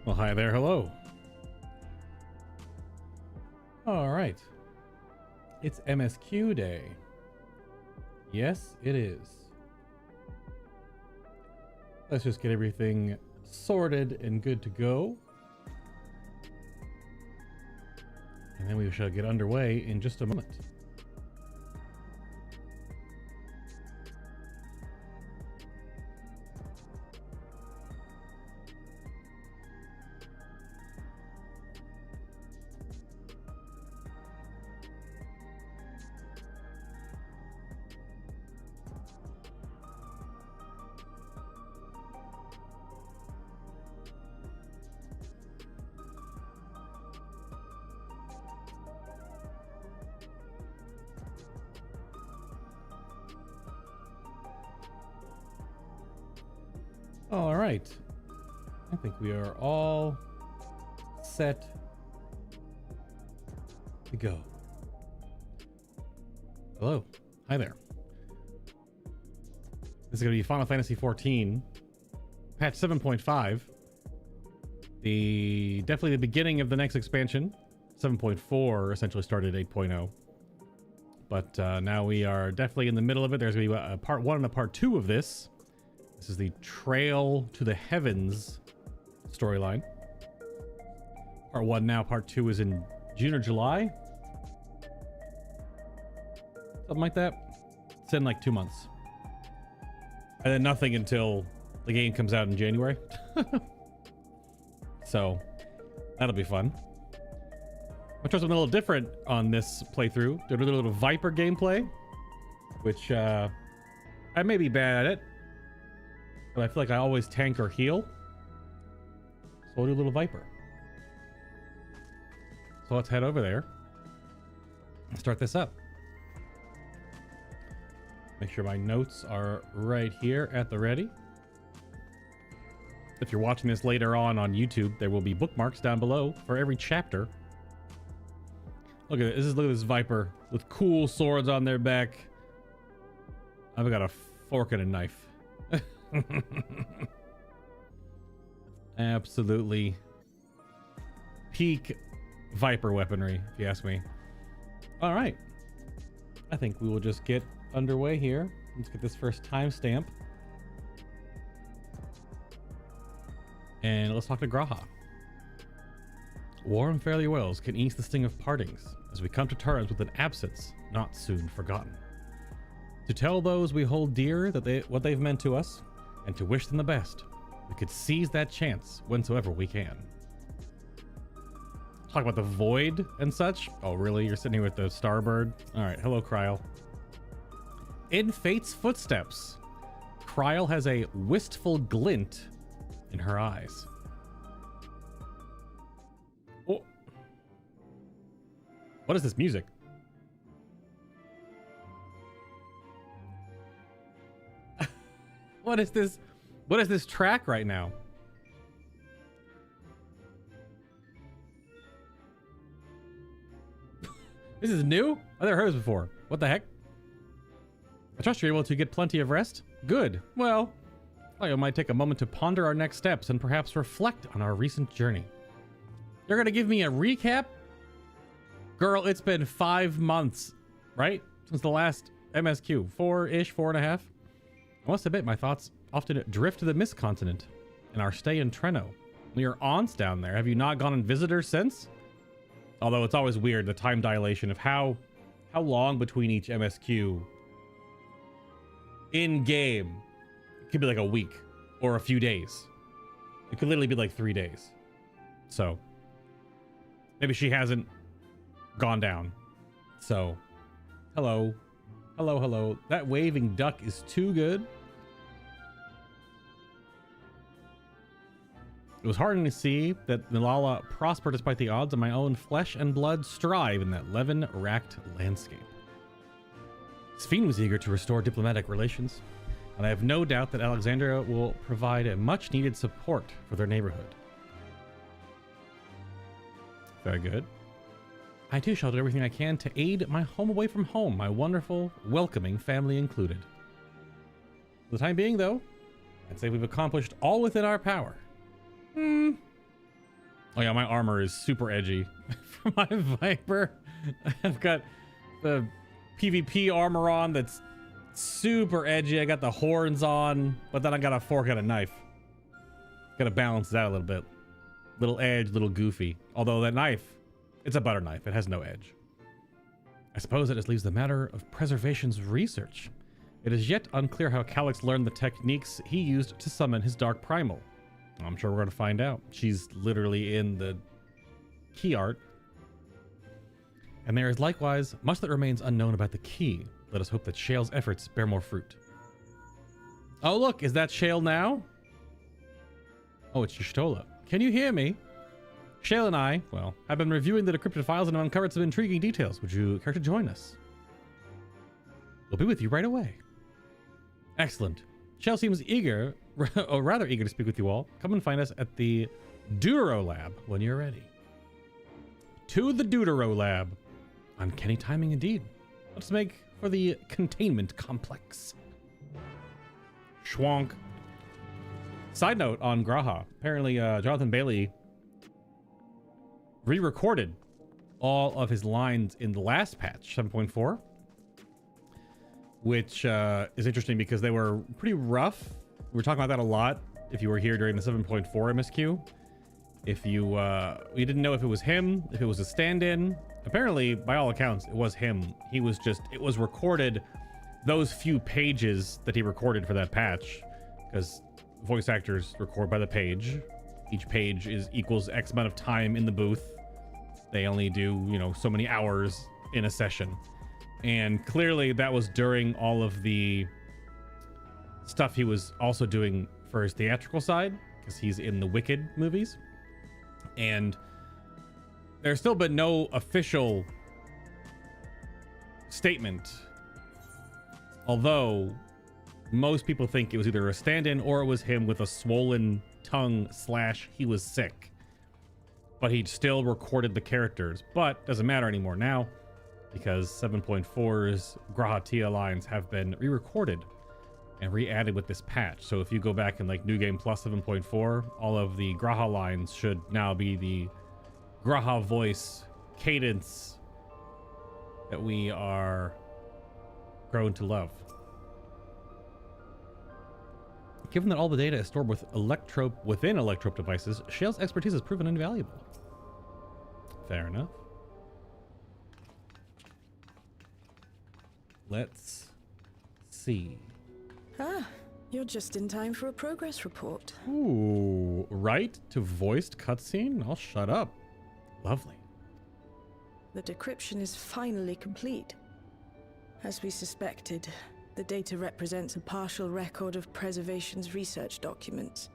Well, hi there, hello. All right. It's MSQ day. Yes, it is. Let's just get everything sorted and good to go. And then we shall get underway in just a moment. All right. I think we are all set to go. Hello. Hi there. This is going to be Final Fantasy XIV, patch 7.5. Definitely the beginning of the next expansion. 7.4 essentially started 8.0. But now we are definitely in the middle of it. There's going to be a part 1 and a part 2 of this. This is the Trail to the Heavens storyline. Part 1 now, part 2 is in June or July. Something like that. It's in like 2 months. And then nothing until the game comes out in January. So that'll be fun. I'll try something a little different on this playthrough. Do a little Viper gameplay, which I may be bad at it. But I feel like I always tank or heal. So we'll do a little Viper. So let's head over there and start this up. Make sure my notes are right here at the ready. If you're watching this later on YouTube, there will be bookmarks down below for every chapter. Look at this. Look at this Viper with cool swords on their back. I've got a fork and a knife. Absolutely peak Viper weaponry, if you ask me. All right, I think we will just get underway here. Let's get this first timestamp and let's talk to Graha. Warm farewells can ease the sting of partings as we come to terms with an absence not soon forgotten. To tell those we hold dear that what they've meant to us, and to wish them the best, we could seize that chance whensoever we can. Talk about the void and such. Oh, really? You're sitting here with the Starbird? All right. Hello, Kryl. In Fate's footsteps, Kryl has a wistful glint in her eyes. Oh. What is this music? What is this? What is this track right now? This is new? I've never heard this before. What the heck? I trust you're able to get plenty of rest. Good. Well, I might take a moment to ponder our next steps and perhaps reflect on our recent journey. You're gonna give me a recap? Girl, it's been 5 months, right? Since the last MSQ. 4-ish, 4.5. I must admit, my thoughts often drift to the Mist Continent and our stay in Treno. Your aunt's down there. Have you not gone and visited her since? Although it's always weird, the time dilation of how long between each MSQ in game. It could be like a week or a few days. It could literally be like 3 days. So maybe she hasn't gone down. So hello. Hello, hello. That waving duck is too good. It was heartening to see that Nilala prospered despite the odds of my own flesh and blood strive in that levin-racked landscape. Sphene was eager to restore diplomatic relations, and I have no doubt that Alexandria will provide a much-needed support for their neighborhood. Very good. I too shall do everything I can to aid my home away from home, my wonderful, welcoming family included. For the time being, though, I'd say we've accomplished all within our power. Oh yeah, my armor is super edgy. For my Viper, I've got the PvP armor on that's super edgy. I got the horns on, but then I got a fork and a knife. Gotta balance that a little bit. Little edge, little goofy. Although that knife, it's a butter knife. It has no edge. I suppose it just leaves the matter of preservation's research. It is yet unclear how Calyx learned the techniques he used to summon his Dark Primal. I'm sure we're going to find out. She's literally in the key art. And there is likewise much that remains unknown about the key. Let us hope that Shale's efforts bear more fruit. Oh look, is that Shale now? Oh, it's Y'shtola. Can you hear me? Shale and I, well, have been reviewing the decrypted files and have uncovered some intriguing details. Would you care to join us? We'll be with you right away. Excellent. Shale seems eager, or rather eager to speak with you all. Come and find us at the Deutero Lab when you're ready. To the Deutero Lab. Uncanny timing indeed. Let's make for the containment complex. Schwonk. Side note on Graha. Apparently, Jonathan Bailey re-recorded all of his lines in the last patch, 7.4. Which is interesting because they were pretty rough. We were talking about that a lot if you were here during the 7.4 MSQ. If you didn't know if it was him, if it was a stand-in. Apparently, by all accounts, it was him. He was just, it was recorded, those few pages that he recorded for that patch, because voice actors record by the page. Each page equals X amount of time in the booth. They only do, you know, so many hours in a session. And clearly that was during all of the stuff he was also doing for his theatrical side, because he's in the Wicked movies. And there's still been no official statement, although most people think it was either a stand-in or it was him with a swollen tongue / he was sick. But he still recorded the characters, but doesn't matter anymore now, because 7.4's Graha Tia lines have been re-recorded and re-added with this patch. So if you go back in like New Game Plus 7.4, all of the Graha lines should now be the Graha voice cadence that we are grown to love. Given that all the data is stored with within Electrope devices, Shale's expertise has proven invaluable. Fair enough. Let's see. Ah, you're just in time for a progress report. Ooh, right to voiced cutscene? I'll shut up. Lovely. The decryption is finally complete. As we suspected, the data represents a partial record of Preservation's research documents.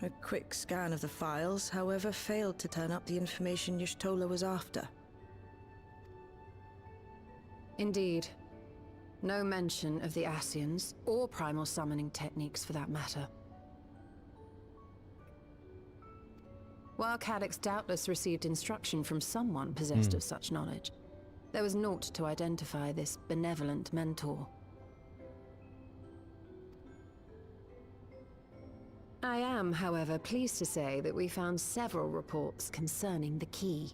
A quick scan of the files, however, failed to turn up the information Y'shtola was after. Indeed. No mention of the Ascians, or primal summoning techniques for that matter. While Calyx doubtless received instruction from someone possessed of such knowledge, there was naught to identify this benevolent mentor. I am, however, pleased to say that we found several reports concerning the key.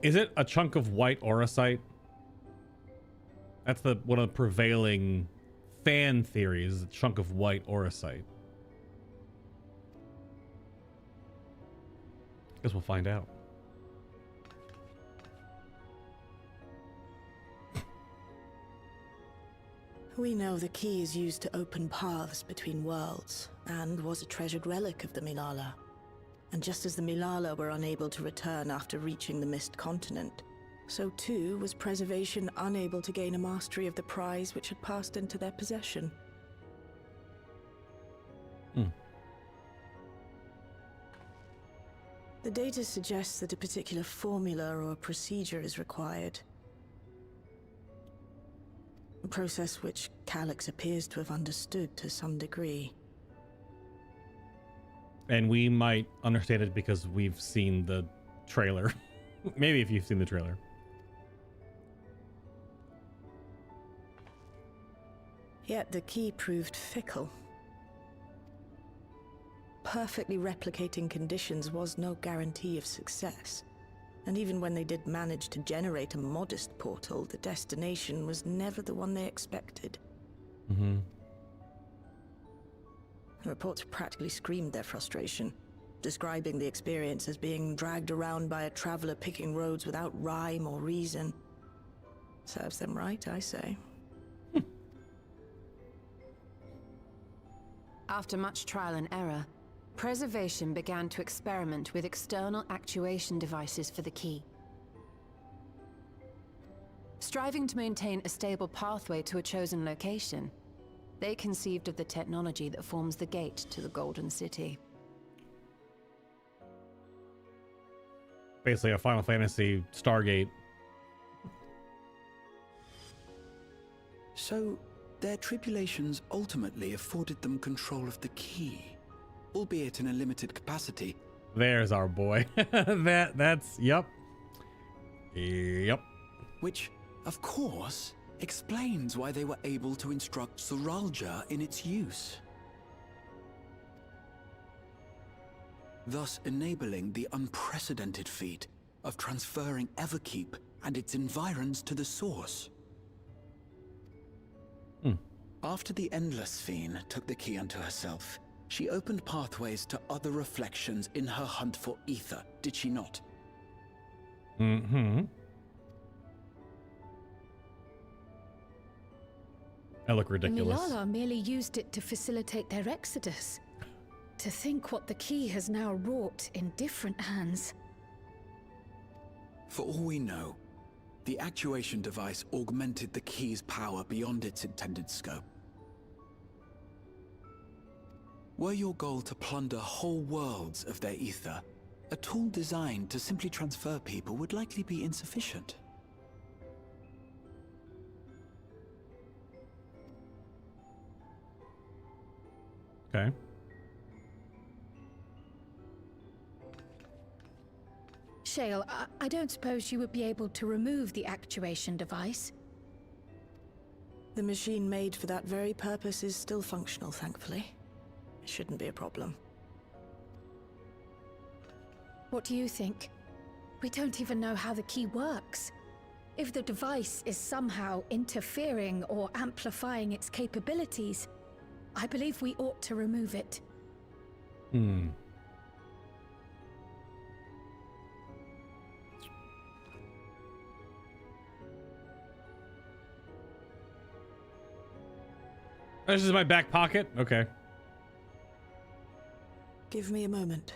Is it a chunk of white auracite? That's one of the prevailing fan theories, a chunk of white auracite. Guess we'll find out. We know the key is used to open paths between worlds, and was a treasured relic of the Milala. And just as the Milala were unable to return after reaching the Mist Continent, so too was Preservation unable to gain a mastery of the prize which had passed into their possession. The data suggests that a particular formula or procedure is required. A process which Calyx appears to have understood to some degree. And we might understand it because we've seen the trailer. Maybe if you've seen the trailer. Yet the key proved fickle. perfectly replicating conditions was no guarantee of success. And even when they did manage to generate a modest portal, the destination was never the one they expected. Mm-hmm. The reports practically screamed their frustration, describing the experience as being dragged around by a traveler picking roads without rhyme or reason. Serves them right, I say. After much trial and error, Preservation began to experiment with external actuation devices for the key. Striving to maintain a stable pathway to a chosen location, they conceived of the technology that forms the gate to the Golden City. Basically a Final Fantasy Stargate. So, their tribulations ultimately afforded them control of the key, albeit in a limited capacity. There's our boy. That's yep. Yep. Which, of course, explains why they were able to instruct Zoralja in its use, thus enabling the unprecedented feat of transferring Everkeep and its environs to the source. After the Endless Fiend took the key unto herself, she opened pathways to other reflections in her hunt for ether, did she not? Mm-hmm. I look ridiculous. Milala merely used it to facilitate their exodus. To think what the key has now wrought in different hands. For all we know, the actuation device augmented the key's power beyond its intended scope. Were your goal to plunder whole worlds of their ether, a tool designed to simply transfer people would likely be insufficient. Okay. Shale, I don't suppose you would be able to remove the actuation device? The machine made for that very purpose is still functional, thankfully. It shouldn't be a problem. What do you think? We don't even know how the key works. If the device is somehow interfering or amplifying its capabilities, I believe we ought to remove it. This is my back pocket? Okay. Give me a moment.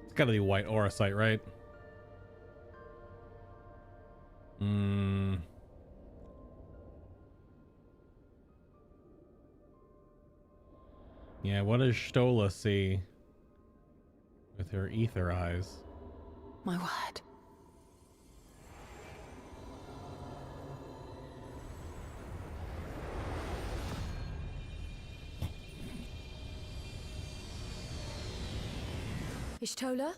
It's gotta be white aura site, right? Yeah, what does Stola see with her ether eyes? My word. Ishtola?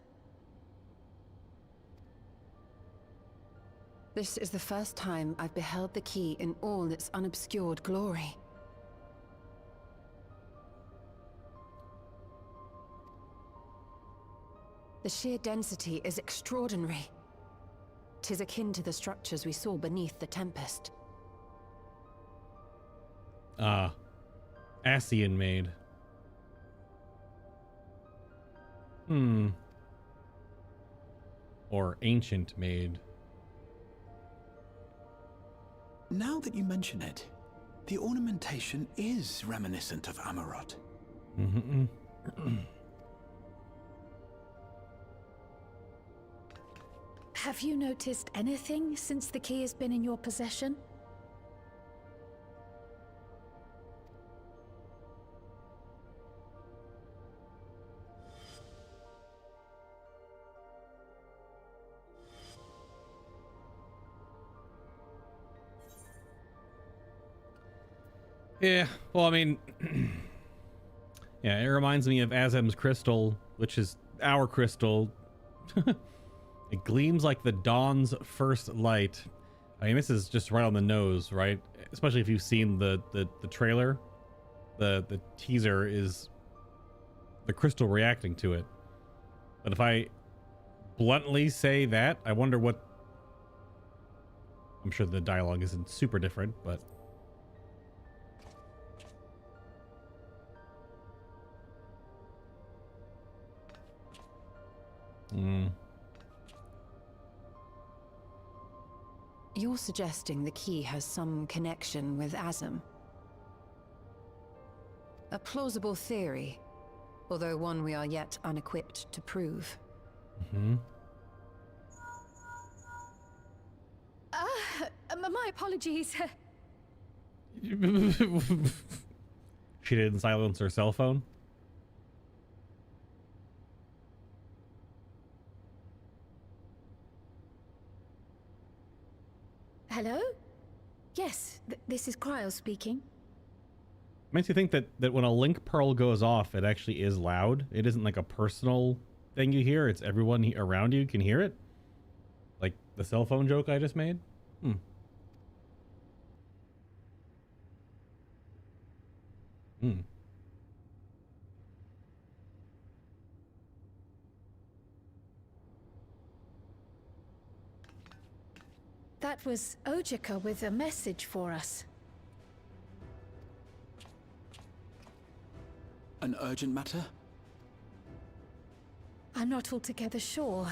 This is the first time I've beheld the key in all its unobscured glory. The sheer density is extraordinary. 'Tis akin to the structures we saw beneath the Tempest. Ah. Ascian Maid. Or Ancient Maid. Now that you mention it, the ornamentation is reminiscent of Amarot. Have you noticed anything since the key has been in your possession? Yeah, well, I mean, yeah, it reminds me of Azem's crystal, which is our crystal. It gleams like the dawn's first light. I mean, this is just right on the nose, right? Especially if you've seen the trailer. The teaser is the crystal reacting to it. But if I bluntly say that, I wonder what... I'm sure the dialogue isn't super different, but... You're suggesting the key has some connection with Azem. A plausible theory, although one we are yet unequipped to prove. My apologies. She didn't silence her cell phone. Hello? Yes, this is Cryo speaking. Makes you think that when a link pearl goes off, it actually is loud. It isn't like a personal thing you hear. It's everyone around you can hear it. Like the cell phone joke I just made. That was Ojika with a message for us. An urgent matter? I'm not altogether sure.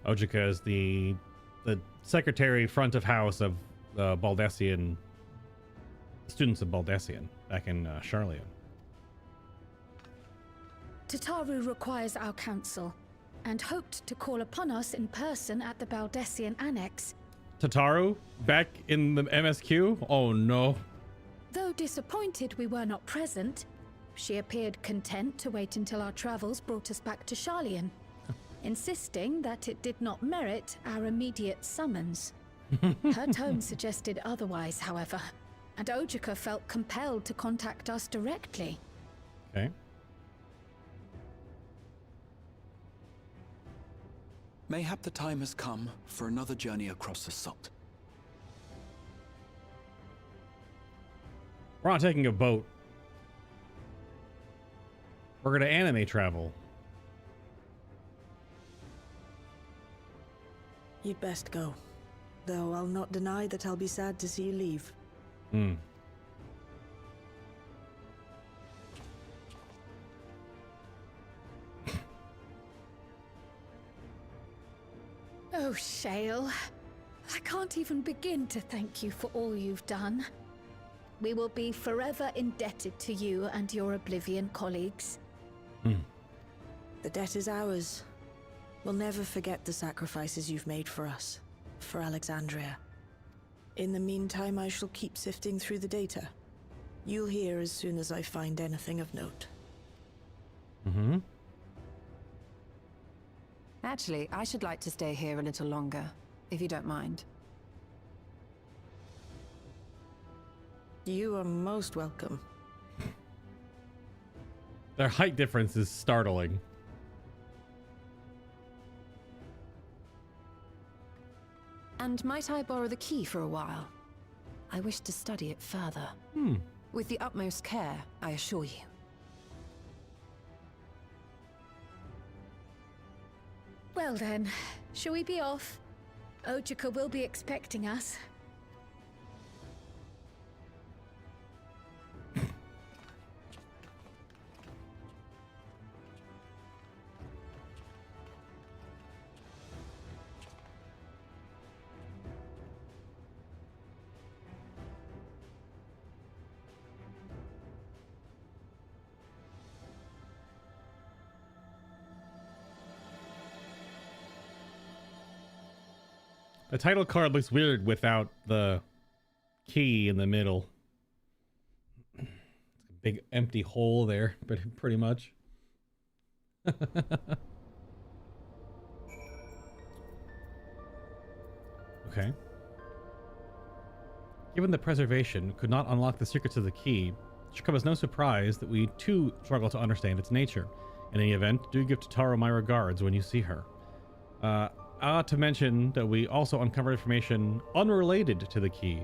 Ojika is the secretary front of house of Baldessian students of Baldessian back in Charlian. Tataru requires our counsel, and hoped to call upon us in person at the Baldessian Annex. Tataru back in the MSQ? Oh no. Though disappointed we were not present, she appeared content to wait until our travels brought us back to Charlian, insisting that it did not merit our immediate summons. Her tone suggested otherwise, however, and Ojika felt compelled to contact us directly. Okay. Mayhap the time has come for another journey across the salt. We're not taking a boat. We're gonna anime travel. You'd best go. Though I'll not deny that I'll be sad to see you leave. Oh, Shale. I can't even begin to thank you for all you've done. We will be forever indebted to you and your Oblivion colleagues. The debt is ours. We'll never forget the sacrifices you've made for us, for Alexandria. In the meantime, I shall keep sifting through the data. You'll hear as soon as I find anything of note. Actually, I should like to stay here a little longer, if you don't mind. You are most welcome. Their height difference is startling. And might I borrow the key for a while? I wish to study it further. With the utmost care, I assure you. Well then, shall we be off? Ojika will be expecting us. The title card looks weird without the key in the middle. It's a big empty hole there, but pretty much. Okay. Given that preservation could not unlock the secrets of the key, it should come as no surprise that we too struggle to understand its nature. In any event, do give Taro my regards when you see her. To mention that we also uncovered information unrelated to the key.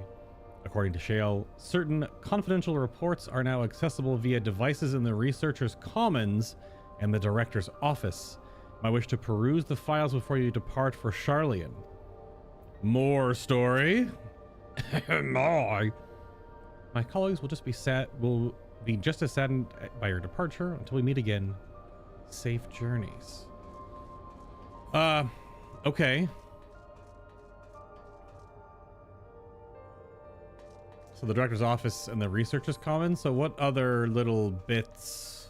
According to Shale, certain confidential reports are now accessible via devices in the Researcher's Commons and the Director's Office. My wish to peruse the files before you depart for Charlian. More story? My colleagues will be just as saddened by your departure until we meet again. Safe journeys. Okay. So the Director's Office and the Researcher's Commons. So what other little bits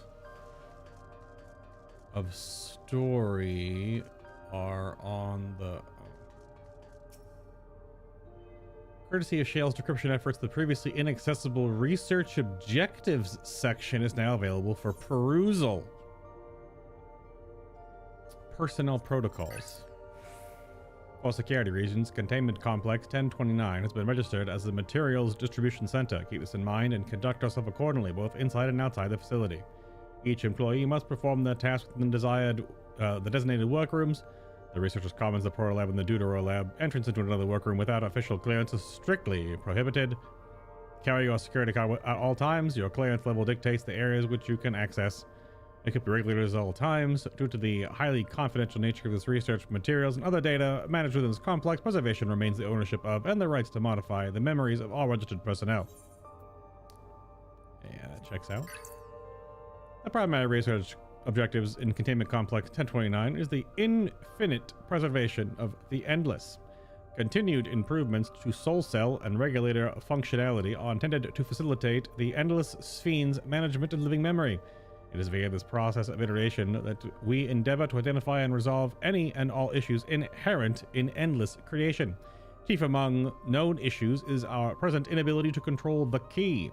of story are on the... Courtesy of Shale's decryption efforts, the previously inaccessible research objectives section is now available for perusal. Personnel protocols. For security reasons, Containment Complex 1029 has been registered as the Materials Distribution Center. Keep this in mind and conduct yourself accordingly, both inside and outside the facility. Each employee must perform their tasks within the designated workrooms. The Researcher's Commons, the Proto Lab, and the Deutero Lab. Entrance into another workroom without official clearance is strictly prohibited. Carry your security card at all times. Your clearance level dictates the areas which you can access. Equip your regulators at all times. Due to the highly confidential nature of this research materials and other data managed within this complex, preservation remains the ownership of and the rights to modify the memories of all registered personnel. Yeah, that checks out. The primary research objectives in Containment Complex 1029 is the infinite preservation of the Endless. Continued improvements to soul cell and regulator functionality are intended to facilitate the Endless Sphene's management of living memory. It is via this process of iteration that we endeavor to identify and resolve any and all issues inherent in Endless creation. Chief among known issues is our present inability to control the key.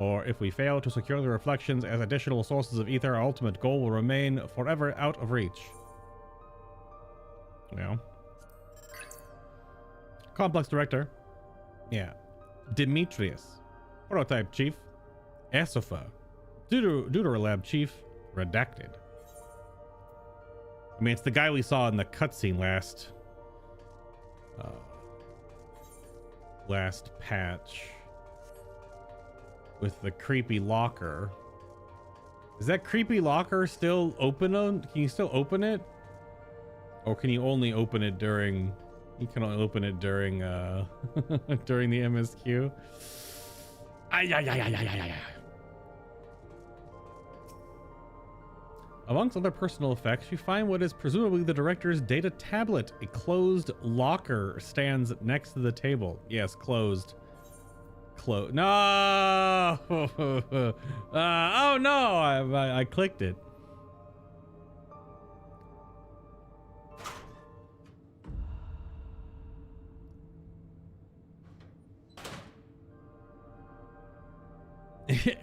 Or if we fail to secure the reflections as additional sources of ether, our ultimate goal will remain forever out of reach. Well. Complex Director. Yeah. Demetrius. Prototype Chief. Esopha. Deutero Lab Chief. Redacted. I mean, it's the guy we saw in the cutscene last patch. With the creepy locker. Is that creepy locker still open? Can you still open it? Or can you only open it during... You can only open it during during the MSQ. Amongst other personal effects, you find what is presumably the Director's data tablet. A closed locker stands next to the table. Yes, closed. No! Oh no! I clicked it.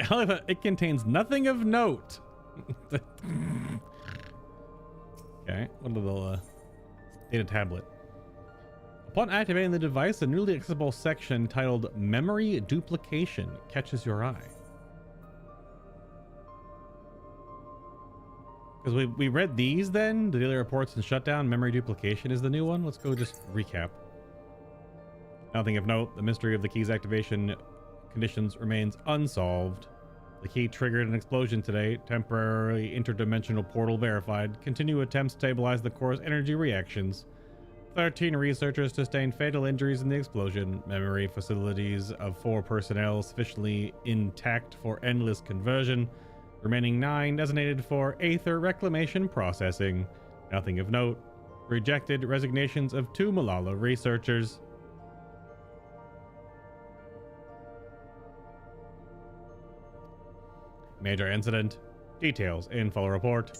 However, it contains nothing of note. Okay, what are the data tablet? Upon activating the device, a newly accessible section titled Memory Duplication catches your eye. Because we read these then, the daily reports and shutdown. Memory Duplication is the new one. Let's go just recap. Nothing of note. The mystery of the key's activation conditions remains unsolved. The key triggered an explosion today. Temporary interdimensional portal verified. Continue attempts to stabilize the core's energy reactions. 13 researchers sustained fatal injuries in the explosion. Memory facilities of 4 personnel sufficiently intact for endless conversion. Remaining 9 designated for Aether reclamation processing. Nothing of note. Rejected resignations of 2 Malala researchers. Major incident. Details in full report.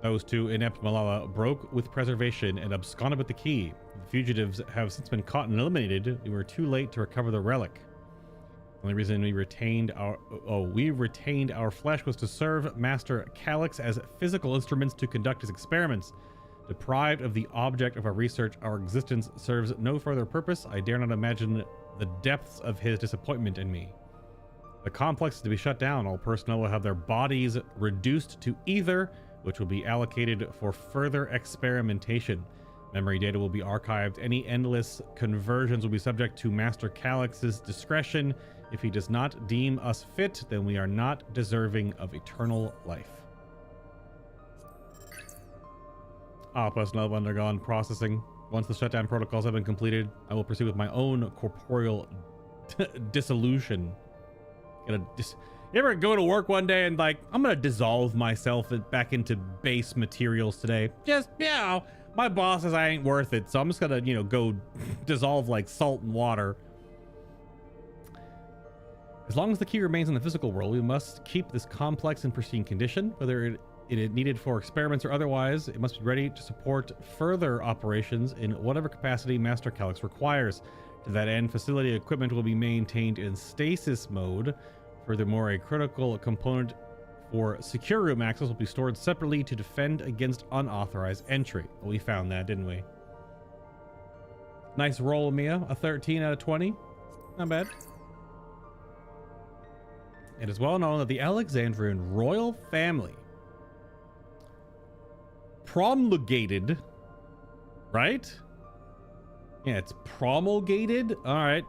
Those 2 inept Malala broke with preservation and absconded with the key. The fugitives have since been caught and eliminated. We were too late to recover the relic. The only reason we retained our flesh was to serve Master Calyx as physical instruments to conduct his experiments. Deprived of the object of our research, our existence serves no further purpose. I dare not imagine the depths of his disappointment in me. The complex is to be shut down. All personnel will have their bodies reduced to ether, which will be allocated for further experimentation. Memory data will be archived. Any endless conversions will be subject to Master Calix's discretion. If he does not deem us fit, then we are not deserving of eternal life. All personnel have undergone processing. Once the shutdown protocols have been completed, I will proceed with my own corporeal dissolution. You ever go to work one day and like, I'm gonna dissolve myself back into base materials today? Just, you know, my boss says I ain't worth it, so I'm just gonna, you know, go dissolve like salt and water. As long as the key remains in the physical world, we must keep this complex in pristine condition. Whether it is needed for experiments or otherwise, it must be ready to support further operations in whatever capacity Master Calix requires. To that end, facility equipment will be maintained in stasis mode. Furthermore, a critical component for secure room access will be stored separately to defend against unauthorized entry. Well, we found that, didn't we? Nice roll, Mia. A 13 out of 20. Not bad. It is well known that the Alexandrian royal family promulgated, right? Yeah, it's promulgated. All right.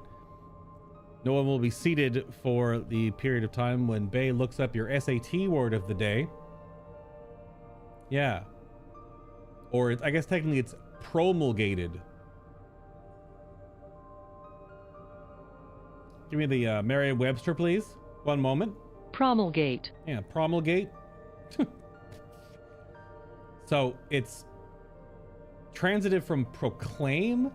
No one will be seated for the period of time when Bay looks up your SAT word of the day. Yeah. Or I guess technically it's promulgated. Give me the Merriam-Webster, please. One moment. Promulgate. Yeah, promulgate. So it's transitive from proclaim.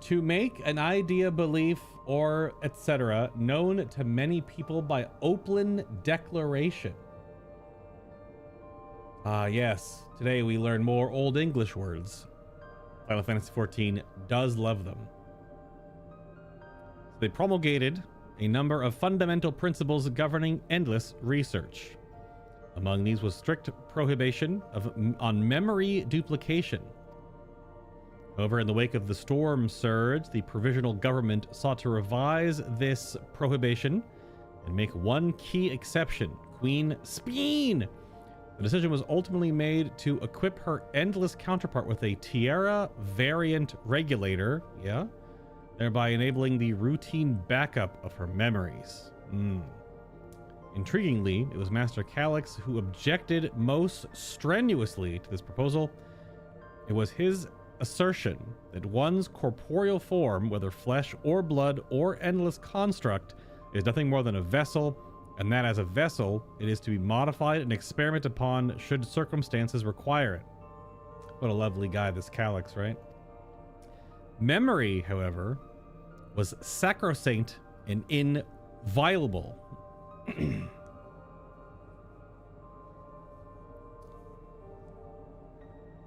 To make an idea, belief, or etc. known to many people by open declaration. Yes. Today we learn more Old English words. Final Fantasy XIV does love them. They promulgated a number of fundamental principles governing endless research. Among these was strict prohibition on memory duplication. However, in the wake of the storm surge, the provisional government sought to revise this prohibition and make one key exception: Queen Speen. The decision was ultimately made to equip her endless counterpart with a Tierra variant regulator, thereby enabling the routine backup of her memories. Intriguingly, it was Master Calix who objected most strenuously to this proposal. It was his assertion that one's corporeal form, whether flesh or blood or endless construct, is nothing more than a vessel, and that as a vessel, it is to be modified and experimented upon should circumstances require it. What a lovely guy, this Calix, right? Memory, however, was sacrosanct and inviolable.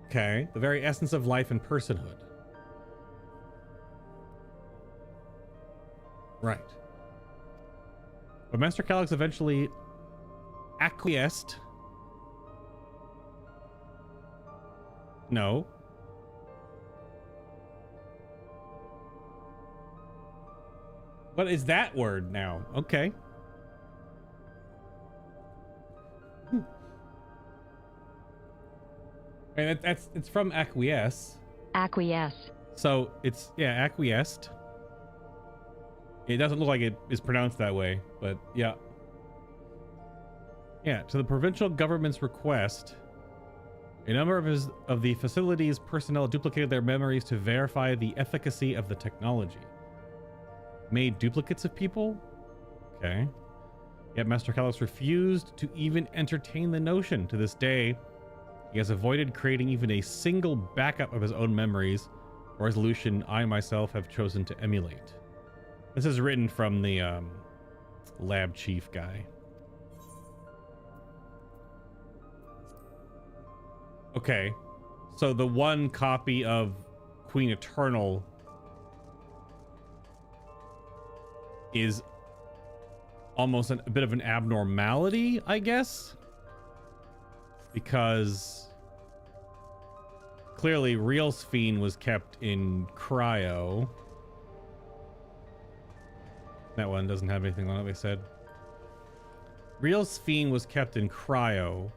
Okay, the very essence of life and personhood. Right. But Master Calix eventually acquiesced. No. What is that word now? Okay. And it's from acquiesce. Acquiesce. So it's, acquiesced. It doesn't look like it is pronounced that way, but yeah. Yeah, to the provincial government's request, a number of the facility's personnel duplicated their memories to verify the efficacy of the technology. Made duplicates of people? Okay. Yet Master Calix refused to even entertain the notion. To this day, he has avoided creating even a single backup of his own memories, a resolution I myself have chosen to emulate. This is written from the lab chief guy. Okay, so the one copy of Queen Eternal is almost a bit of an abnormality, I guess. because clearly real Sphene was kept in cryo. That one doesn't have anything on it, they said. Real Sphene was kept in cryo,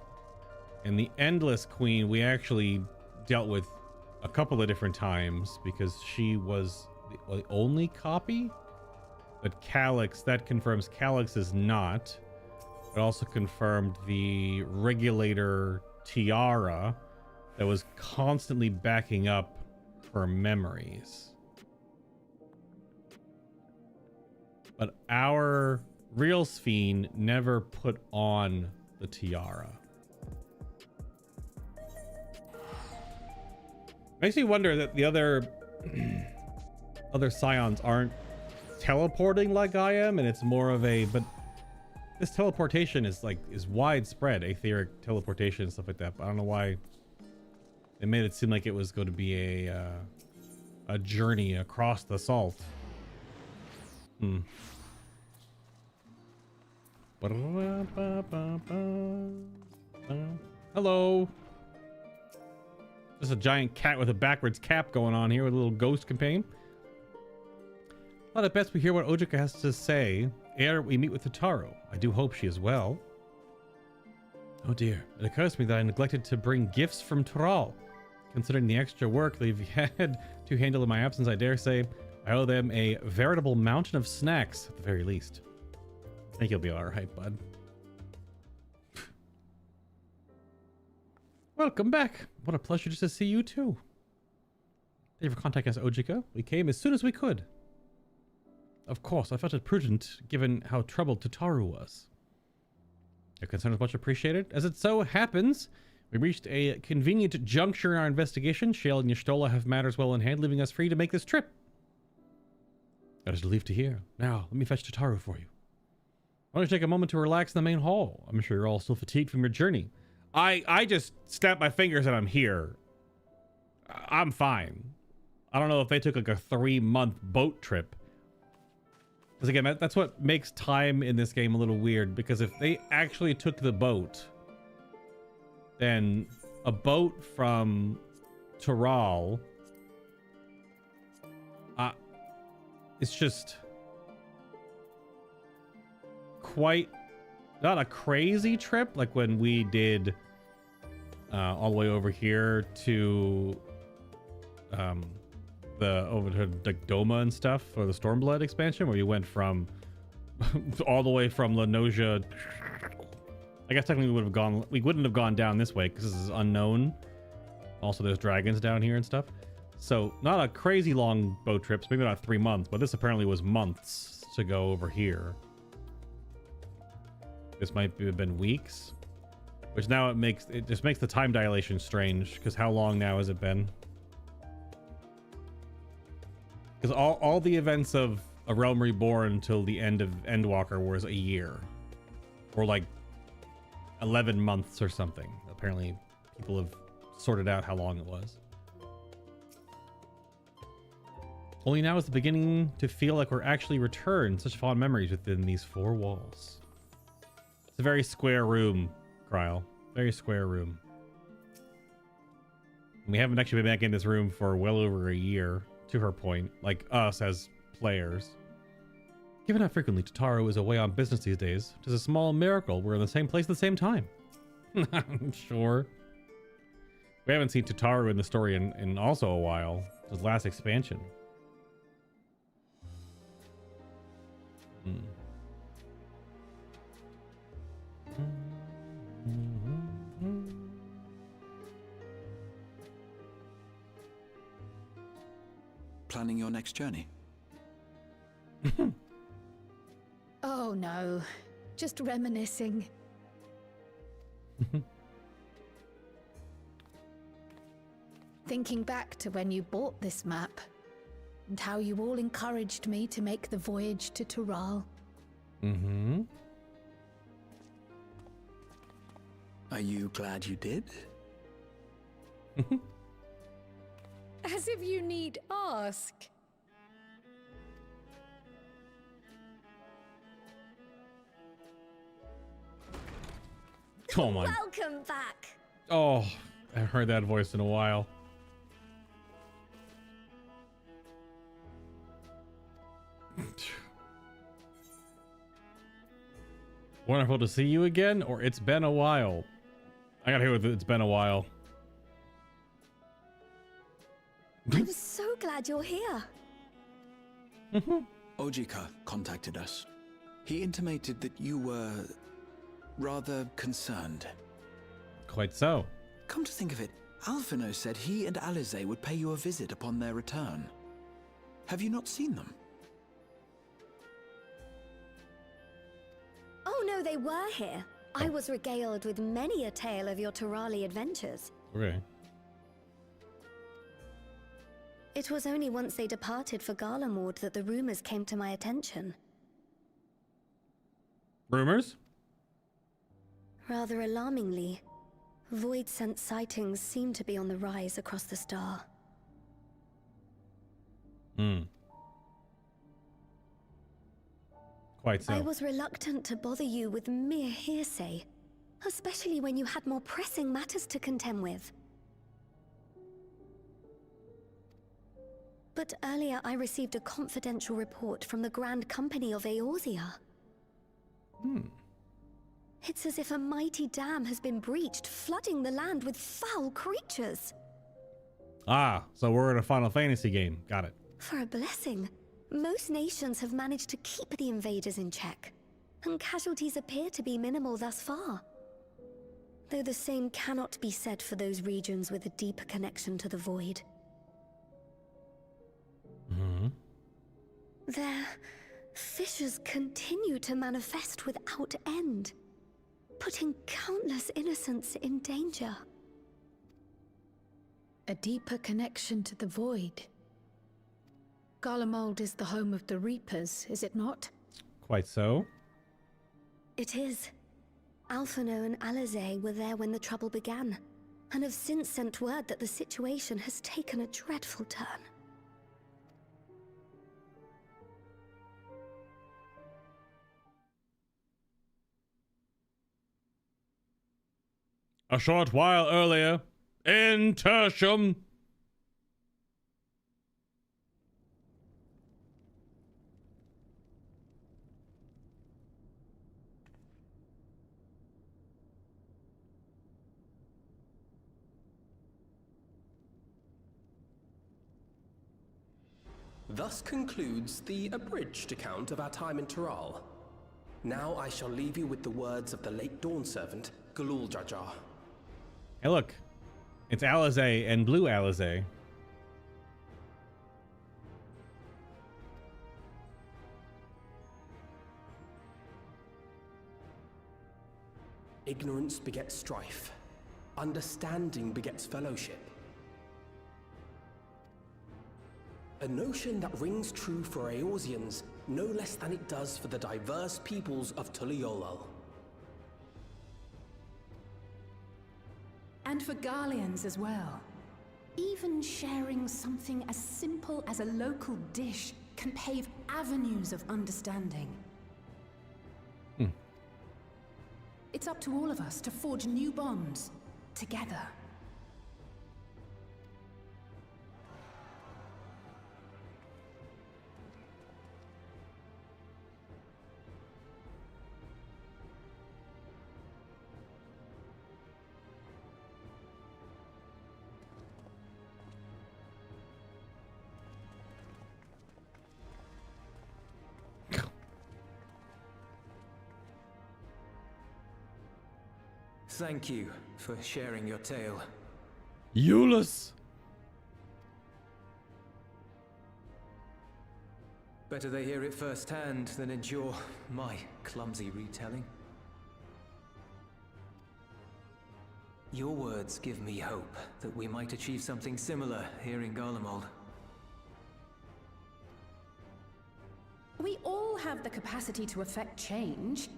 and the Endless Queen we actually dealt with a couple of different times because she was the only copy. But Calyx, that confirms Calyx is not. It also confirmed the Regulator Tiara that was constantly backing up her memories. But our real Sphene never put on the Tiara. Makes me wonder that the other other Scions aren't teleporting like I am, and it's more of a, but this teleportation is widespread, etheric teleportation and stuff like that. But I don't know why they made it seem like it was going to be a journey across the salt. Hello. Just a giant cat with a backwards cap going on here with a little ghost companion. Thought it best we hear what Ojika has to say ere we meet with Tataru. I do hope she is well. Oh dear, it occurs to me that I neglected to bring gifts from Thrall. Considering the extra work they've had to handle in my absence, I dare say I owe them a veritable mountain of snacks at the very least. I think you'll be alright, bud. Welcome back. What a pleasure just to see you too. Thank you for contacting us, Ojika. We came as soon as we could. Of course, I felt it prudent given how troubled Tataru was. Your concern is much appreciated. As it so happens, we reached a convenient juncture in our investigation. Shale and Y'shtola have matters well in hand, leaving us free to make this trip. That is relief to hear. Now, let me fetch Tataru for you. Why don't you take a moment to relax in the main hall? I'm sure you're all still fatigued from your journey. I just snap my fingers and I'm here. I'm fine. I don't know if they took like a 3-month boat trip. Because again, that's what makes time in this game a little weird. Because if they actually took the boat, then a boat from Thrall, it's just quite not a crazy trip like when we did all the way over here to over to like Doma and stuff for the Stormblood expansion, where you went from all the way from La Noja. I guess technically we wouldn't have gone down this way because this is unknown. Also, there's dragons down here and stuff. So not a crazy long boat trip, so maybe not 3 months, but this apparently was months to go over here. This might have been weeks, which now it just makes the time dilation strange, because how long now has it been? Because all the events of A Realm Reborn until the end of Endwalker was a year, or like 11 months or something. Apparently people have sorted out how long it was. Only now is the beginning to feel like we're actually returned. Such fond memories within these 4 walls. It's a very square room, Kryle. Very square room. We haven't actually been back in this room for well over a year, to her point, like us as players. Given how frequently Tataru is away on business these days, it is a small miracle we're in the same place at the same time. I'm sure. We haven't seen Tataru in the story in also a while. His last expansion. Planning your next journey? Oh no, just reminiscing. Thinking back to when you bought this map, and how you all encouraged me to make the voyage to Thrall. Mm-hmm. Are you glad you did? As if you need ask. Oh my. Welcome back. Oh, I haven't heard that voice in a while. Wonderful to see you again, or it's been a while. I gotta hear with it's been a while. I'm so glad you're here. Ojika contacted us. He intimated that you were rather concerned. Quite so. Come to think of it, Alphino said he and Alize would pay you a visit upon their return. Have you not seen them? Oh no, they were here. I was regaled with many a tale of your Turali adventures. Okay. It was only once they departed for Garlemord that the rumors came to my attention. Rumors? Rather alarmingly, void-sent sightings seem to be on the rise across the star. Quite so. I was reluctant to bother you with mere hearsay, especially when you had more pressing matters to contend with. But earlier I received a confidential report from the Grand Company of Eorzea. It's as if a mighty dam has been breached, flooding the land with foul creatures. Ah, so we're in a Final Fantasy game. Got it. For a blessing, most nations have managed to keep the invaders in check, and casualties appear to be minimal thus far. Though the same cannot be said for those regions with a deeper connection to the void. Their fissures continue to manifest without end, putting countless innocents in danger. A deeper connection to the void. Garlemald is the home of the Reapers, is it not? Quite so. It is. Alphino and Alize were there when the trouble began, and have since sent word that the situation has taken a dreadful turn. A short while earlier, in Tertium. Thus concludes the abridged account of our time in Tural. Now I shall leave you with the words of the late Dawn Servant, Galul Jajar. Hey, look. It's Alize and Blue Alize. Ignorance begets strife. Understanding begets fellowship. A notion that rings true for Eorzeans no less than it does for the diverse peoples of Tuliolol. And for Garleans as well. Even sharing something as simple as a local dish can pave avenues of understanding. It's up to all of us to forge new bonds, together. Thank you for sharing your tale. Euless! Better they hear it firsthand than endure my clumsy retelling. Your words give me hope that we might achieve something similar here in Garlemald. We all have the capacity to affect change.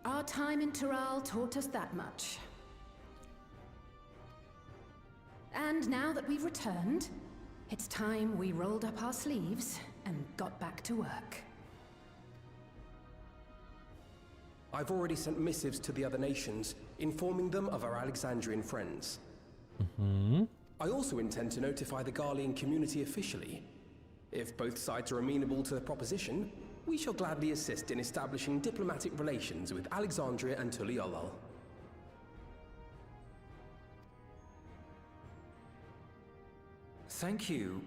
Our time in Tural taught us that much. And now that we've returned, it's time we rolled up our sleeves and got back to work. I've already sent missives to the other nations, informing them of our Alexandrian friends. I also intend to notify the Garlean community officially. If both sides are amenable to the proposition, we shall gladly assist in establishing diplomatic relations with Alexandria and Tuliolol. Thank you.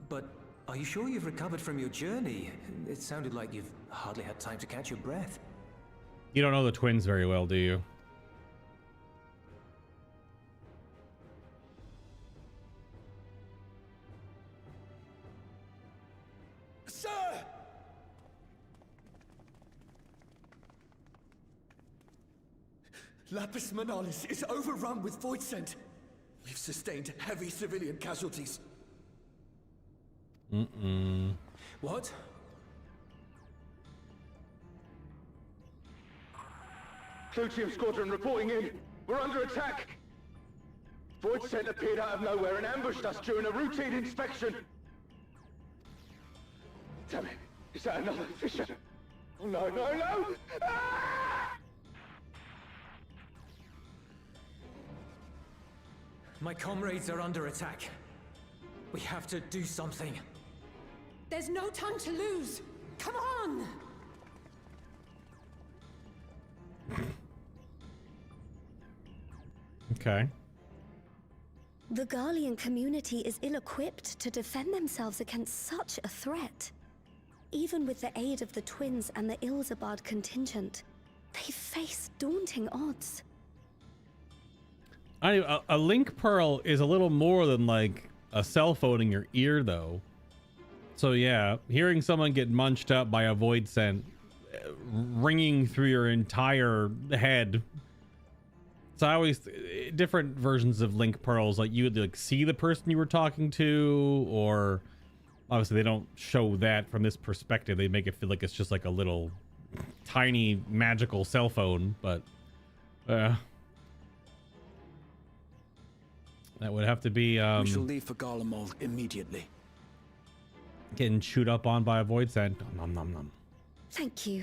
But are you sure you've recovered from your journey? It sounded like you've hardly had time to catch your breath. You don't know the twins very well, do you? Sir! Lapis Manalis is overrun with void scent. We've sustained heavy civilian casualties. What? Clyteum squadron reporting in. We're under attack. Void scent appeared out of nowhere and ambushed us during a routine inspection. Damn it. Is that another fissure? Oh no, no, no! Ah! My comrades are under attack. We have to do something. There's no time to lose. Come on! Okay. The Garlean community is ill-equipped to defend themselves against such a threat. Even with the aid of the twins and the Ilzabard contingent, they face daunting odds. A link pearl is a little more than like a cell phone in your ear, though. So yeah, hearing someone get munched up by a void scent ringing through your entire head. So I always different versions of link pearls, like you would like see the person you were talking to, or obviously they don't show that from this perspective. They make it feel like it's just like a little tiny magical cell phone, but that would have to be we shall leave for Garlemald immediately. Getting chewed up on by a void scent. Nom nom nom. Thank you.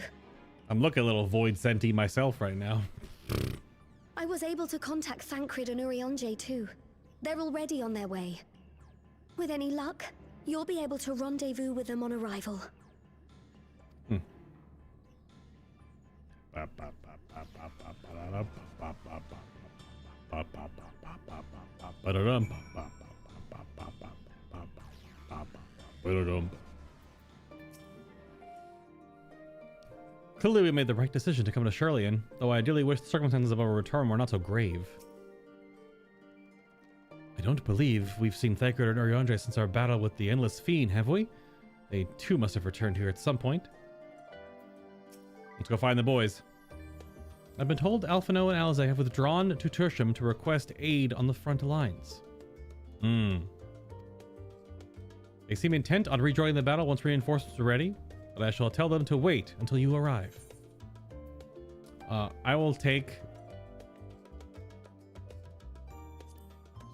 I'm looking a little void scenty myself right now. I was able to contact Thancred and Urianger too. They're already on their way. With any luck, you'll be able to rendezvous with them on arrival. Clearly we made the right decision to come to Shirley, though I ideally wish the circumstances of our return were not so grave. I don't believe we've seen Thancred and Urianger since our battle with the Endless Fiend, have we? They too must have returned here at some point. Let's go find the boys. I've been told Alphino and Alize have withdrawn to Tertium to request aid on the front lines. They seem intent on rejoining the battle once reinforcements are ready, but I shall tell them to wait until you arrive. I will take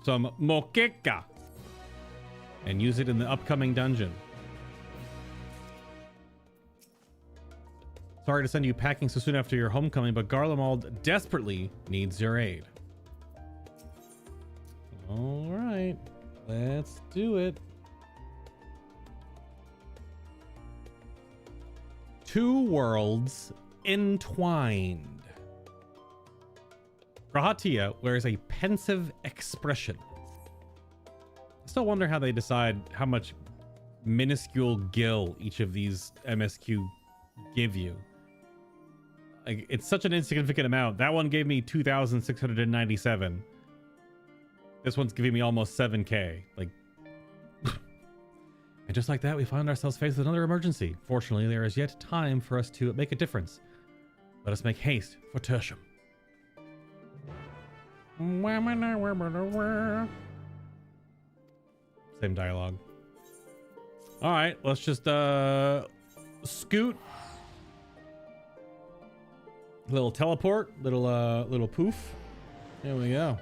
some Mokeka and use it in the upcoming dungeon. Sorry to send you packing so soon after your homecoming, but Garlemald desperately needs your aid. All right, let's do it. 2 worlds entwined. Grahatia wears a pensive expression. I still wonder how they decide how much minuscule gil each of these MSQ give you. Like, it's such an insignificant amount. That one gave me 2,697. This one's giving me almost 7k. Like, and just like that, we find ourselves faced with another emergency. Fortunately, there is yet time for us to make a difference. Let us make haste for Tertium. Same dialogue. All right, let's just scoot. Little teleport, little poof. There we go.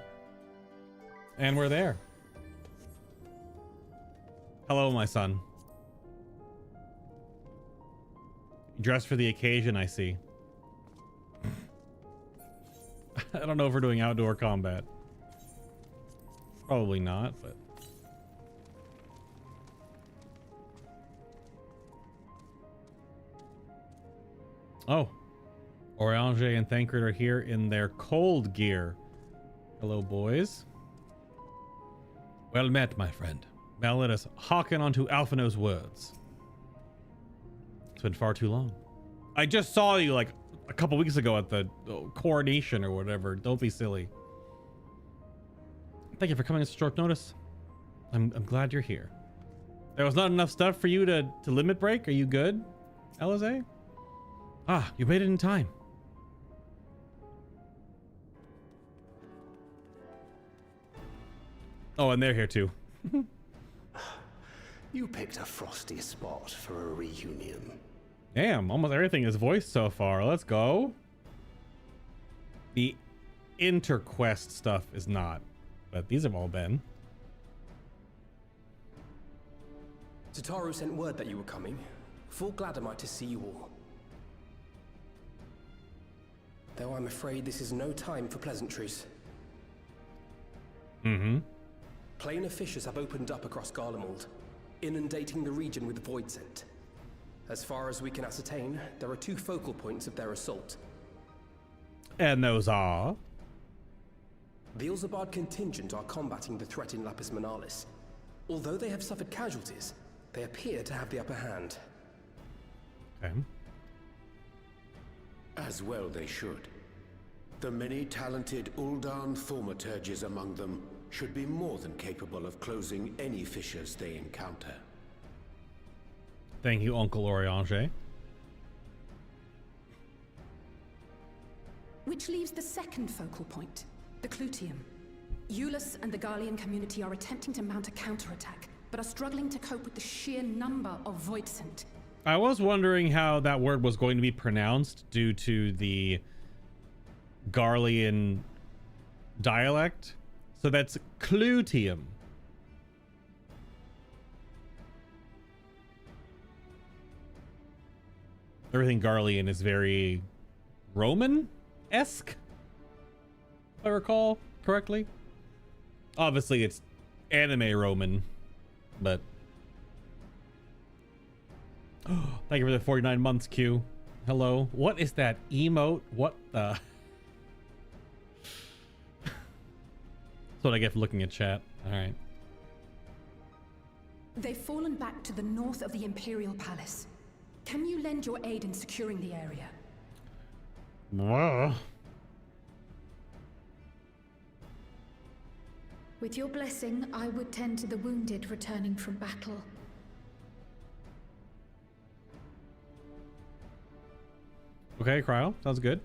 And we're there. Hello, my son. Dressed for the occasion, I see. I don't know if we're doing outdoor combat. Probably not, but... Oh. Orange and Thancred are here in their cold gear. Hello, boys. Well met, my friend. Now let us hearken onto Alphino's words. It's been far too long. I just saw you like a couple weeks ago at the coronation or whatever. Don't be silly. Thank you for coming at short notice. I'm glad you're here. There was not enough stuff for you to limit break. Are you good, Alize? Ah, you made it in time. Oh, and they're here too. You picked a frosty spot for a reunion. Damn, almost everything is voiced so far. Let's go. The interquest stuff is not, but these have all been. Tataru sent word that you were coming. Full glad am I to see you all. Though I'm afraid this is no time for pleasantries. Mm-hmm. Planar fissures have opened up across Garlemald, inundating the region with void scent. As far as we can ascertain, there are 2 focal points of their assault. And those are? The Ilzabard contingent are combating the threat in Lapis Manalis. Although they have suffered casualties, they appear to have the upper hand. Okay. As well they should. The many talented Uldan thaumaturges among them should be more than capable of closing any fissures they encounter. Thank you, Uncle Orange. Which leaves the second focal point, the Clyteum. Eulus and the Garlean community are attempting to mount a counterattack, but are struggling to cope with the sheer number of void scent. I was wondering how that word was going to be pronounced due to the Garlean dialect. So that's Clyteum. Everything Garlean is very Roman-esque, if I recall correctly. Obviously, it's anime Roman, but... Thank you for the 49 months, Q. Hello. What is that emote? What the... That's what I get for looking at chat. All right. They've fallen back to the north of the Imperial Palace. Can you lend your aid in securing the area? Wow. With your blessing, I would tend to the wounded returning from battle. Okay, Cryo. Sounds good.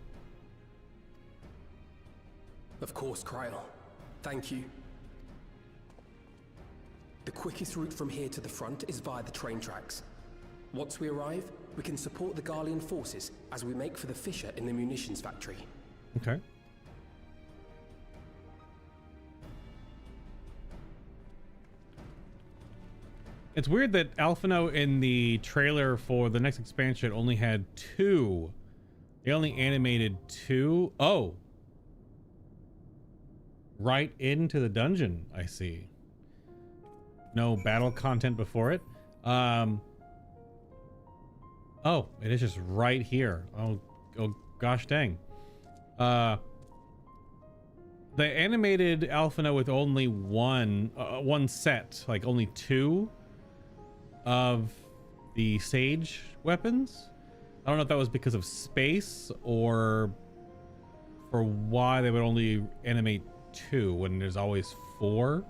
Of course, Cryo. Thank you. The quickest route from here to the front is via the train tracks. Once we arrive, we can support the Garlean forces as we make for the fissure in the munitions factory. Okay. It's weird that Alphino in the trailer for the next expansion only had 2. They only animated 2. Oh. Right into the dungeon, I see. No battle content before it. Oh, it is just right here. Oh gosh dang. They animated Alphino with only one set, like only 2 of the Sage weapons. I don't know if that was because of space or for why they would only animate 2 when there's always 4.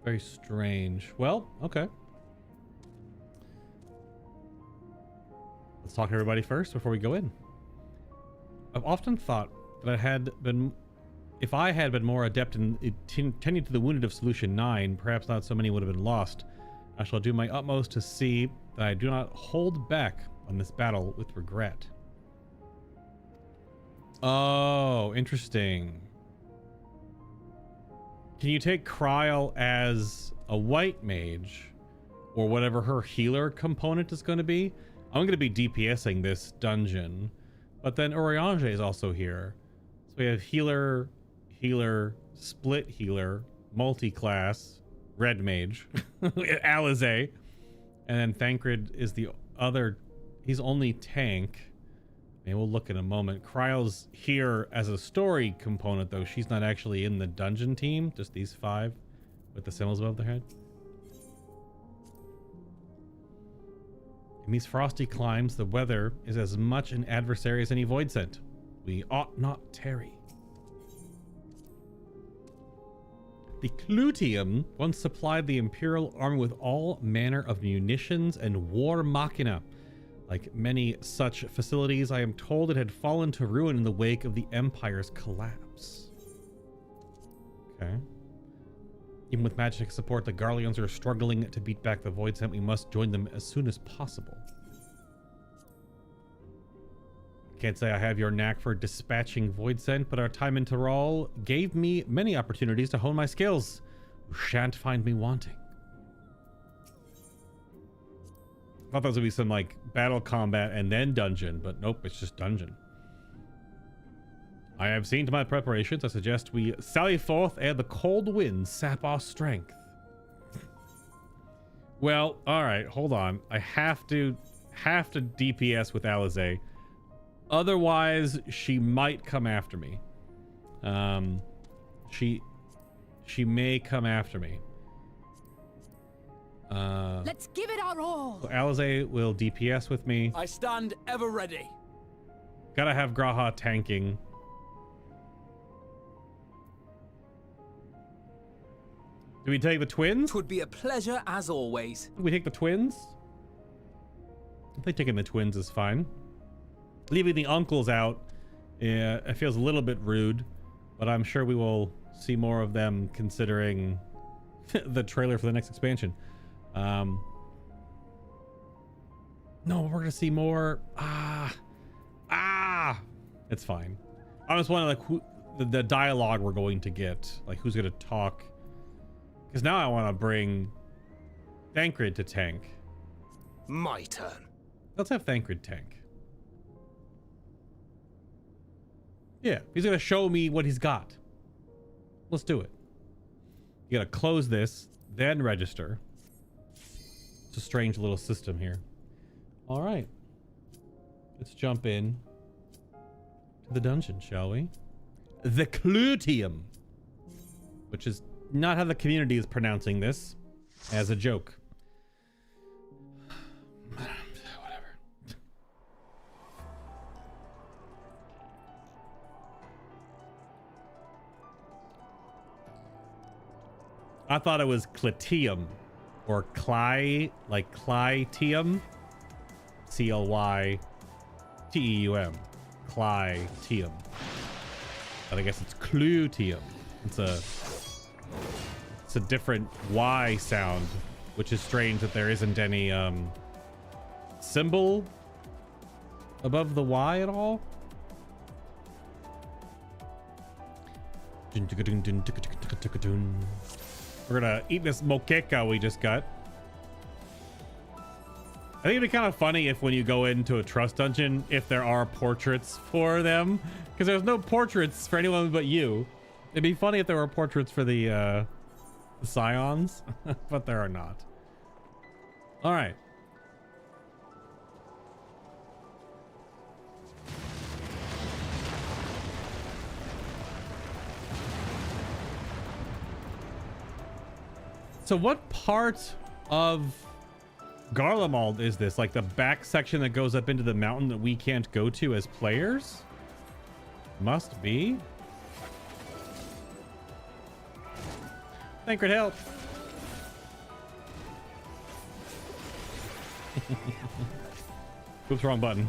Very strange. Well, okay. Let's talk to everybody first before we go in. I've often thought that if I had been more adept in tending to the wounded of Solution 9, perhaps not so many would have been lost. I shall do my utmost to see that I do not hold back on this battle with regret. Oh, interesting. Can you take Kryl as a white mage or whatever her healer component is going to be. I'm going to be DPSing this dungeon, but then Oriange is also here. So we have healer, split healer, multi-class, red mage, Alizé, and then Thancred is the other. He's only tank. Maybe we'll look in a moment. Cryo's here as a story component, though. She's not actually in the dungeon team. Just these 5 with the symbols above their head. In these frosty climes, the weather is as much an adversary as any void scent. We ought not tarry. The Clyteum once supplied the Imperial army with all manner of munitions and war machina. Like many such facilities, I am told it had fallen to ruin in the wake of the Empire's collapse. Okay. Even with magic support, the Garleons are struggling to beat back the Void Scent. We must join them as soon as possible. Can't say I have your knack for dispatching Void Scent, but our time in Tyrol gave me many opportunities to hone my skills. You shan't find me wanting. I thought those would be some like battle combat and then dungeon, but nope, it's just dungeon. I have seen to my preparations. I suggest we sally forth ere the cold winds sap our strength. Well, all right, hold on. I have to DPS with Alizé. Otherwise, she might come after me. She may come after me. Let's give it our all. So Alizé will DPS with me. I stand ever ready. Gotta have Graha tanking. Do we take the twins? Would be a pleasure as always. Do we take the twins? I think taking the twins is fine. Leaving the uncles out, yeah, it feels a little bit rude, but I'm sure we will see more of them considering the trailer for the next expansion. No, we're gonna see more. It's fine. I just want to like who the dialogue we're going to get, like who's gonna talk. Because now I want to bring Thancred to tank. My turn. Let's have Thancred tank. Yeah, he's gonna show me what he's got. Let's do it. You gotta close this, then register. It's a strange little system here. All right, let's jump in to the dungeon, shall we? The Clyteum, which is not how the community is pronouncing this, as a joke. Whatever. I thought it was Clyteum or like Clyteum. C-L-Y-T-E-U-M. Clyteum. But I guess it's Clyteum. It's a different Y sound, which is strange that there isn't any symbol above the Y at all. We're gonna eat this moqueca we just got. I think it'd be kind of funny if when you go into a trust dungeon, if there are portraits for them, because there's no portraits for anyone but you. It'd be funny if there were portraits for the Scions, but there are not. All right. So what part of Garlemald is this? Like the back section that goes up into the mountain that we can't go to as players? Must be. Thancred, help. Oops, wrong button.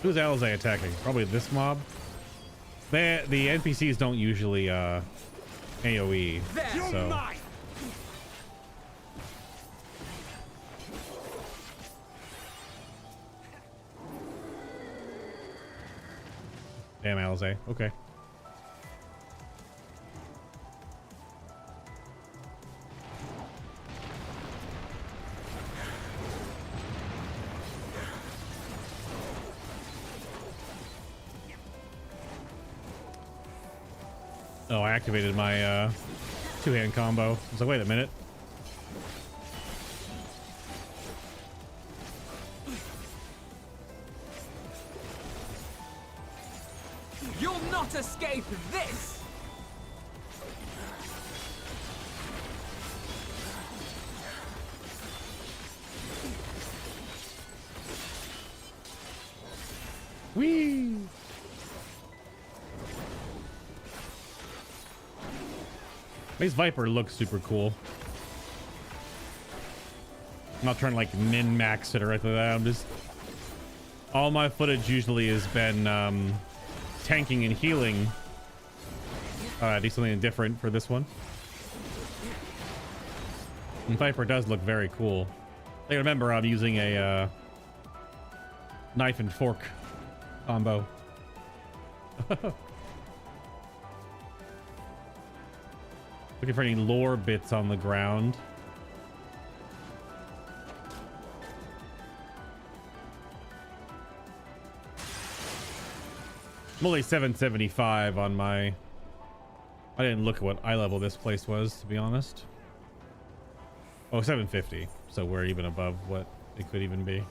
Who's Alizé attacking? Probably this mob. The NPCs don't usually AoE, so. Damn, Alizé. Okay. Oh, I activated my two-hand combo. I was like, wait a minute. You'll not escape this! Whee! Mace Viper looks super cool. I'm not trying to like min-max it or anything like that. I'm just... all my footage usually has been tanking and healing. Do something different for this one. And Viper does look very cool. I remember I'm using a knife and fork combo. Looking for any lore bits on the ground. I'm only 775 on my... I didn't look at what eye level this place was, to be honest. Oh, 750. So we're even above what it could even be.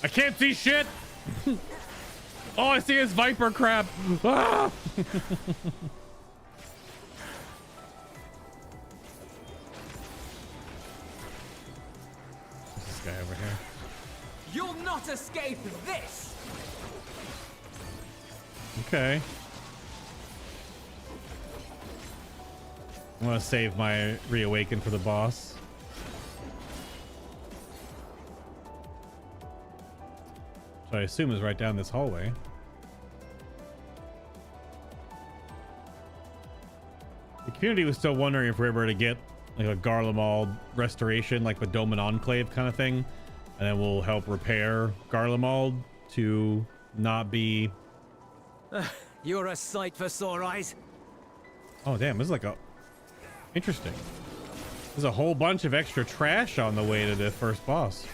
I can't see shit. All I see is Viper crap. Ah! What's this guy over here? You'll not escape this. Okay. I want to save my reawaken for the boss. So I assume is right down this hallway. The community was still wondering if we were ever to get like a Garlemald restoration, like the Doman Enclave kind of thing, and then we'll help repair Garlemald to not be. You're a sight for sore eyes. Oh damn! This is like a interesting. There's a whole bunch of extra trash on the way to the first boss.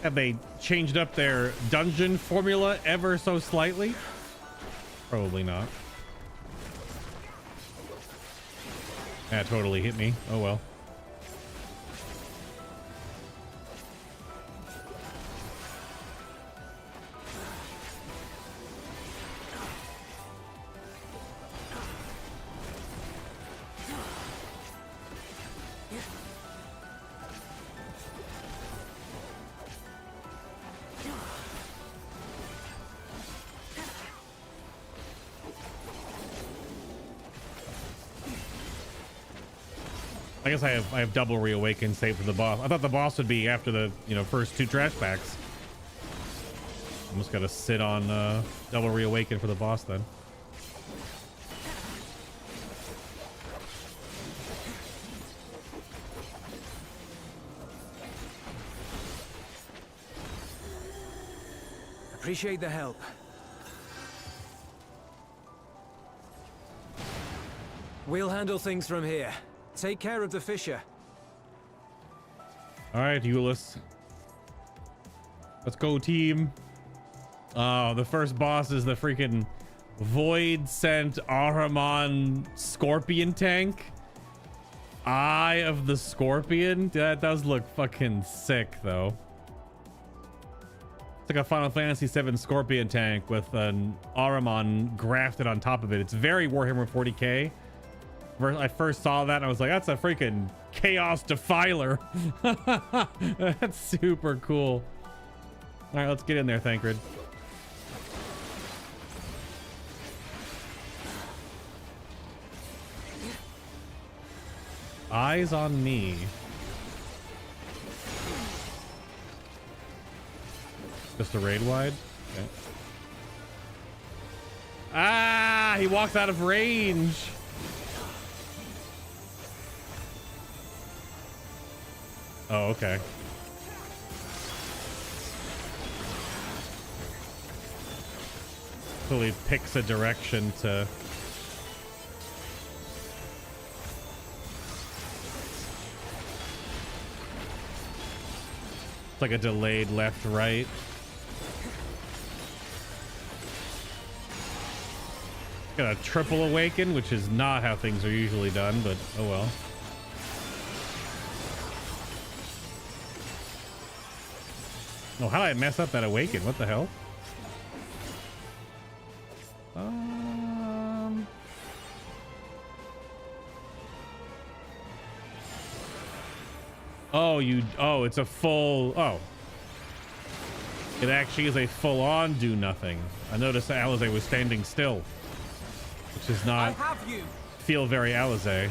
Have they changed up their dungeon formula ever so slightly? Probably not. That totally hit me. Oh well. I guess I have double reawaken saved for the boss. I thought the boss would be after the first two trash packs. I'm just gotta sit on double reawaken for the boss then. Appreciate the help. We'll handle things from here. Take care of the Fisher. All right, Euless. Let's go, team. Oh, the first boss is the freaking Void Sent Ahriman Scorpion tank. Eye of the Scorpion. That does look fucking sick, though. It's like a Final Fantasy VII Scorpion tank with an Ahriman grafted on top of it. It's very Warhammer 40k. I first saw that and I was like, that's a freaking Chaos Defiler. That's super cool. All right, let's get in there, Thancred. Eyes on me. Just a raid wide? Okay. Ah, he walks out of range. Oh, okay. So he picks a direction to... It's like a delayed left, right. Got a triple awaken, which is not how things are usually done, but oh well. Oh, how did I mess up that awaken? What the hell? Oh, it's a full, It actually is a full-on do nothing. I noticed that Alizé was standing still, which does not feel very Alizé.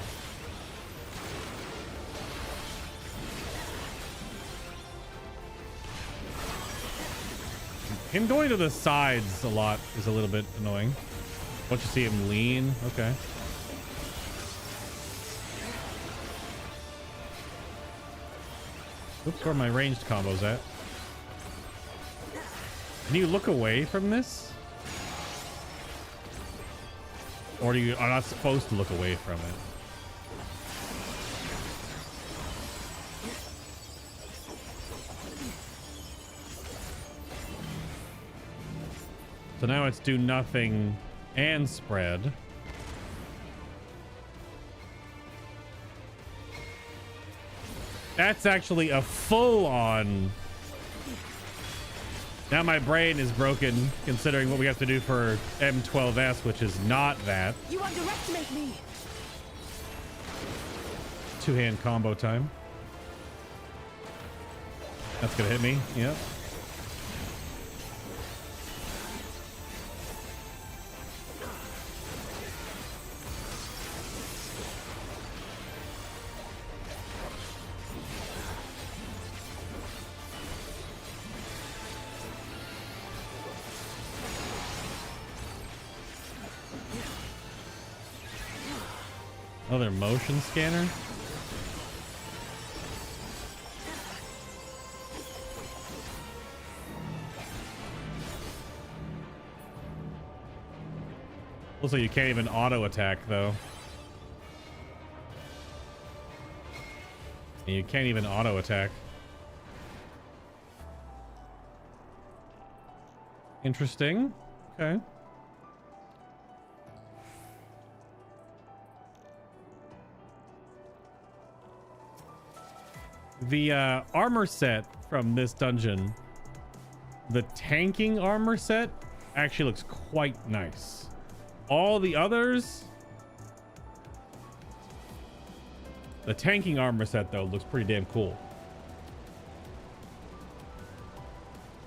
Him going to the sides a lot is a little bit annoying. Once you see him lean, okay. Oops, where are my ranged combos at? Can you look away from this? Or you are not supposed to look away from it? So now it's do nothing and spread. That's actually a full-on... Now my brain is broken, considering what we have to do for M12S, which is not that. You underestimate me. Two-hand combo time. That's gonna hit me. Yep. Another motion scanner. Looks like you can't even auto attack though. And you can't even auto attack. Interesting. Okay. The armor set from this dungeon, the tanking armor set, actually looks quite nice. All the others, the tanking armor set though looks pretty damn cool.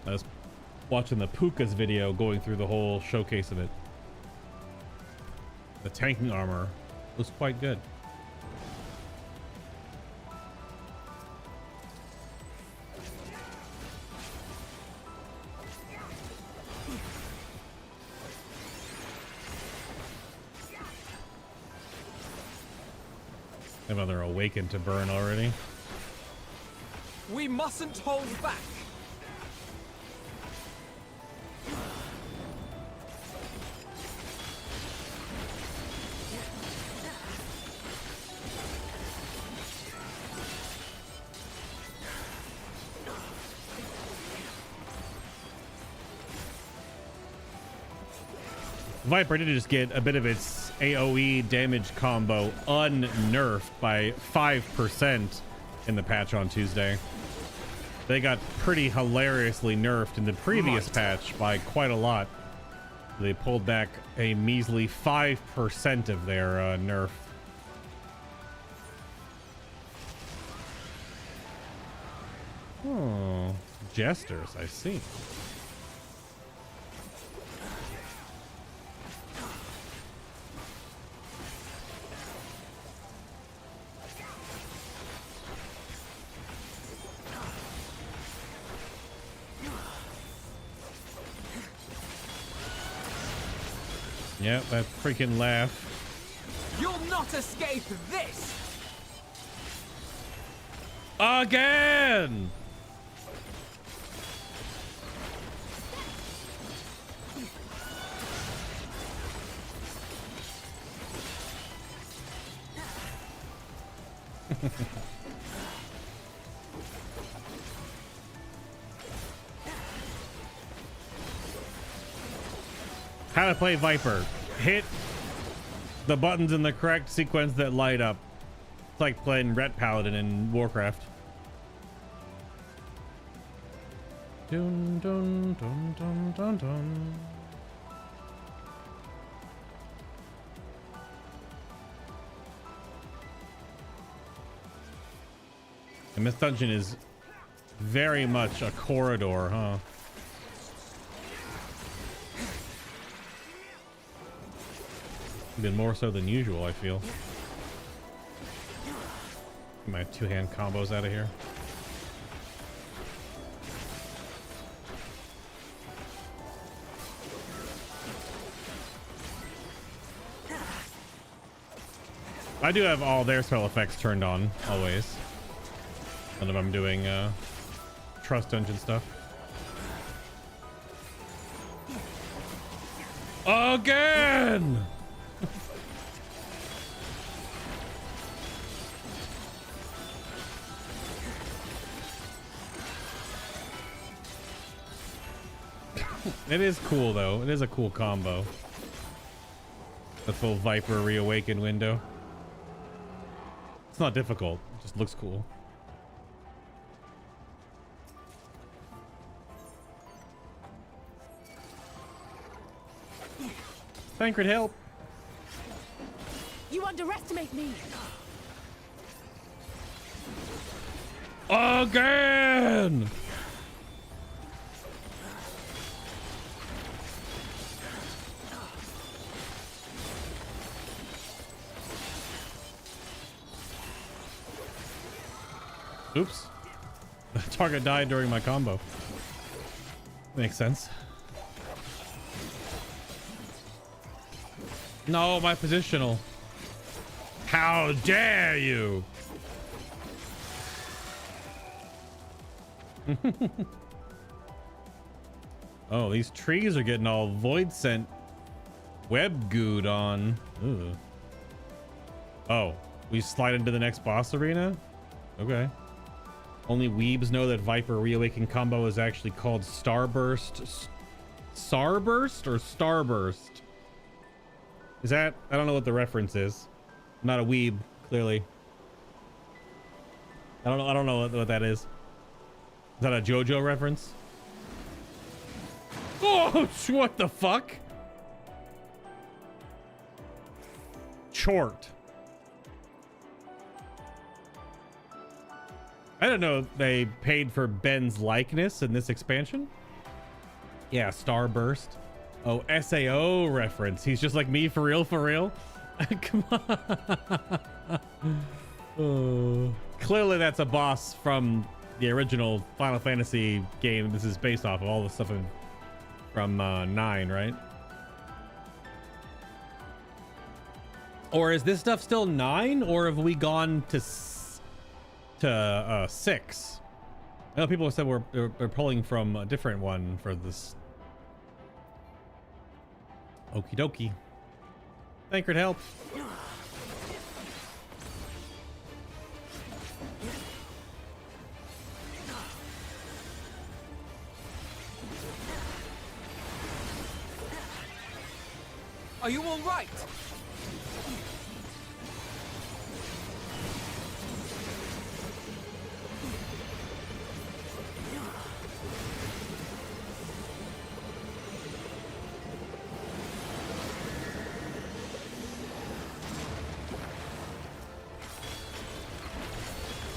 I was watching the Puka's video going through the whole showcase of it. The tanking armor looks quite good. Another awakened to burn already. We mustn't hold back. Viper did just get a bit of its AoE damage combo unnerfed by 5% in the patch on Tuesday. They got pretty hilariously nerfed in the previous patch by quite a lot. They pulled back a measly 5% of their nerf. Oh, jesters, I see. Yep, that freaking laugh. You'll not escape this! Again! How to play Viper. Hit the buttons in the correct sequence that light up. It's like playing Ret Paladin in Warcraft. Dun, dun, dun, dun, dun, dun. And this dungeon is very much a corridor, huh? Even more so than usual, I feel. Get my two-hand combos out of here. I do have all their spell effects turned on, always. When I'm doing Trust Dungeon stuff. Again! It is cool though. It is a cool combo. The full Viper reawaken window. It's not difficult. It just looks cool. Thancred, help! You underestimate me. Again! Oops. The target died during my combo. Makes sense. No, my positional. How dare you? Oh, these trees are getting all void scent web gooed on. Ugh. Oh, we slide into the next boss arena? Okay. Only weebs know that Viper Reawaken combo is actually called Starburst. Starburst or Starburst? Is that? I don't know what the reference is. I'm not a weeb, clearly. I don't know what that is. Is that a JoJo reference? Oh, what the fuck? Chort. I don't know if they paid for Ben's likeness in this expansion. Yeah, Starburst. Oh, SAO reference. He's just like me for real, for real. Come on. Oh. Clearly that's a boss from the original Final Fantasy game. This is based off of all the stuff from 9, right? Or is this stuff still 9, or have we gone to 6? I know people have said they're pulling from a different one for this. Okie dokie. Thancred, help. Are you all right?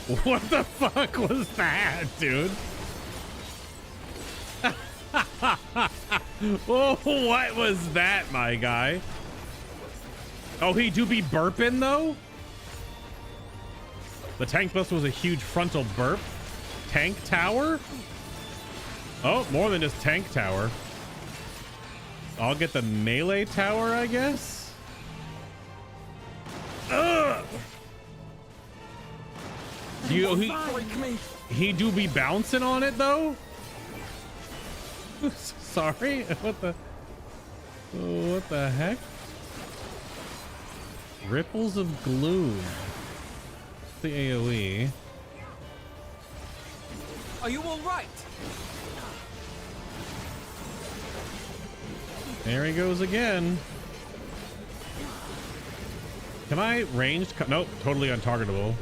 What the fuck was that, dude? Oh, what was that, my guy? Oh, he do be burping though? The tank bust was a huge frontal burp. Tank tower? Oh, more than just tank tower. I'll get the melee tower, I guess. Ugh. He do be bouncing on it though? Sorry, what the heck? Ripples of gloom. The AoE. Are you all right? There he goes again. Can I ranged? Nope, totally untargetable.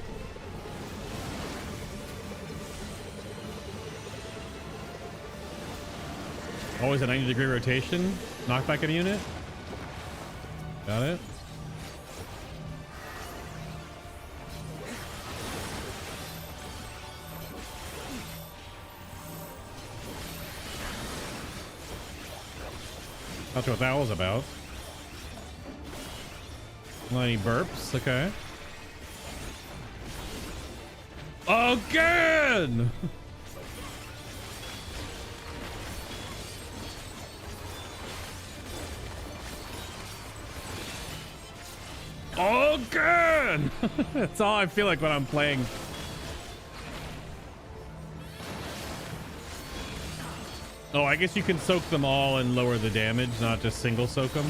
Always a 90-degree rotation. Knockback at a unit. Got it. Not sure what that was about. Any burps? Okay. Again! Again! That's all I feel like when I'm playing. Oh, I guess you can soak them all and lower the damage, not just single soak them.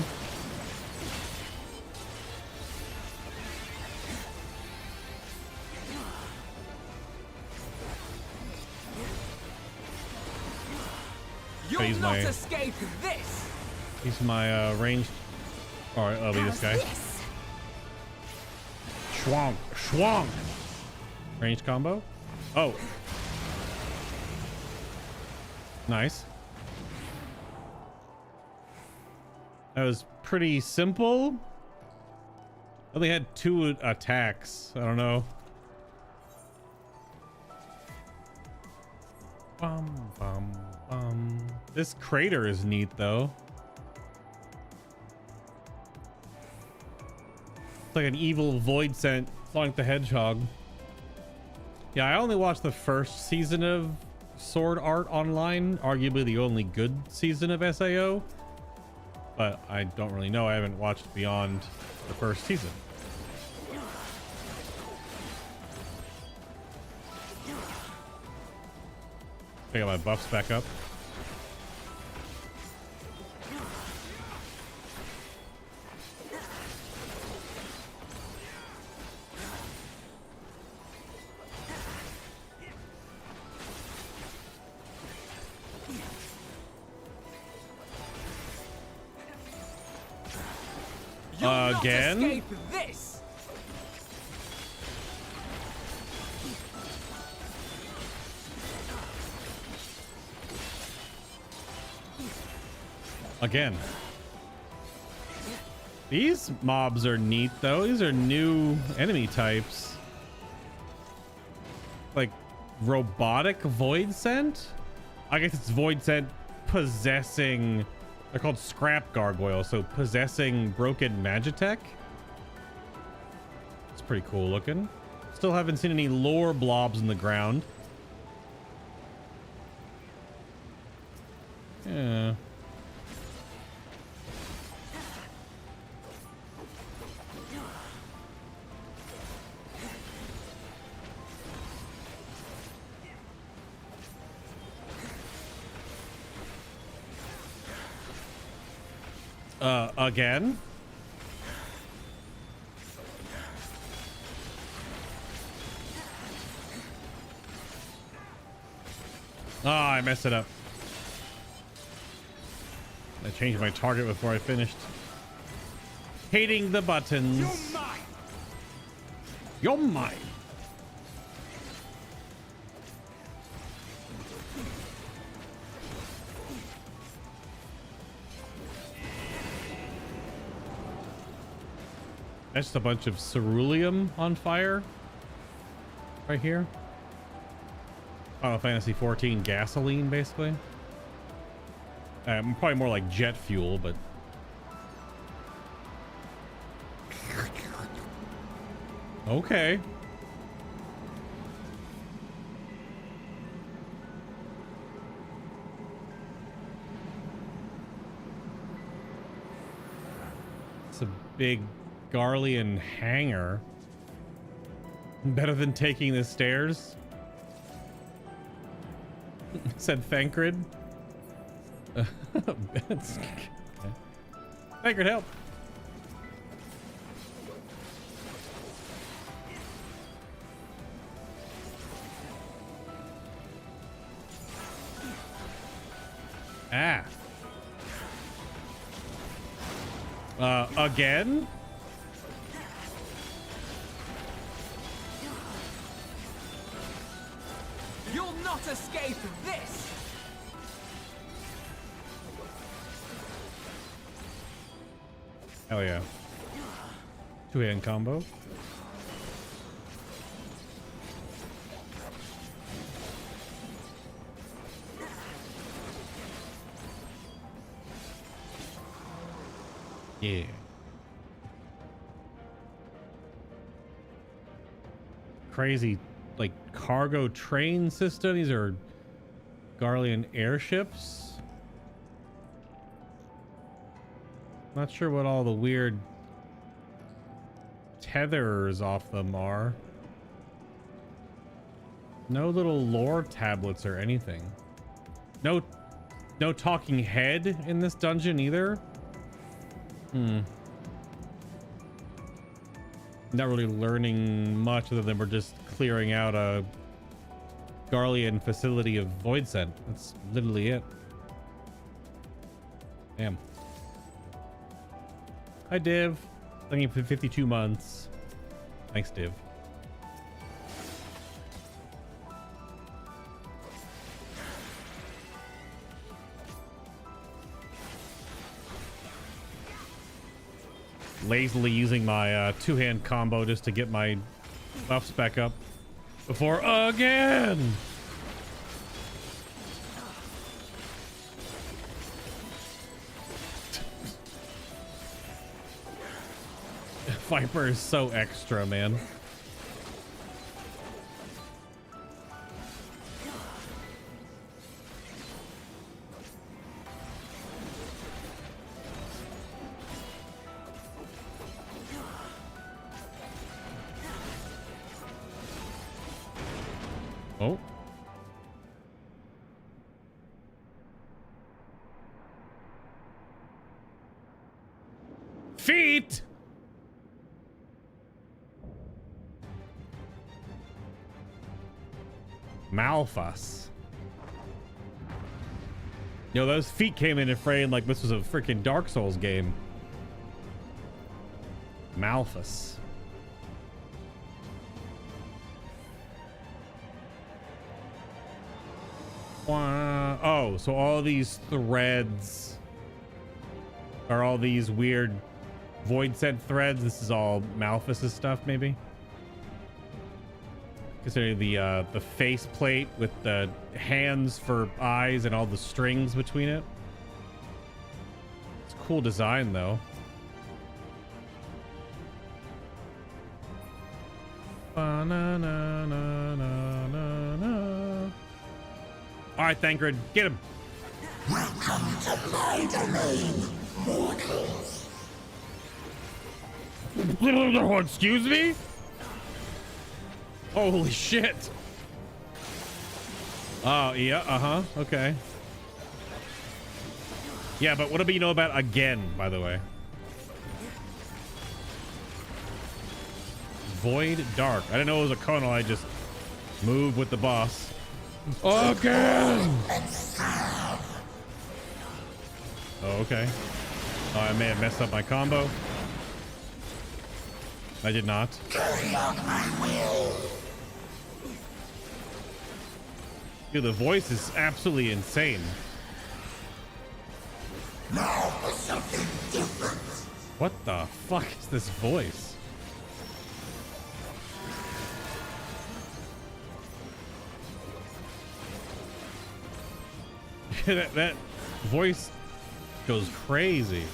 You'll not escape this. He's my ranged. All right, I'll be this guy. Schwonk, schwonk. Range combo. Oh, nice. That was pretty simple. I only had 2 attacks. I don't know. Bum, bum, bum. This crater is neat though. It's like an evil void scent, Sonic the Hedgehog. Yeah, I only watched the first season of Sword Art Online, arguably the only good season of SAO. But I don't really know. I haven't watched beyond the first season. I got my buffs back up. Again? Escape this. Again. These mobs are neat though. These are new enemy types. Like robotic void scent? I guess it's void scent possessing. They're called scrap gargoyles, so possessing broken Magitech. It's pretty cool looking. Still haven't seen any lore blobs in the ground. Yeah. Again? Oh, I messed it up. I changed my target before I finished. Hating the buttons. You're mine. You're mine. That's just a bunch of ceruleum on fire. right here. Final Fantasy 14 gasoline, basically. Probably more like jet fuel, but okay. It's a big Garlean hangar. Better than taking the stairs, said Thancred. Thancred, help. Ah. Again? You'll not escape this! Hell yeah. Two-hand combo. Yeah. Crazy, like, cargo train system. These are Garlean airships. Not sure what all the weird tethers off them are. No little lore tablets or anything. No talking head in this dungeon either. Not really learning much other than we're just clearing out a Garlean facility of void scent. That's literally it. Damn. Hi, Div. Thank you for 52 months. Thanks, Div. Lazily using my two-hand combo just to get my buffs back up before again. Viper is so extra, man. Oh. Feet. Malphas. Yo, those feet came in frame like this was a freaking Dark Souls game. Malphas. Oh, so all these threads are all these weird void scent threads. This is all Malphas's stuff, maybe. Considering the face plate with the hands for eyes and all the strings between it. It's a cool design, though. All right, Thancred, get him. Welcome to my domain, mortals. Excuse me? Holy shit. Oh, yeah, okay. Yeah, but what do you know about again, by the way? Void Dark. I didn't know it was a Conal. I just moved with the boss. Again! Oh, okay. Oh, I may have messed up my combo. I did not. Carry out my will. Dude, the voice is absolutely insane. Now for something different. What the fuck is this voice? that voice goes crazy.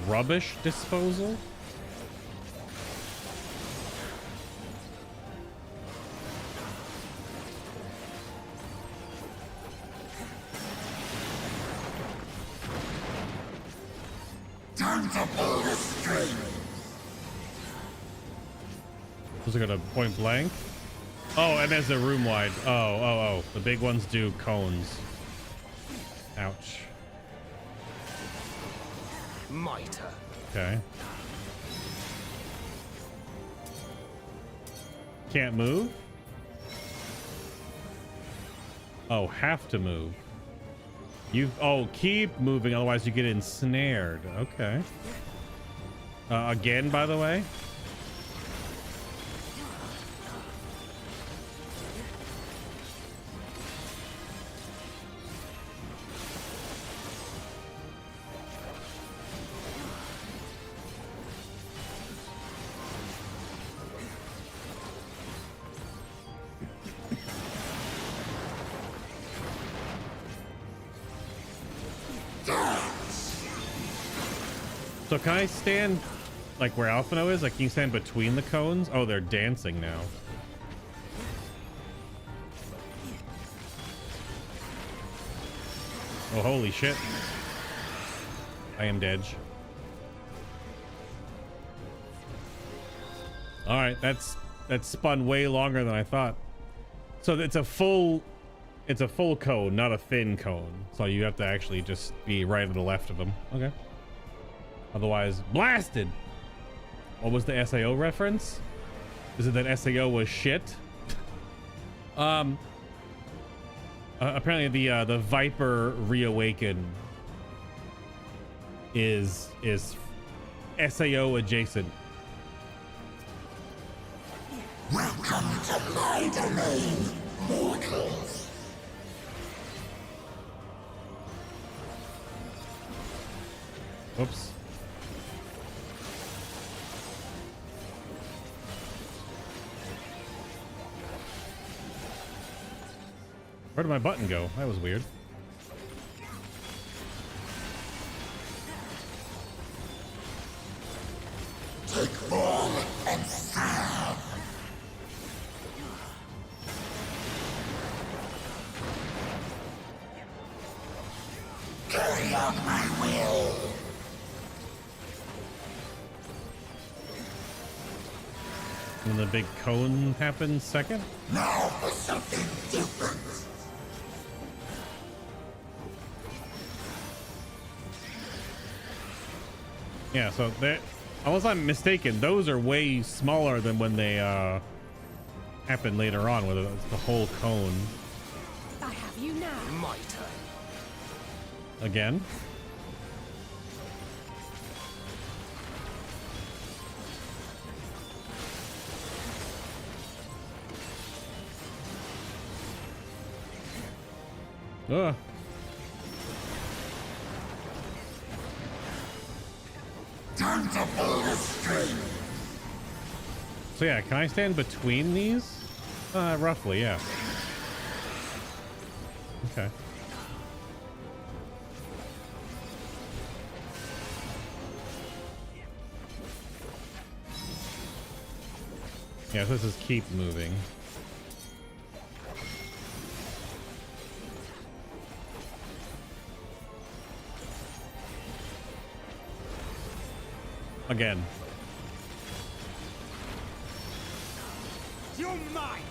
Rubbish disposal? Time to pull the string. Was it gonna point blank? Oh, and there's a room wide. Oh. The big ones do cones. Ouch. Mitre. Okay. Can't move? Oh, have to move. Keep moving, otherwise you get ensnared. Okay. Again, by the way. So can I stand like where Alphino is? Like, can you stand between the cones? Oh, they're dancing now. Oh, holy shit. I am dead. All right, that spun way longer than I thought. So it's a full cone, not a thin cone. So you have to actually just be right to the left of them. Okay. Otherwise, blasted. What was the SAO reference? Is it that SAO was shit? Apparently the Viper Reawaken is SAO adjacent. Welcome to my domain, mortals. Oops. Where did my button go? That was weird. Take form and serve. Carry out my will. And the big cone happens second? Now for something different. Yeah, so unless I'm mistaken, those are way smaller than when they happen later on, whether it's the whole cone. I have you now. My turn. Again? Ugh. Time to pull the string. So yeah, can I stand between these? Roughly, yeah. Okay. Yeah, this is keep moving. Again. You're mine.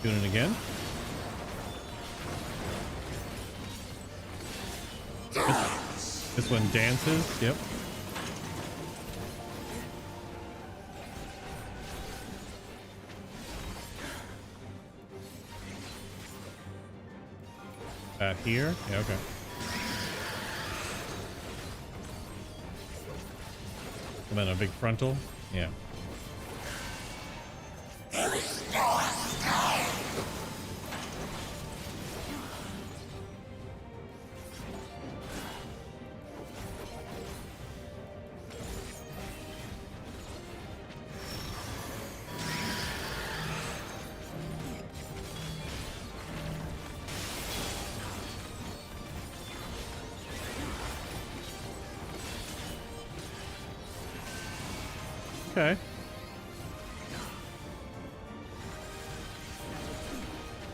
Doing it again. This one dances. Yep. Here? Yeah, okay. And then a big frontal. Yeah. There is no escape. Okay.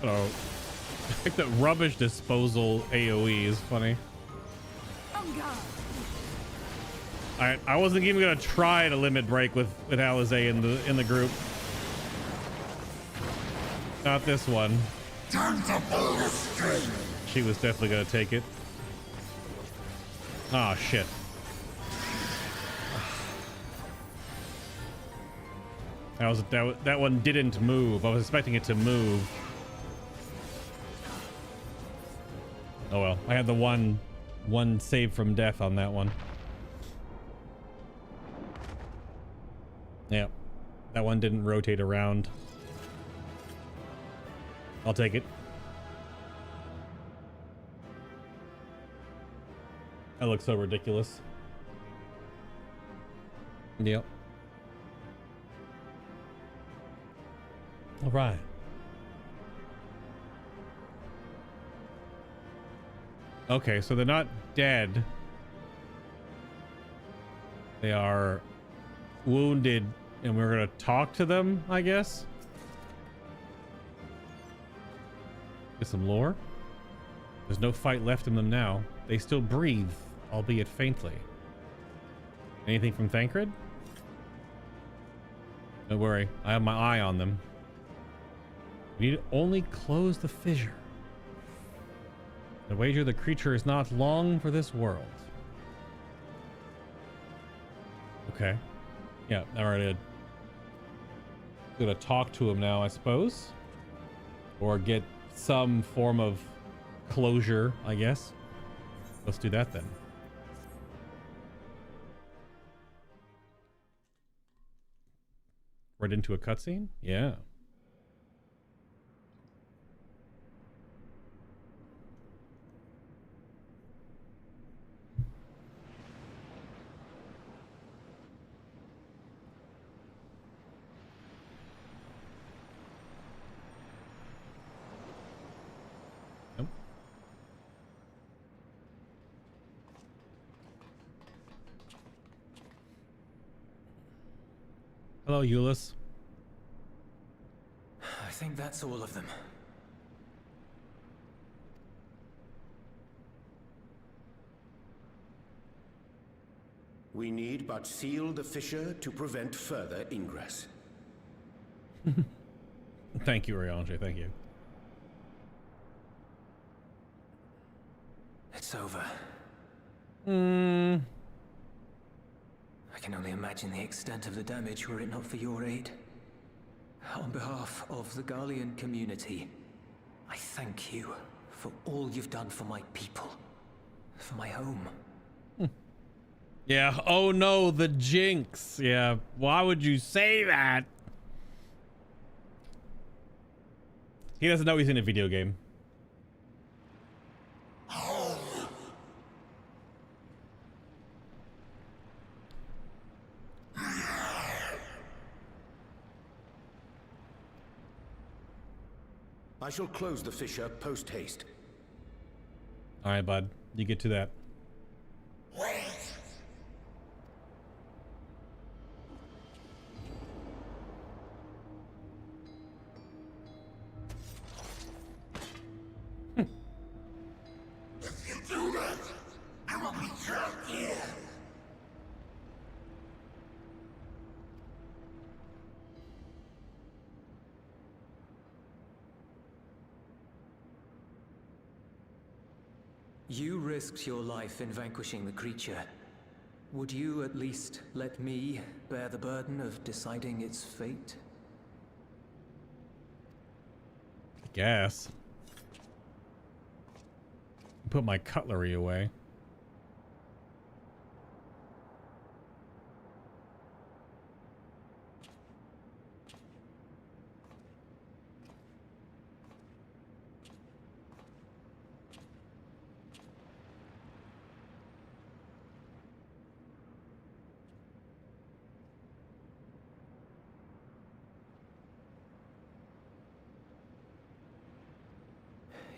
Oh, like the rubbish disposal AoE is funny. I wasn't even gonna try to limit break with Alizé in the group. Not this one. Time to pull the string. She was definitely gonna take it. Oh shit. That one didn't move. I was expecting it to move. Oh well, I had the one save from death on that one. Yep, that one didn't rotate around. I'll take it. That looks so ridiculous. Yep. All right. Okay, so they're not dead. They are wounded, and we're gonna talk to them, I guess. Get some lore. There's no fight left in them now. They still breathe, albeit faintly. Anything from Thancred? Don't worry, I have my eye on them. We need to only close the fissure. I wager the creature is not long for this world. Okay. Yeah, I'm gonna talk to him now, I suppose. Or get some form of closure, I guess. Let's do that then. Right into a cutscene? Yeah. Hello, Euless. I think that's all of them. We need but seal the fissure to prevent further ingress. Thank you, Oriange. Thank you. It's over. I can only imagine the extent of the damage were it not for your aid. On behalf of the Garlean community, I thank you for all you've done for my people, for my home. Yeah, oh no, the jinx. Yeah, why would you say that? He doesn't know he's in a video game. I shall close the fissure post-haste. All right, bud. You get to that. Wait. If you do that, I will be trapped here. You risked your life in vanquishing the creature. Would you at least let me bear the burden of deciding its fate? I guess. Put my cutlery away.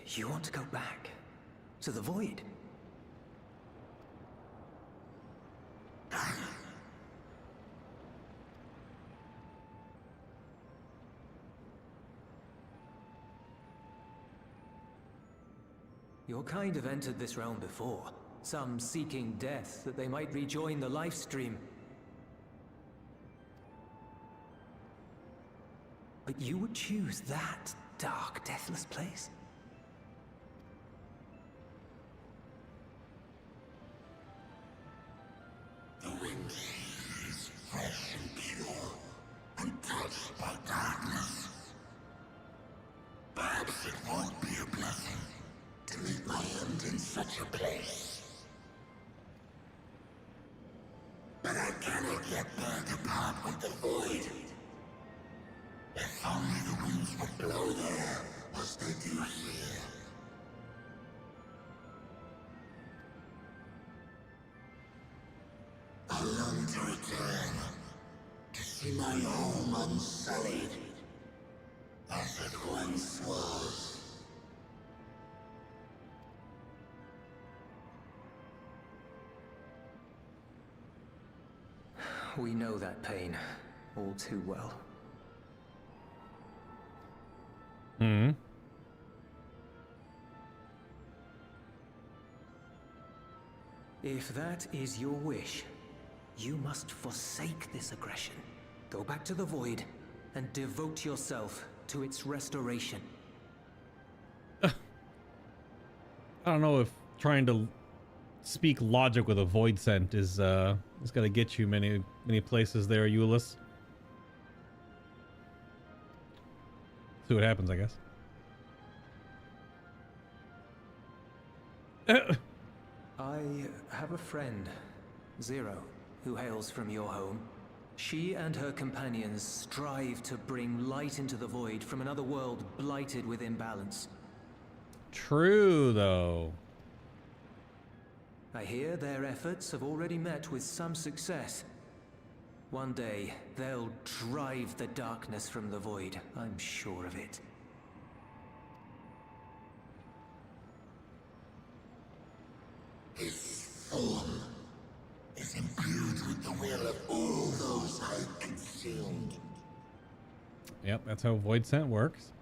You want to go back to the void? Your kind have entered this realm before, some seeking death that they might rejoin the life stream. But you would choose that dark, deathless place? The wind is fresh and pure, untouched by darkness. Perhaps it won't be a blessing to meet my end in such a place. But I cannot yet bear to part with the void. If only the winds would blow there as they do here. I long to return, to see my home unsullied, as it once was. We know that pain all too well. If that is your wish, you must forsake this aggression. Go back to the void and devote yourself to its restoration. I don't know if trying to speak logic with a void scent is gonna get you many places there, Euless. See what happens, I guess. I have a friend, Zero, who hails from your home. She and her companions strive to bring light into the void from another world blighted with imbalance. True, though. I hear their efforts have already met with some success. One day, they'll drive the darkness from the void, I'm sure of it. His form is imbued with the will of all those I consumed. Yep, that's how void scent works.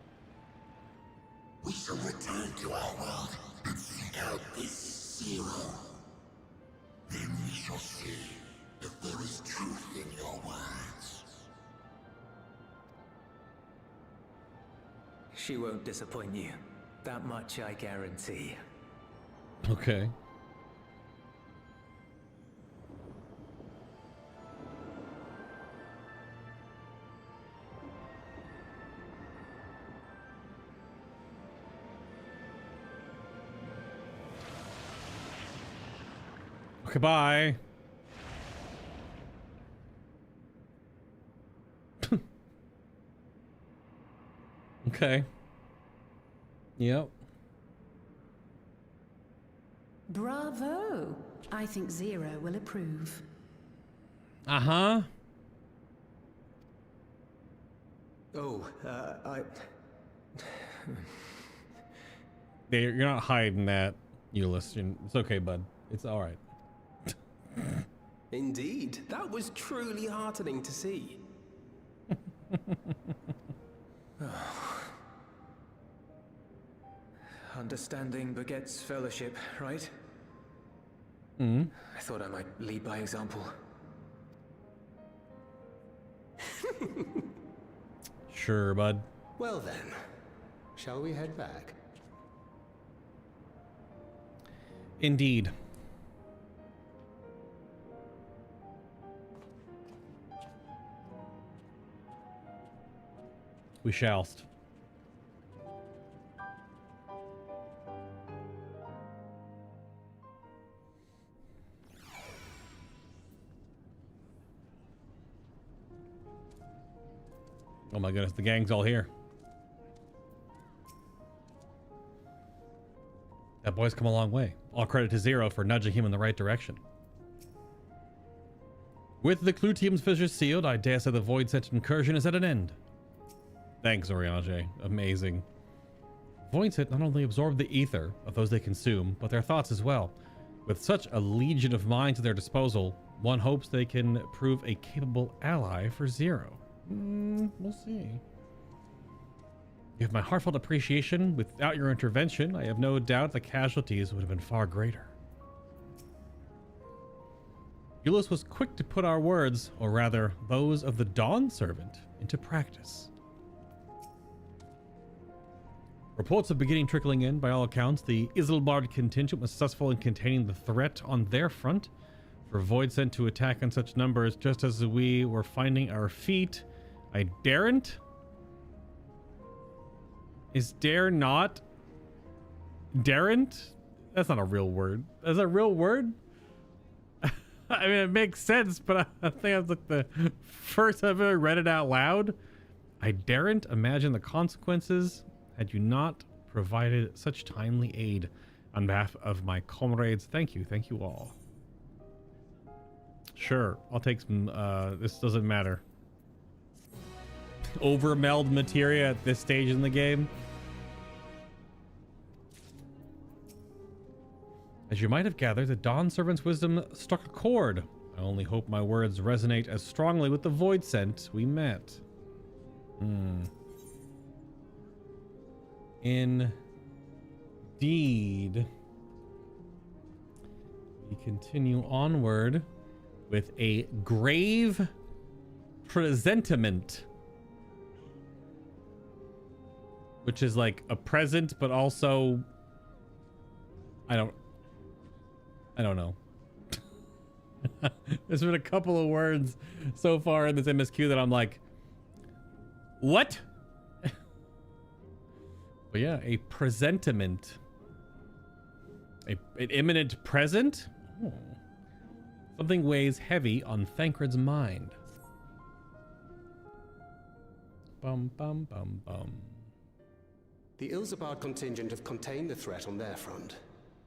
We shall return to our world and seek out this Zero. Then we shall see if there is truth in your words. She won't disappoint you. That much I guarantee. Okay. Okay, bye. Okay. Yep. Bravo! I think Zero will approve. Uh-huh. Oh, You're not hiding that, Euless. It's okay, bud. It's all right. Indeed, that was truly heartening to see. Understanding begets fellowship, right? Mm. I thought I might lead by example. Sure, bud. Well then, shall we head back? Indeed. We shallst. Oh my goodness, the gang's all here. That boy's come a long way. All credit to Zero for nudging him in the right direction. With the Clyteum's fissures sealed, I dare say the Void Set incursion is at an end. Thanks, Oriage. Amazing. Voidsent not only absorb the ether of those they consume, but their thoughts as well. With such a legion of minds at their disposal, one hopes they can prove a capable ally for Zero. We'll see. You have my heartfelt appreciation. Without your intervention, I have no doubt the casualties would have been far greater. Ulysses was quick to put our words, or rather, those of the Dawn Servant, into practice. Reports are beginning trickling in. By all accounts, the Isilbard contingent was successful in containing the threat on their front. For Voidsent to attack in such numbers just as we were finding our feet, I daren't? Is dare not? Daren't? That's not a real word. Is that a real word? I mean, it makes sense, but I think that's like the first time I've ever read it out loud. I daren't imagine the consequences had you not provided such timely aid. On behalf of my comrades, thank you all. Sure, I'll take some, this doesn't matter. Overmeld materia at this stage in the game. As you might have gathered, the Dawn Servant's wisdom struck a chord. I only hope my words resonate as strongly with the Voidsent we met. Indeed. We continue onward with a Grave Presentiment, which is like a present, but also I don't know. There's been a couple of words so far in this MSQ that I'm like, what? But yeah, a presentiment. An imminent present? Oh. Something weighs heavy on Thancred's mind. Bum, bum, bum, bum. The Ilzabard contingent have contained the threat on their front.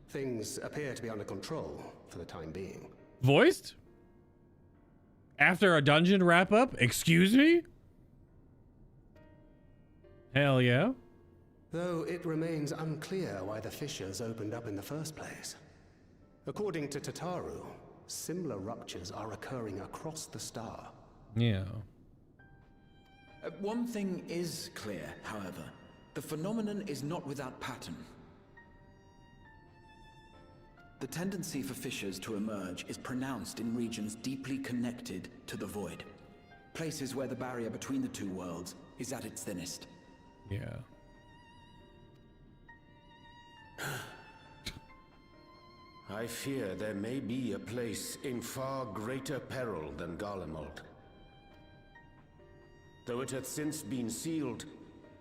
Things appear to be under control for the time being. Voiced? After a dungeon wrap-up? Excuse me? Hell yeah. Though it remains unclear why the fissures opened up in the first place. According to Tataru, similar ruptures are occurring across the star. Yeah. One thing is clear, however. The phenomenon is not without pattern. The tendency for fissures to emerge is pronounced in regions deeply connected to the void. Places where the barrier between the two worlds is at its thinnest. Yeah. I fear there may be a place in far greater peril than Garlemald. Though it hath since been sealed,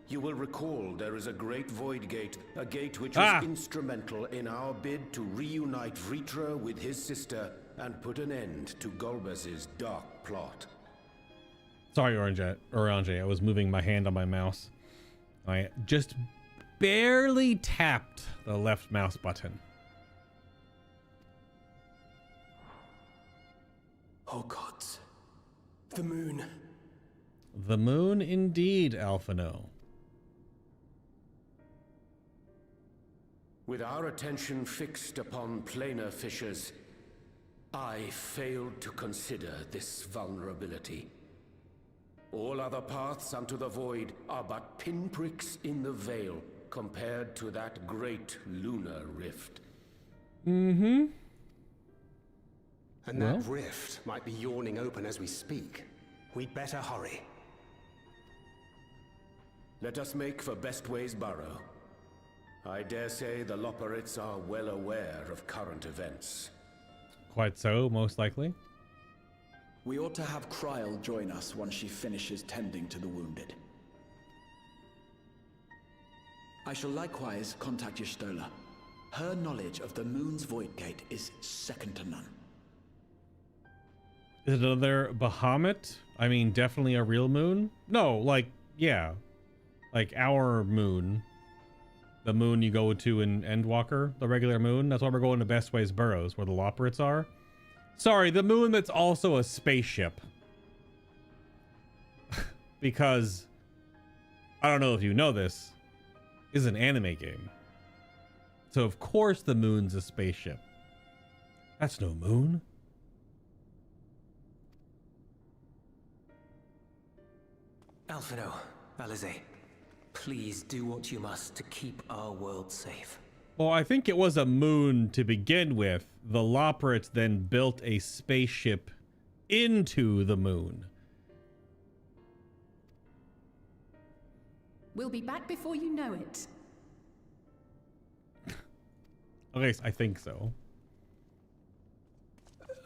you will recall there is a great void gate, a gate which was instrumental in our bid to reunite Vritra with his sister and put an end to Golbez's dark plot. Sorry, Orange. I was moving my hand on my mouse. I just barely tapped the left mouse button. Oh gods. The moon. The moon indeed, Alphino. With our attention fixed upon planar fissures, I failed to consider this vulnerability. All other paths unto the void are but pinpricks in the veil compared to that great lunar rift. And that rift might be yawning open as we speak. We'd better hurry. Let us make for Bestway's burrow. I dare say the Loporrits are well aware of current events. Quite so, most likely. We ought to have Kryl join us once she finishes tending to the wounded. I shall likewise contact Y'shtola. Her knowledge of the moon's void gate is second to none. Is it another Bahamut? I mean, definitely a real moon? No, like, yeah. Like our moon. The moon you go to in Endwalker, the regular moon. That's why we're going to Bestway's Burrows, where the Loporrits are. Sorry, the moon that's also a spaceship. Because, I don't know if you know this, is an anime game. So of course the moon's a spaceship. That's no moon. Alphino, Alizé, please do what you must to keep our world safe. Well, I think it was a moon to begin with. The Loporrits then built a spaceship into the moon. We'll be back before you know it. Okay, I think so.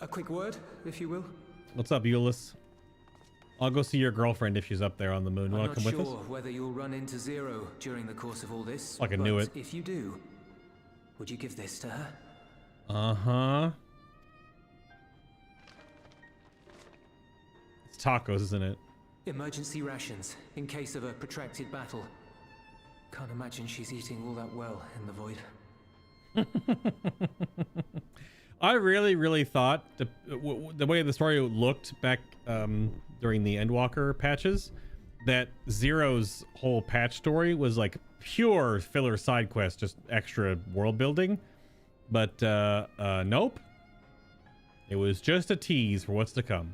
A quick word, if you will. What's up, Euless? I'll go see your girlfriend if she's up there on the moon. You I'm want to not come with sure us? whether you'll run into Zero during the course of all this. Like I knew it. If you do, would you give this to her? Uh-huh. It's tacos, isn't it? Emergency rations in case of a protracted battle. Can't imagine she's eating all that well in the void. I really thought the way the story looked back during the Endwalker patches, that Zero's whole patch story was like pure filler side quest, just extra world building. But nope. It was just a tease for what's to come.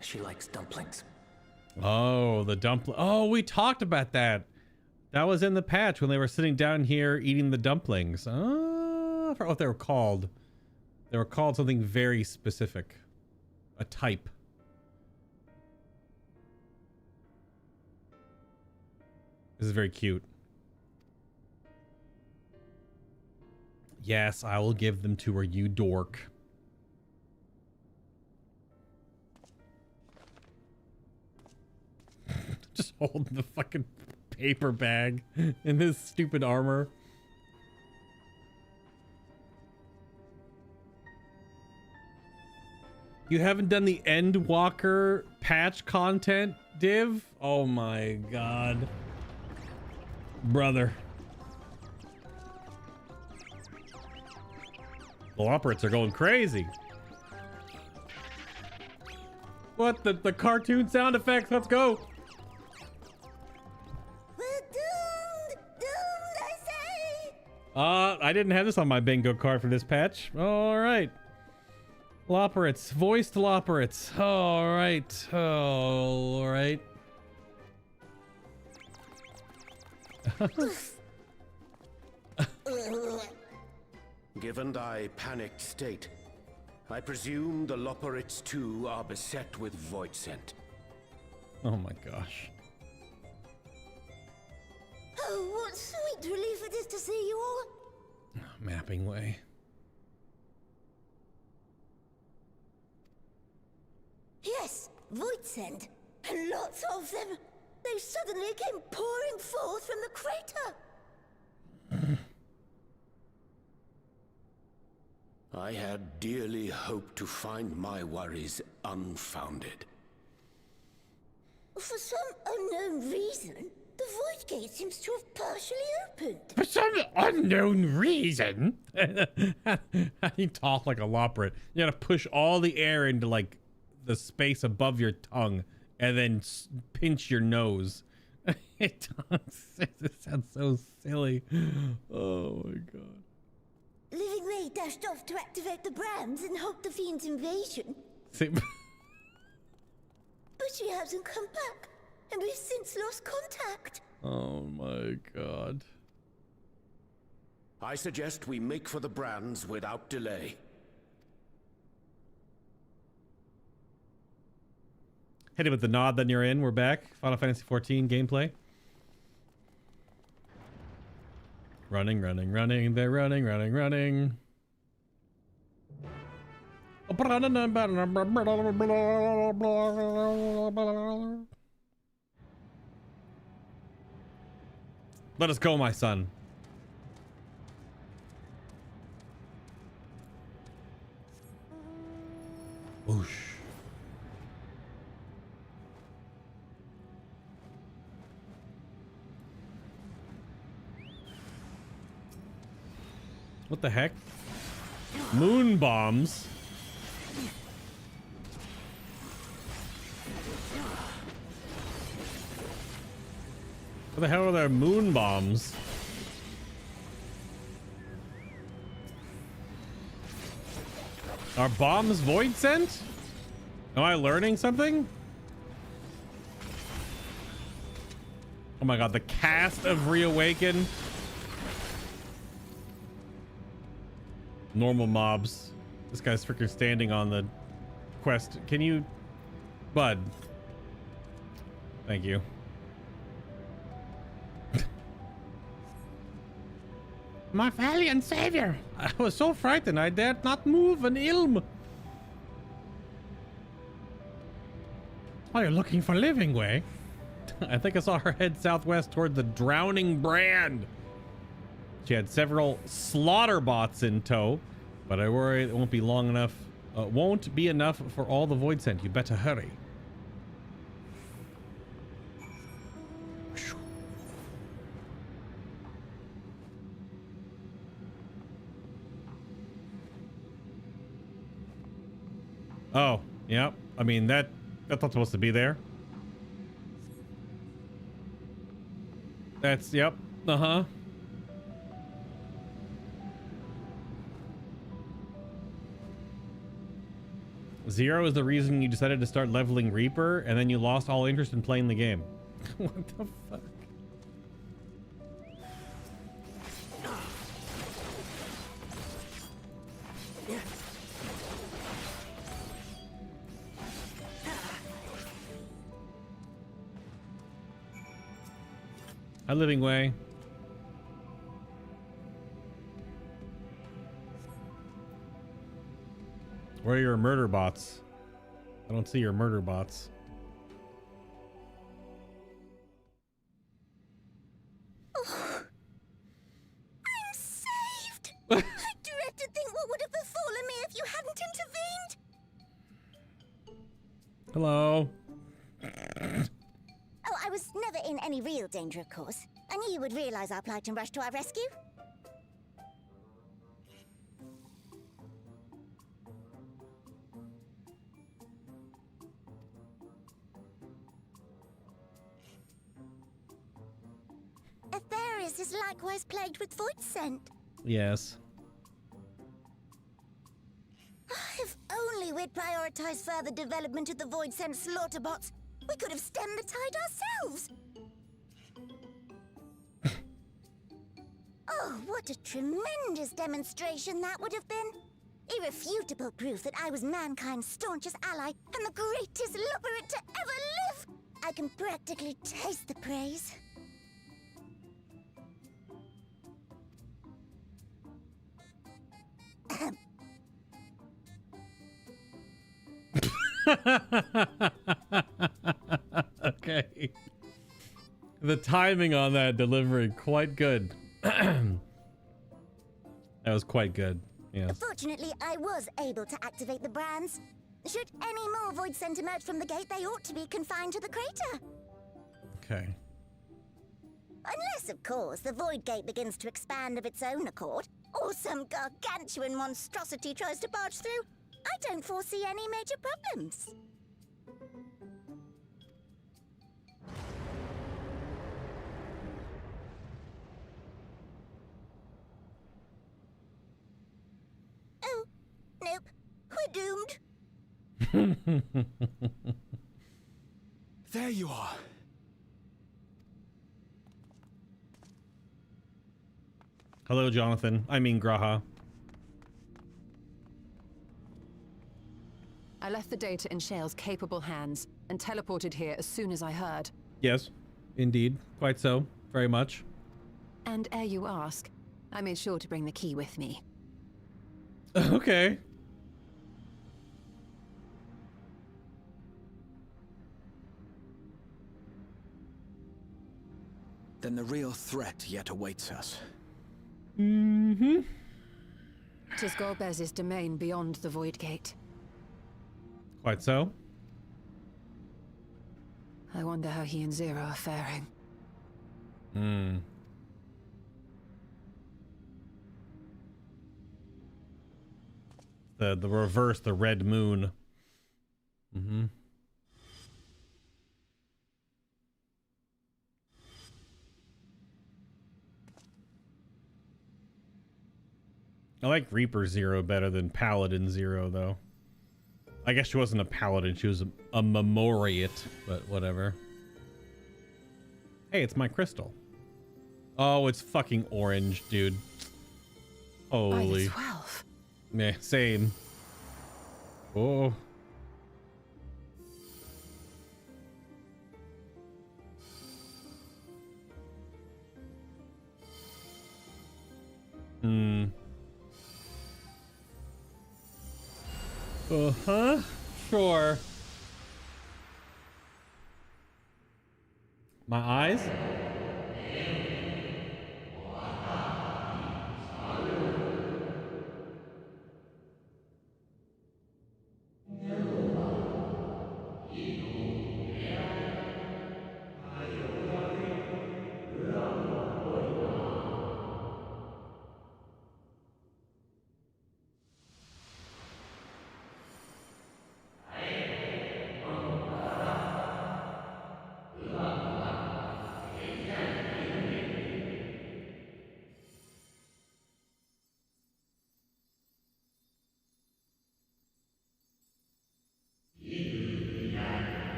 She likes dumplings. Oh, the dumpling. Oh, we talked about that. That was in the patch when they were sitting down here eating the dumplings. Oh, I forgot what they were called. They were called something very specific. A type. This is very cute. Yes, I will give them to her, you dork. Just holding the fucking paper bag in this stupid armor. You haven't done the Endwalker patch content, Div? Oh my god. Brother. The Loporrits are going crazy. What? The cartoon sound effects? Let's go. I didn't have this on my bingo card for this patch. All right. Loporrits. Voiced Loporrits. All right. All right. Given thy panicked state, I presume the Loporrits too are beset with void scent. Oh my gosh. Oh, what sweet relief it is to see you all. Mapping way. Yes, void scent. And lots of them. They suddenly came pouring forth from the crater. I had dearly hoped to find my worries unfounded. For some unknown reason, the void gate seems to have partially opened. For some unknown reason? How do you talk like a Loporrit? You gotta push all the air into like the space above your tongue and then pinch your nose. It sounds so silly. Oh my god. Living Ray dashed off to activate the brands and halt the fiend's invasion. See, but she hasn't come back, and we've since lost contact. oh my god. I suggest we make for the brands without delay. Hit it with the nod, then you're in. We're back. Final Fantasy XIV gameplay. Running. They're running. Let us go, my son. Whoosh. What the heck? Moon bombs? What the hell are their moon bombs? Are bombs void sent? Am I learning something? Oh my god, the cast of Reawaken. Normal mobs. This guy's freaking standing on the quest. Can you... Bud. Thank you. My valiant savior! I was so frightened I dared not move an ilm. Oh, you're looking for living way? I think I saw her head southwest toward the drowning brand. She had several slaughter bots in tow, but I worry it won't be long enough. Won't be enough for all the void sent. You better hurry. Oh, yeah. I mean, that's not supposed to be there. That's, yep. Uh-huh. Zero is the reason you decided to start leveling Reaper, and then you lost all interest in playing the game. What the fuck? Hi, Living Way. Where are your murder bots? I don't see your murder bots. Oh, I'm saved! I dread to think what would have befallen me if you hadn't intervened! Hello. Oh, I was never in any real danger, of course. I knew you would realize our plight and rush to our rescue. Atheris is likewise plagued with void scent. Yes. If only we'd prioritized further development of the void scent slaughter bots, we could have stemmed the tide ourselves. Oh, what a tremendous demonstration that would have been. Irrefutable proof that I was mankind's staunchest ally and the greatest lubberant to ever live. I can practically taste the praise. Okay. The timing on that delivery, quite good. That was quite good. Yes. Fortunately, I was able to activate the brands. Should any more void scent emerge from the gate, they ought to be confined to the crater. Okay. Unless, of course, the void gate begins to expand of its own accord, or some gargantuan monstrosity tries to barge through. I don't foresee any major problems. Oh, nope. We're doomed. There you are. Hello, Jonathan. I mean, Graha. I left the data in Shale's capable hands and teleported here as soon as I heard. Yes, indeed. Quite so. Very much. And ere you ask, I made sure to bring the key with me. Okay. Then the real threat yet awaits us. Mm-hmm. 'Tis Golbez's domain beyond the Void Gate. Quite so. I wonder how he and Zero are faring. Hmm. The reverse, the red moon. Mm-hmm. I like Reaper Zero better than Paladin Zero, though. I guess she wasn't a Paladin, she was a Memoriate, but whatever. Hey, it's my crystal. Oh, it's fucking orange, dude. Holy. By the 12. Yeah, same. Oh. Uh-huh. Sure. My eyes?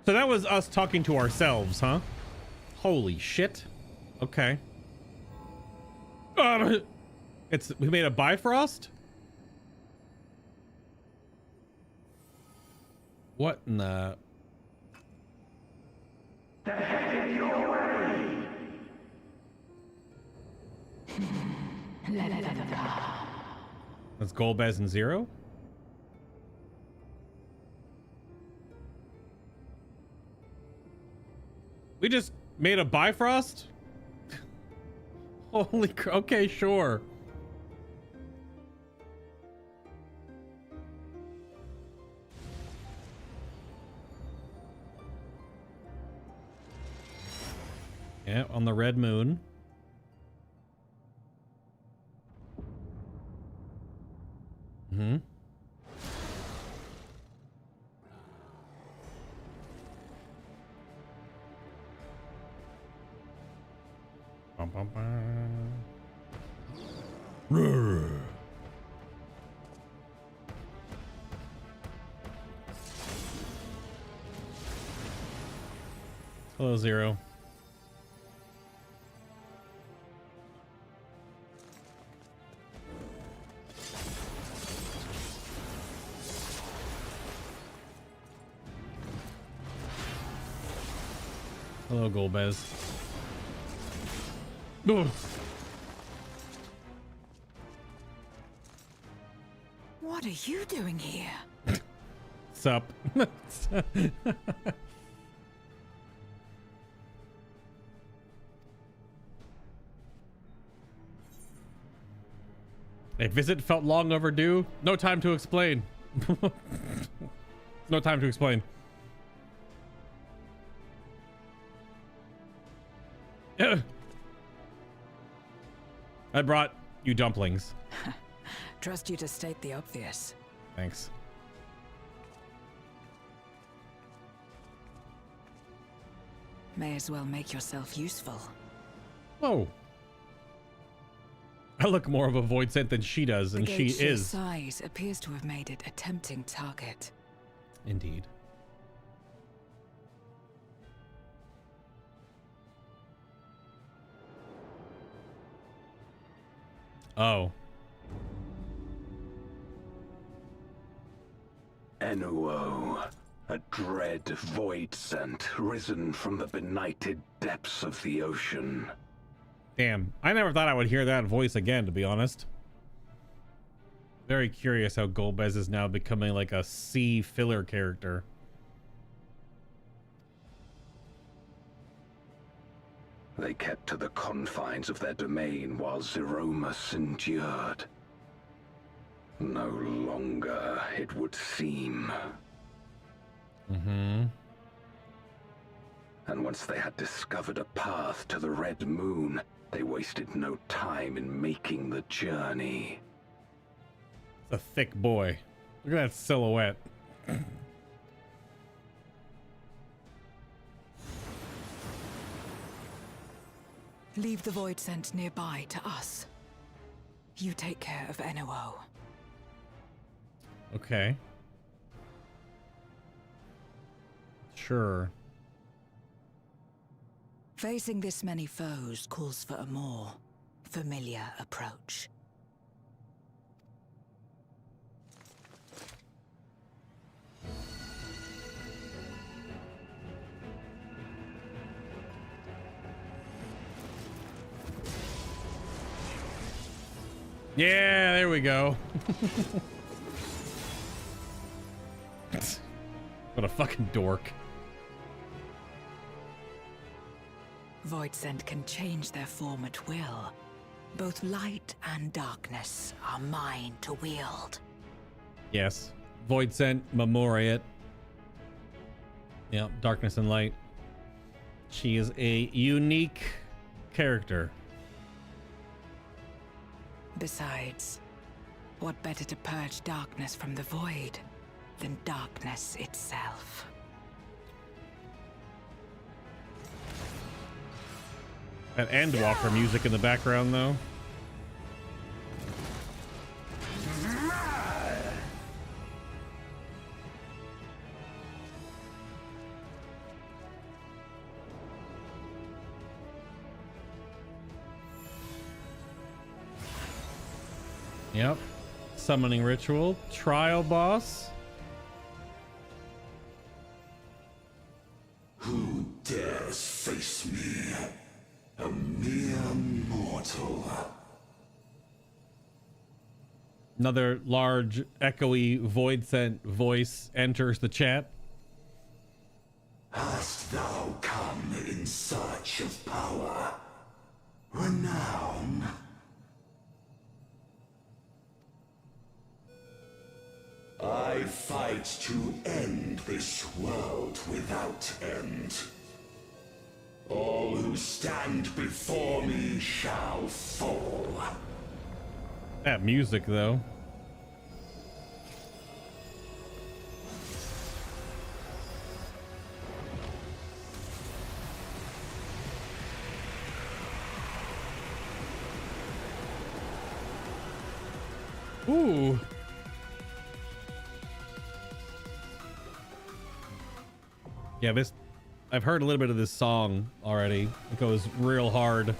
So that was us talking to ourselves, huh? Holy shit. Okay. We made a Bifrost? What in the... They're headed your way! Let them come. That's Golbez and Zero? We just made a Bifrost? Holy okay, sure. Yeah, on the red moon. Mm-hmm. Bum, bum, bum. Roar. Hello, Zero. Hello, Golbez. Ugh. What are you doing here? Sup? A visit felt long overdue. No time to explain. No time to explain. I brought you dumplings. Trust you to state the obvious. Thanks. May as well make yourself useful. Oh. I look more of a void scent than she does, and she sheer is. size appears to have made it a tempting target. Indeed. Oh. Enuo, a dread void scent risen from the benighted depths of the ocean. Damn, I never thought I would hear that voice again, to be honest. Very curious how Golbez is now becoming like a sea filler character. They kept to the confines of their domain while Zeromus endured. No longer, it would seem. Mm-hmm. And once they had discovered a path to the Red Moon, they wasted no time in making the journey. It's a thick boy. Look at that silhouette. Leave the Void Scent nearby to us. You take care of NOO. Okay. Sure. Facing this many foes calls for a more familiar approach. Yeah, there we go. What a fucking dork. Void Scent can change their form at will. Both light and darkness are mine to wield. Yes. Void Scent, Memoriate. Yep, darkness and light. She is a unique character. Besides, what better to purge darkness from the void than darkness itself? That Endwalker music in the background, though. Yep. Summoning ritual. Trial boss. Who dares face me? A mere mortal. Another large, echoey, void scent voice enters the chat. Hast thou come in search of power, renown? I fight to end this world without end. All who stand before me shall fall. That music, though. Ooh. Yeah, this... I've heard a little bit of this song already. It goes real hard.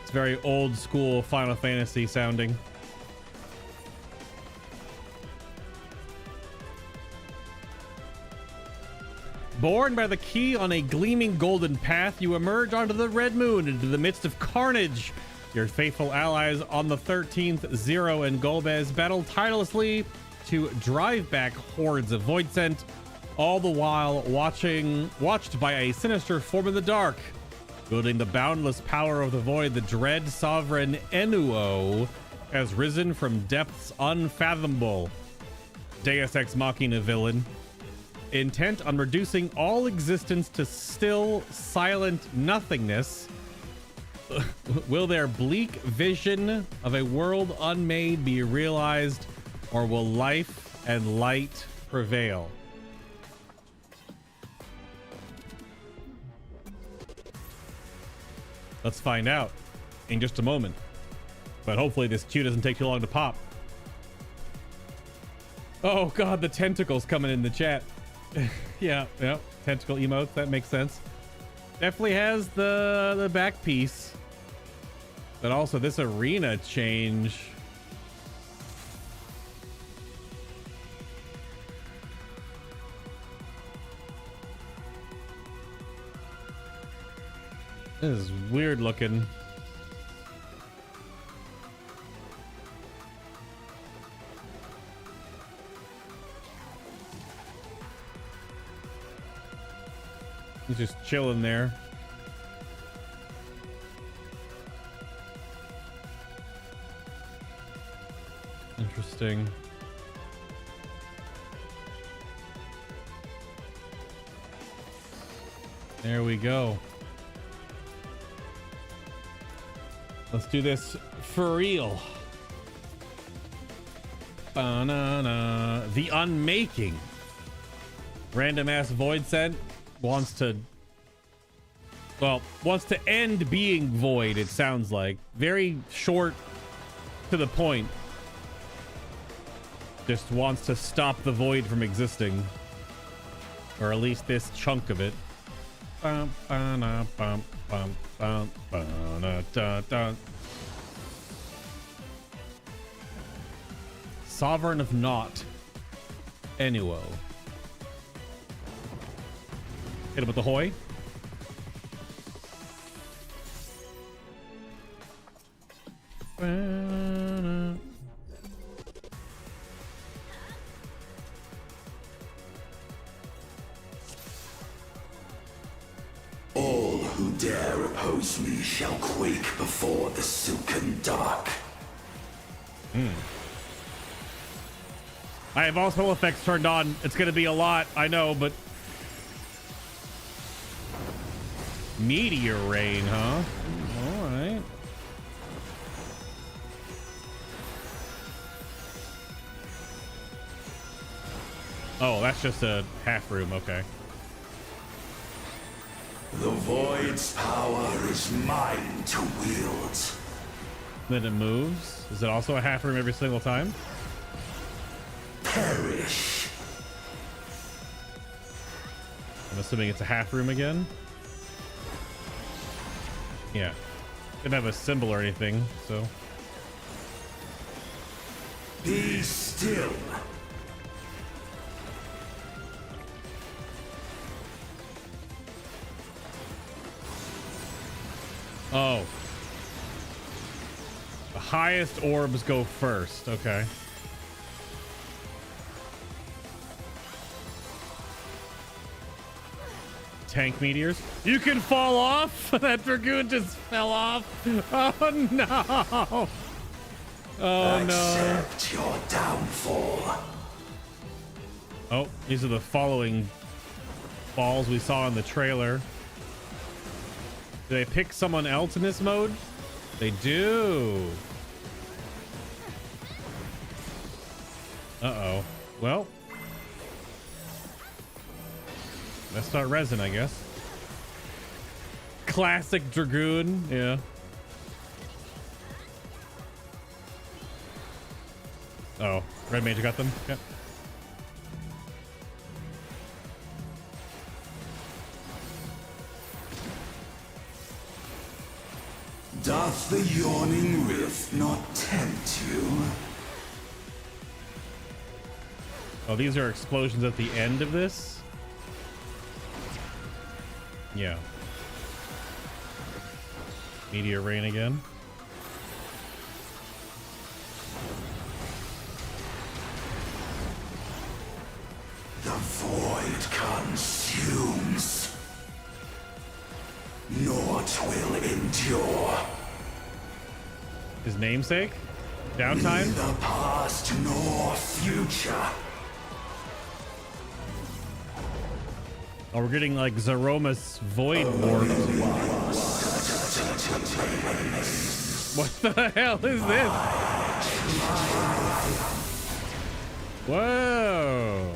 It's very old school Final Fantasy sounding. Borne by the key on a gleaming golden path, you emerge onto the Red Moon into the midst of carnage. Your faithful allies on the 13th, Zero and Golbez, battle tirelessly to drive back hordes of Void Scent, all the while watched by a sinister form in the dark. Wielding the boundless power of the void, the dread sovereign Enuo has risen from depths unfathomable. Deus Ex Machina villain. Intent on reducing all existence to still, silent nothingness. Will their bleak vision of a world unmade be realized, or will life and light prevail? Let's find out in just a moment. But hopefully this queue doesn't take too long to pop. Oh god, the tentacles coming in the chat. yeah, tentacle emotes, that makes sense. Definitely has the back piece. But also this arena change. This is weird looking. He's just chilling there. Interesting. There we go. Let's do this for real. Banana. The Unmaking. Random ass void sent wants to end being void, it sounds like. Very short to the point. Just wants to stop the void from existing. Or at least this chunk of it. Bum, ba-na, bum, bum, bum, ba-na, da, da. Sovereign of Naught. Annuo. Hit him with the Hoy. Ba-na. All who dare oppose me shall quake before the silken dark. I have all spell effects turned on. It's gonna be a lot, I know, but Meteor Rain, huh? All right. Oh, that's just a half room. Okay. The Void's power is mine to wield. Then it moves. Is it also a half room every single time? Perish. I'm assuming it's a half room again. Yeah. Didn't have a symbol or anything, so. Be still. Oh. The highest orbs go first. Okay. Tank meteors. You can fall off. That Dragoon just fell off. Oh no. Oh no. Accept your downfall. Oh, these are the following balls we saw in the trailer. Do they pick someone else in this mode? They do. Uh-oh. Well. Let's start resin, I guess. Classic Dragoon, yeah. Oh, Red Mage got them? Yep. Doth the yawning rift not tempt you? Oh, these are explosions at the end of this? Yeah. Meteor rain again. The void consumes. Naught will endure. His namesake? Downtime? Neither past nor future. Oh, we're getting like Zeromus Void Warp. What the hell is this? Whoa.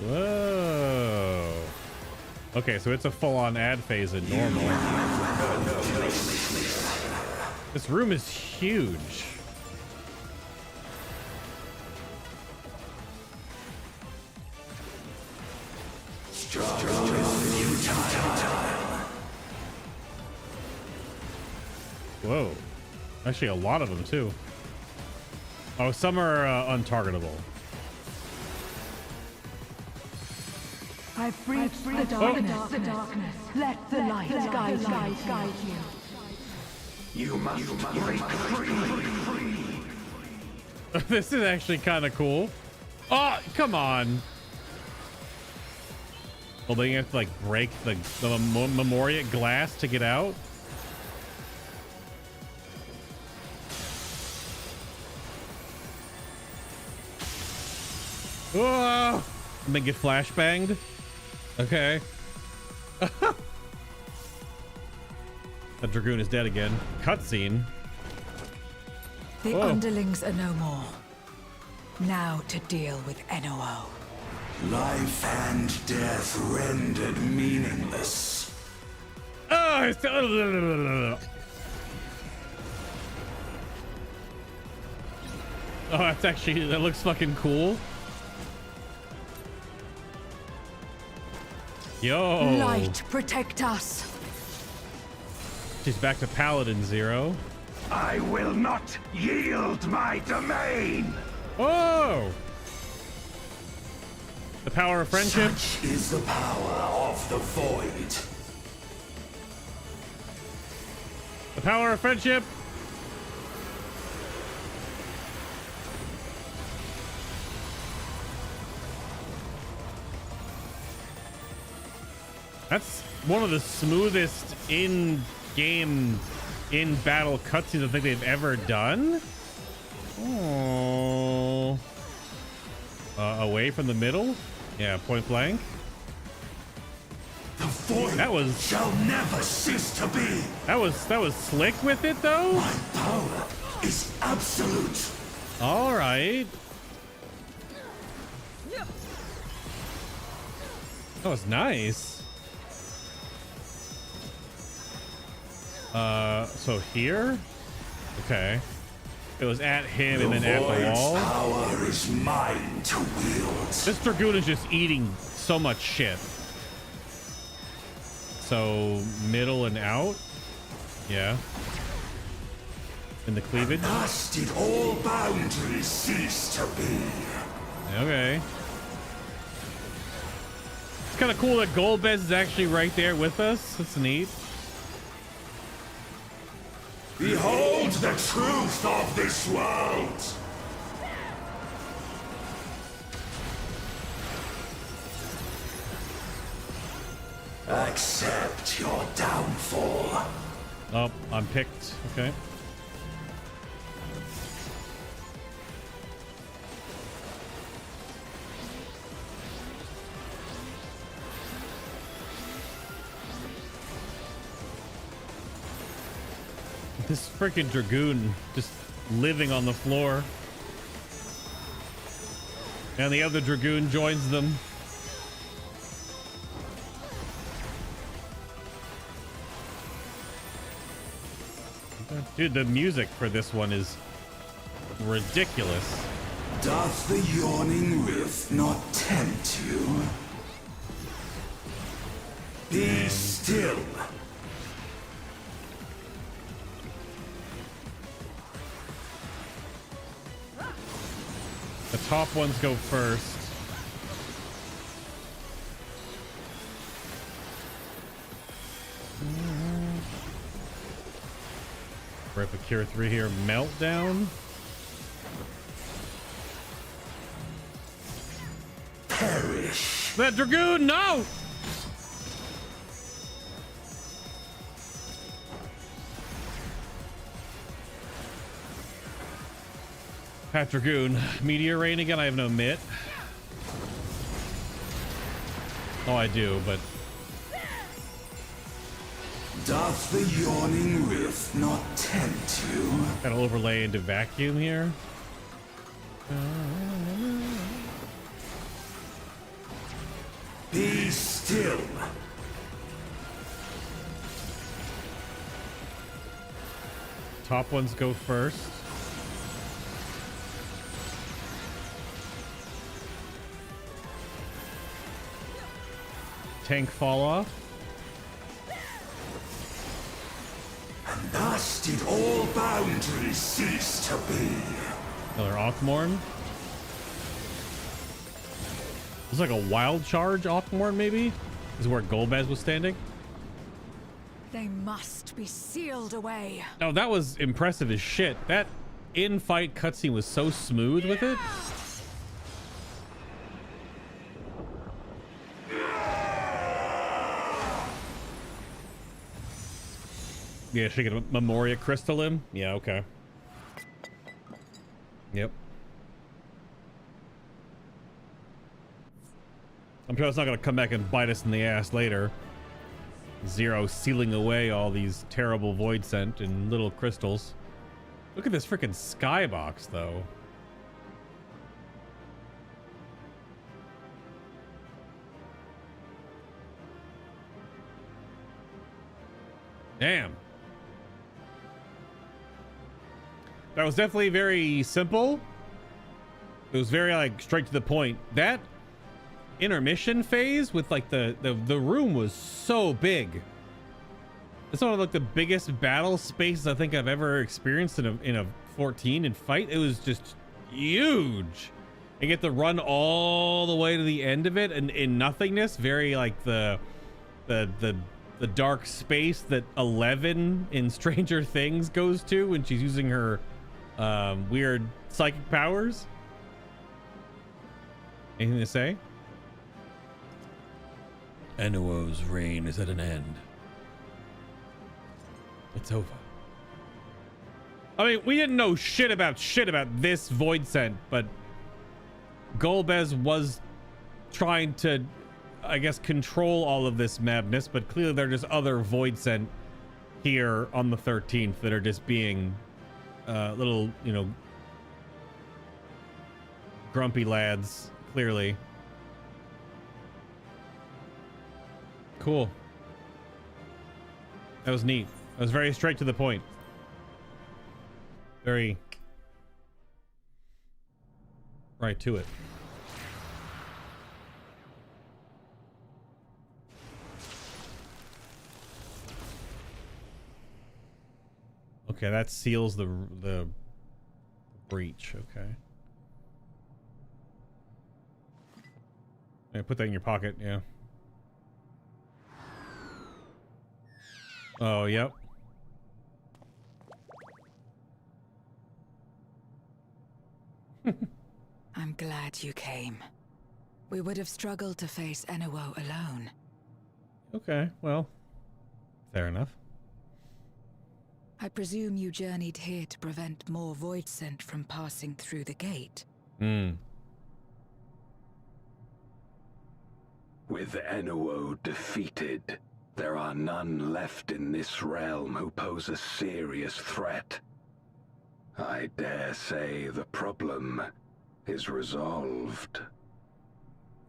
Whoa. Okay, so it's a full-on ad phase in normal. This room is huge. Whoa. Actually, a lot of them, too. Oh, some are untargetable. I've breached the darkness. Let the light guide you. You must break free. This is actually kind of cool. Oh, come on. Oh, but you have to like break the Memoria glass to get out. Whoa! And then get flashbanged. Okay. The Dragoon is dead again. Cutscene. The Whoa. underlings are no more. Now to deal with NOO. Life and death rendered meaningless. Oh, it's oh, that's actually, that looks fucking cool. Yo. Light, protect us. She's back to Paladin 0. I will not yield my domain. Oh. The power of friendship. Such is the power of the void. The power of friendship. That's one of the smoothest in-game, in-battle cutscenes I think they've ever done. Oh. Away from the middle? Yeah, point blank. The void that was shall never cease to be. That was slick with it though. My power is absolute. All right. That was nice. So here? Okay. It was at him and then at the wall. Power is mine to wield. This Dragoon is just eating so much shit. So middle and out. Yeah. In the cleavage. Thus did all boundaries cease to be. Okay. It's kind of cool that Golbez is actually right there with us. That's neat. Behold the truth of this world. Accept your downfall. Oh, I'm picked. Okay. This freaking Dragoon just living on the floor. And the other Dragoon joins them. Dude, the music for this one is ridiculous. Doth the yawning rift not tempt you? Be still. The top ones go first. Epicure 3 here. Meltdown. Perish. That Dragoon, no! Pat Dragoon. Meteor Rain again. I have no mitt. Oh, I do, but... Doth the yawning rift not tempt you? Gotta overlay into vacuum here. Be still. Top ones go first. Tank fall off. And thus did all boundaries cease to be. Another Ockmorn. It's like a wild charge Ockmorn, maybe? This is where Golbez was standing. They must be sealed away. Oh, that was impressive as shit. That in-fight cutscene was so smooth with it. Yeah, she can Memoria crystal him. Yeah, okay. Yep. I'm sure it's not going to come back and bite us in the ass later. Zero sealing away all these terrible void scent and little crystals. Look at this freaking skybox, though. Damn. That was definitely very simple. It was very, like, straight to the point. That intermission phase with, like, the room was so big. It's one of, like, the biggest battle spaces I think I've ever experienced in a 14 in fight. It was just huge. And get to run all the way to the end of it and in nothingness. Very, like, the dark space that 11 in Stranger Things goes to when she's using her weird psychic powers. Anything to say? Enuo's reign is at an end. It's over. I mean, we didn't know shit about this void scent, but Golbez was trying to, I guess, control all of this madness, but clearly there are just other void scent here on the 13th that are just being little, you know, grumpy lads, clearly. Cool. That was neat. That was very straight to the point. Very right to it. Okay, that seals the breach. Okay. Yeah, put that in your pocket. Yeah. Oh, yep. I'm glad you came. We would have struggled to face Enuo alone. Okay, well, fair enough. I presume you journeyed here to prevent more void scent from passing through the gate. With Enuo defeated, there are none left in this realm who pose a serious threat. I dare say the problem is resolved.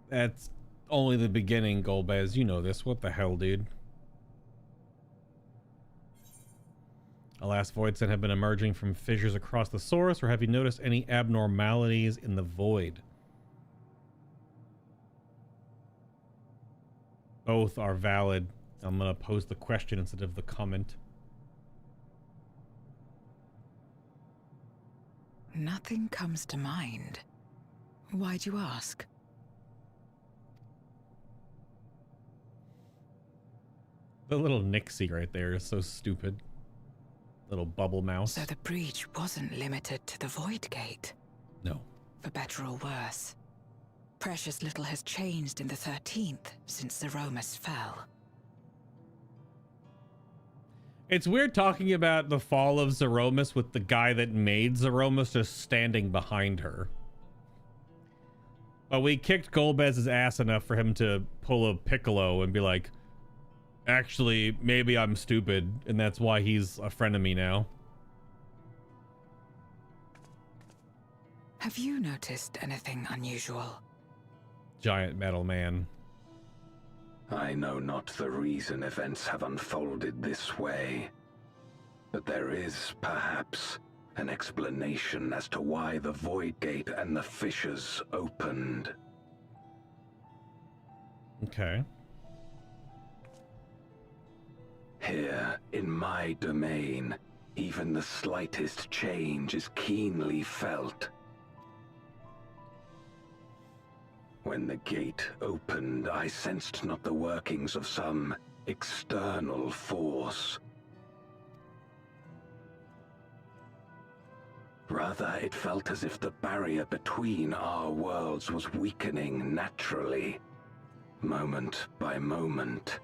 That's only the beginning, Golbez. You know this. What the hell, dude? Alas, void scent have been emerging from fissures across the source, or have you noticed any abnormalities in the void? Both are valid. I'm gonna pose the question instead of the comment. Nothing comes to mind. Why'd you ask? The little Nixie right there is so stupid. Little bubble mouse. So the breach wasn't limited to the Void Gate? No. For better or worse, precious little has changed in the 13th since Zeromus fell. It's weird talking about the fall of Zeromus with the guy that made Zeromus just standing behind her. But we kicked Golbez's ass enough for him to pull a Piccolo and be like, actually, maybe I'm stupid, and that's why he's a friend of me now. Have you noticed anything unusual? Giant metal man. I know not the reason events have unfolded this way, but there is, perhaps, an explanation as to why the Void Gate and the fissures opened. Okay. Here, in my domain, even the slightest change is keenly felt. When the gate opened, I sensed not the workings of some external force. Rather, it felt as if the barrier between our worlds was weakening naturally, moment by moment.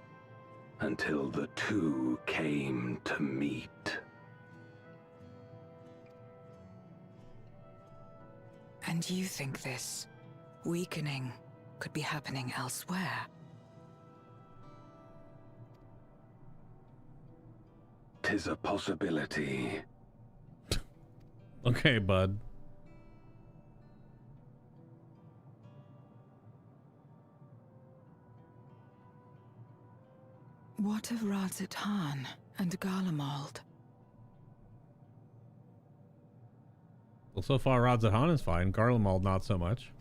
until the two came to meet. And you think this weakening could be happening elsewhere? Tis a possibility. Okay, bud. What of Radzatan and Garlemald? Well, so far Radzatan is fine. Garlemald not so much.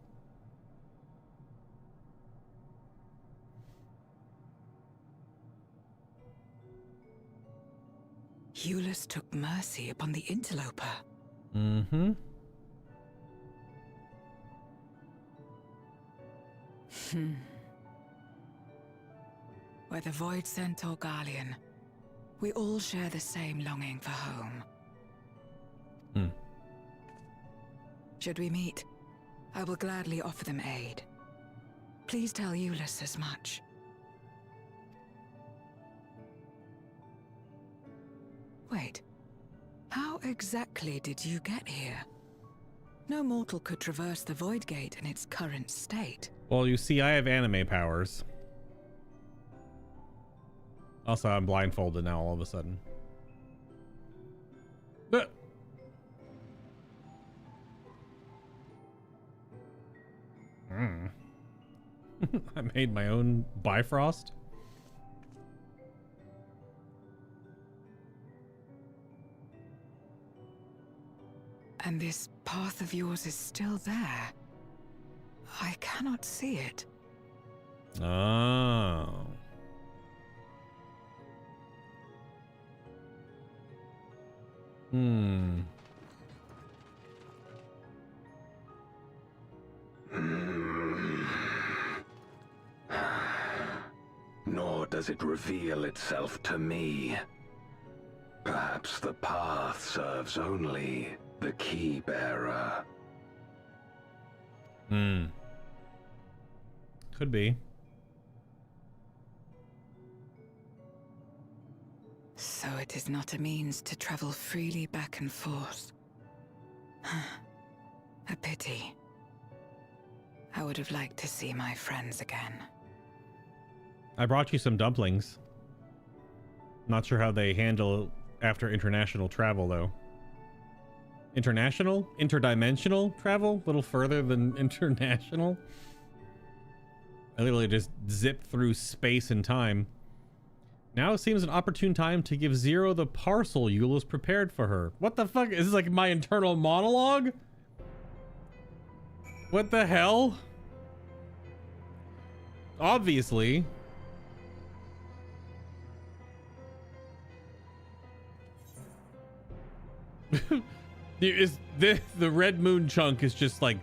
Eulus took mercy upon the interloper. Mm-hmm. Whether Void Sent or Garlean, we all share the same longing for home. Should we meet, I will gladly offer them aid. Please tell Eulus as much. Wait, how exactly did you get here? No mortal could traverse the Void Gate in its current state. Well, you see, I have anime powers. Also, I'm blindfolded now all of a sudden. But I made my own Bifrost. And this path of yours is still there. I cannot see it. Oh. Nor does it reveal itself to me. Perhaps the path serves only the key bearer. Could be. So it is not a means to travel freely back and forth. A pity. I would have liked to see my friends again. I brought you some dumplings. Not sure how they handle after international travel, though. International? Interdimensional travel? A little further than international? I literally just zipped through space and time. Now it seems an opportune time to give Zero the parcel Eulus prepared for her. What the fuck? Is this like my internal monologue? What the hell? Obviously. Is the red moon chunk is just like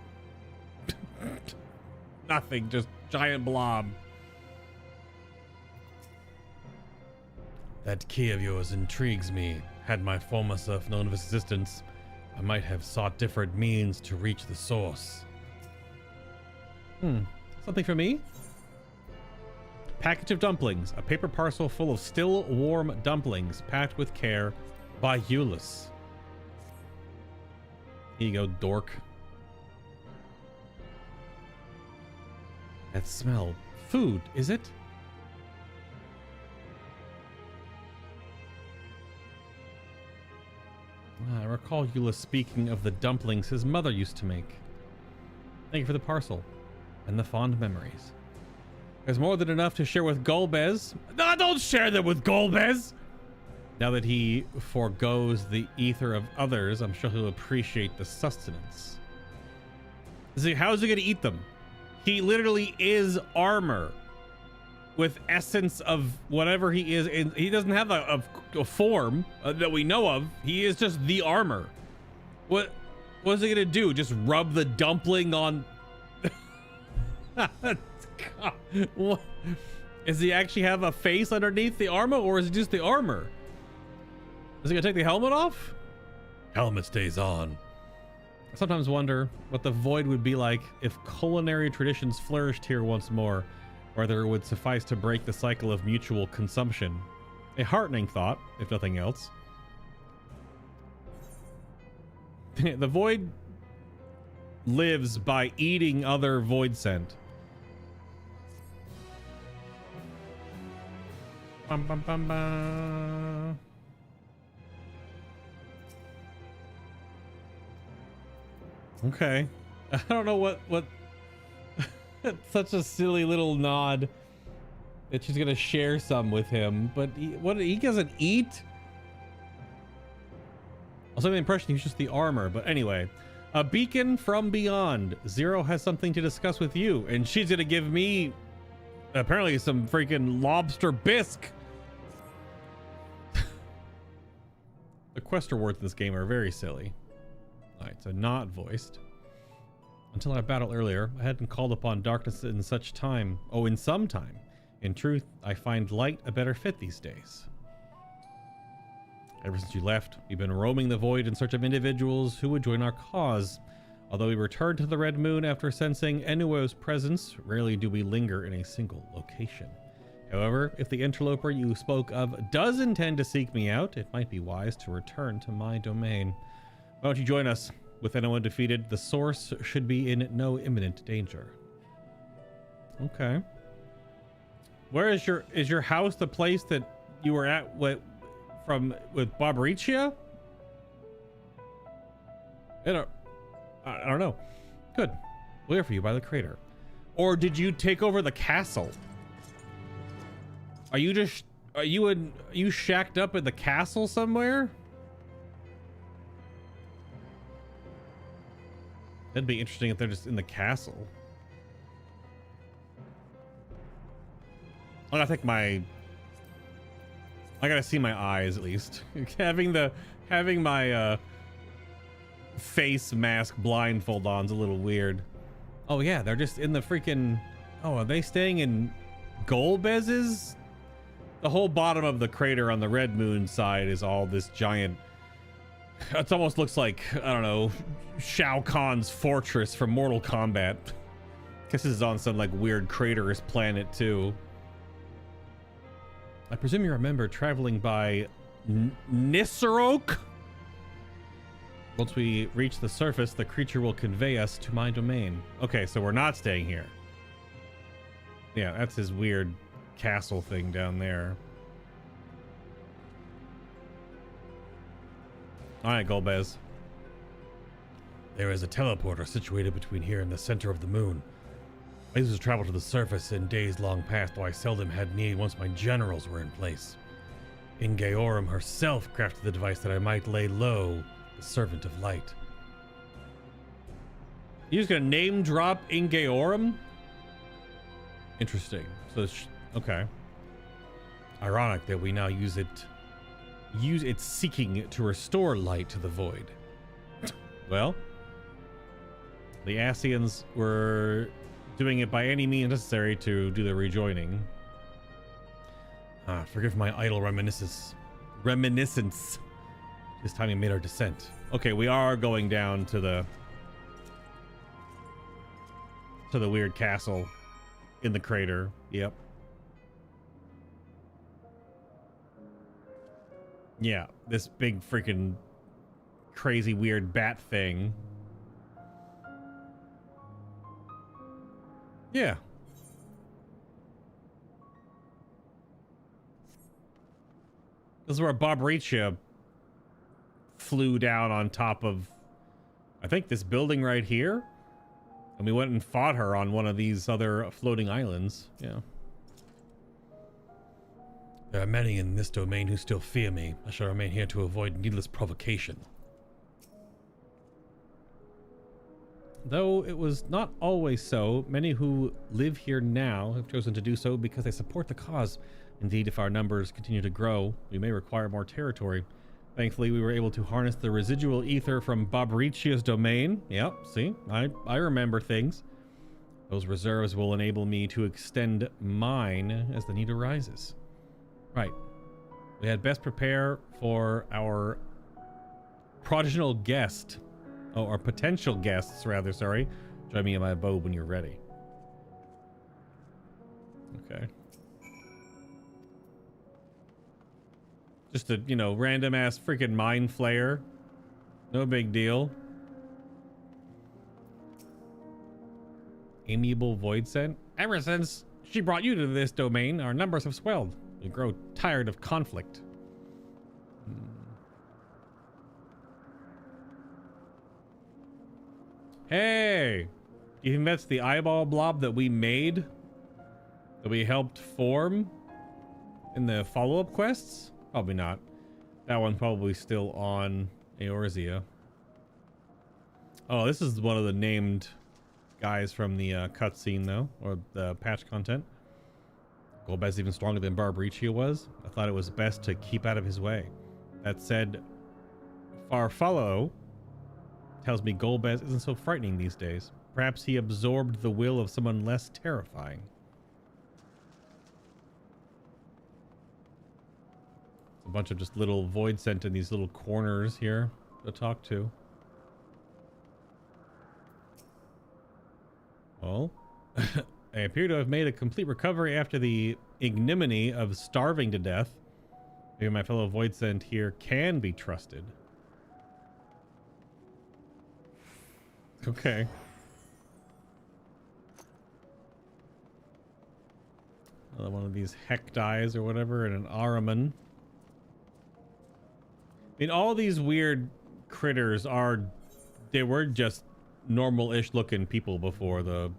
nothing, just giant blob. That key of yours intrigues me. Had my former self known of its existence, I might have sought different means to reach the source. Something for me? Package of dumplings. A paper parcel full of still warm dumplings packed with care by Eulus. Here you go, dork. That smell. Food, is it? I recall Eulus speaking of the dumplings his mother used to make. Thank you for the parcel and the fond memories. There's more than enough to share with Golbez. No, don't share them with Golbez! Now that he forgoes the ether of others, I'm sure he'll appreciate the sustenance. How's he gonna eat them? He literally is armor with essence of whatever he is. And he doesn't have a form that we know of. He is just the armor. What is he gonna do? Just rub the dumpling on? God. What? Does he actually have a face underneath the armor, or is it just the armor? Is he gonna take the helmet off? Helmet stays on. I sometimes wonder what the void would be like if culinary traditions flourished here once more, or whether it would suffice to break the cycle of mutual consumption. A heartening thought, if nothing else. The Void lives by eating other Void scent. Bum, bum, bum, bum. Okay. I don't know what such a silly little nod that she's gonna share some with him, but he doesn't eat. Also, the impression he's just the armor, but anyway. A beacon from beyond. Zero has something to discuss with you, and she's gonna give me apparently some freaking lobster bisque. The quest rewards in this game are very silly. Alright, so not voiced. Until our battle earlier, I hadn't called upon darkness in such time. Oh, in some time. In truth, I find light a better fit these days. Ever since you left, we've been roaming the void in search of individuals who would join our cause. Although we returned to the Red Moon after sensing Enuo's presence, rarely do we linger in a single location. However, if the interloper you spoke of does intend to seek me out, it might be wise to return to my domain. Why don't you join us? With anyone defeated, the source should be in no imminent danger. Okay. Where is your house the place that you were at with Bobricia? I don't know. Good. We'll hear for you by the crater. Or did you take over the castle? Are you shacked up at the castle somewhere? That'd be interesting if they're just in the castle. I gotta see my eyes at least. having my face mask blindfold on's a little weird. Oh yeah, they're just in the freaking. Oh, are they staying in Golbez's? The whole bottom of the crater on the Red Moon side is all this giant. It almost looks like, I don't know, Shao Kahn's fortress from Mortal Kombat. Guess this is on some like weird craterous planet too. I presume you remember traveling by Nisarok? Once we reach the surface, the creature will convey us to my domain. Okay, so we're not staying here. Yeah, that's his weird castle thing down there. All right, Golbez. There is a teleporter situated between here and the center of the moon. I used to travel to the surface in days long past, though I seldom had need once my generals were in place. Ingeorum herself crafted the device that I might lay low, the servant of light. You just gonna name drop Ingeorum? Interesting. So, okay. Ironic that we now use its seeking to restore light to the void. Well, the Ascians were doing it by any means necessary to do the rejoining. Forgive my idle reminiscence. This time we made our descent. Okay, we are going down to the weird castle in the crater. Yep. Yeah, this big freaking crazy weird bat thing. Yeah. This is where Bobricia flew down on top of, I think, this building right here. And we went and fought her on one of these other floating islands. Yeah. There are many in this domain who still fear me. I shall remain here to avoid needless provocation. Though it was not always so, many who live here now have chosen to do so because they support the cause. Indeed, if our numbers continue to grow, we may require more territory. Thankfully, we were able to harness the residual ether from Bobricia's domain. Yep, see, I remember things. Those reserves will enable me to extend mine as the need arises. Right. We had best prepare for our prodigal guest. Oh, our potential guests, rather, sorry. Join me in my abode when you're ready. Okay. Just a, you know, random ass freaking mind flayer. No big deal. Amiable void scent. Ever since she brought you to this domain, our numbers have swelled. We grow tired of conflict. Hey! Do you think that's the eyeball blob that we made? That we helped form in the follow-up quests? Probably not. That one's probably still on Eorzea. Oh, this is one of the named guys from the cutscene, though, or the patch content. Golbez even stronger than Barbariccia was. I thought it was best to keep out of his way. That said, Farfallo tells me Golbez isn't so frightening these days. Perhaps he absorbed the will of someone less terrifying. It's a bunch of just little void sent in these little corners here to talk to. Well, I appear to have made a complete recovery after the ignominy of starving to death. Maybe my fellow Voidsent here can be trusted. Okay. Another one of these heck dies or whatever, and an Ahriman. I mean, all these weird critters are... They were just normal-ish looking people before the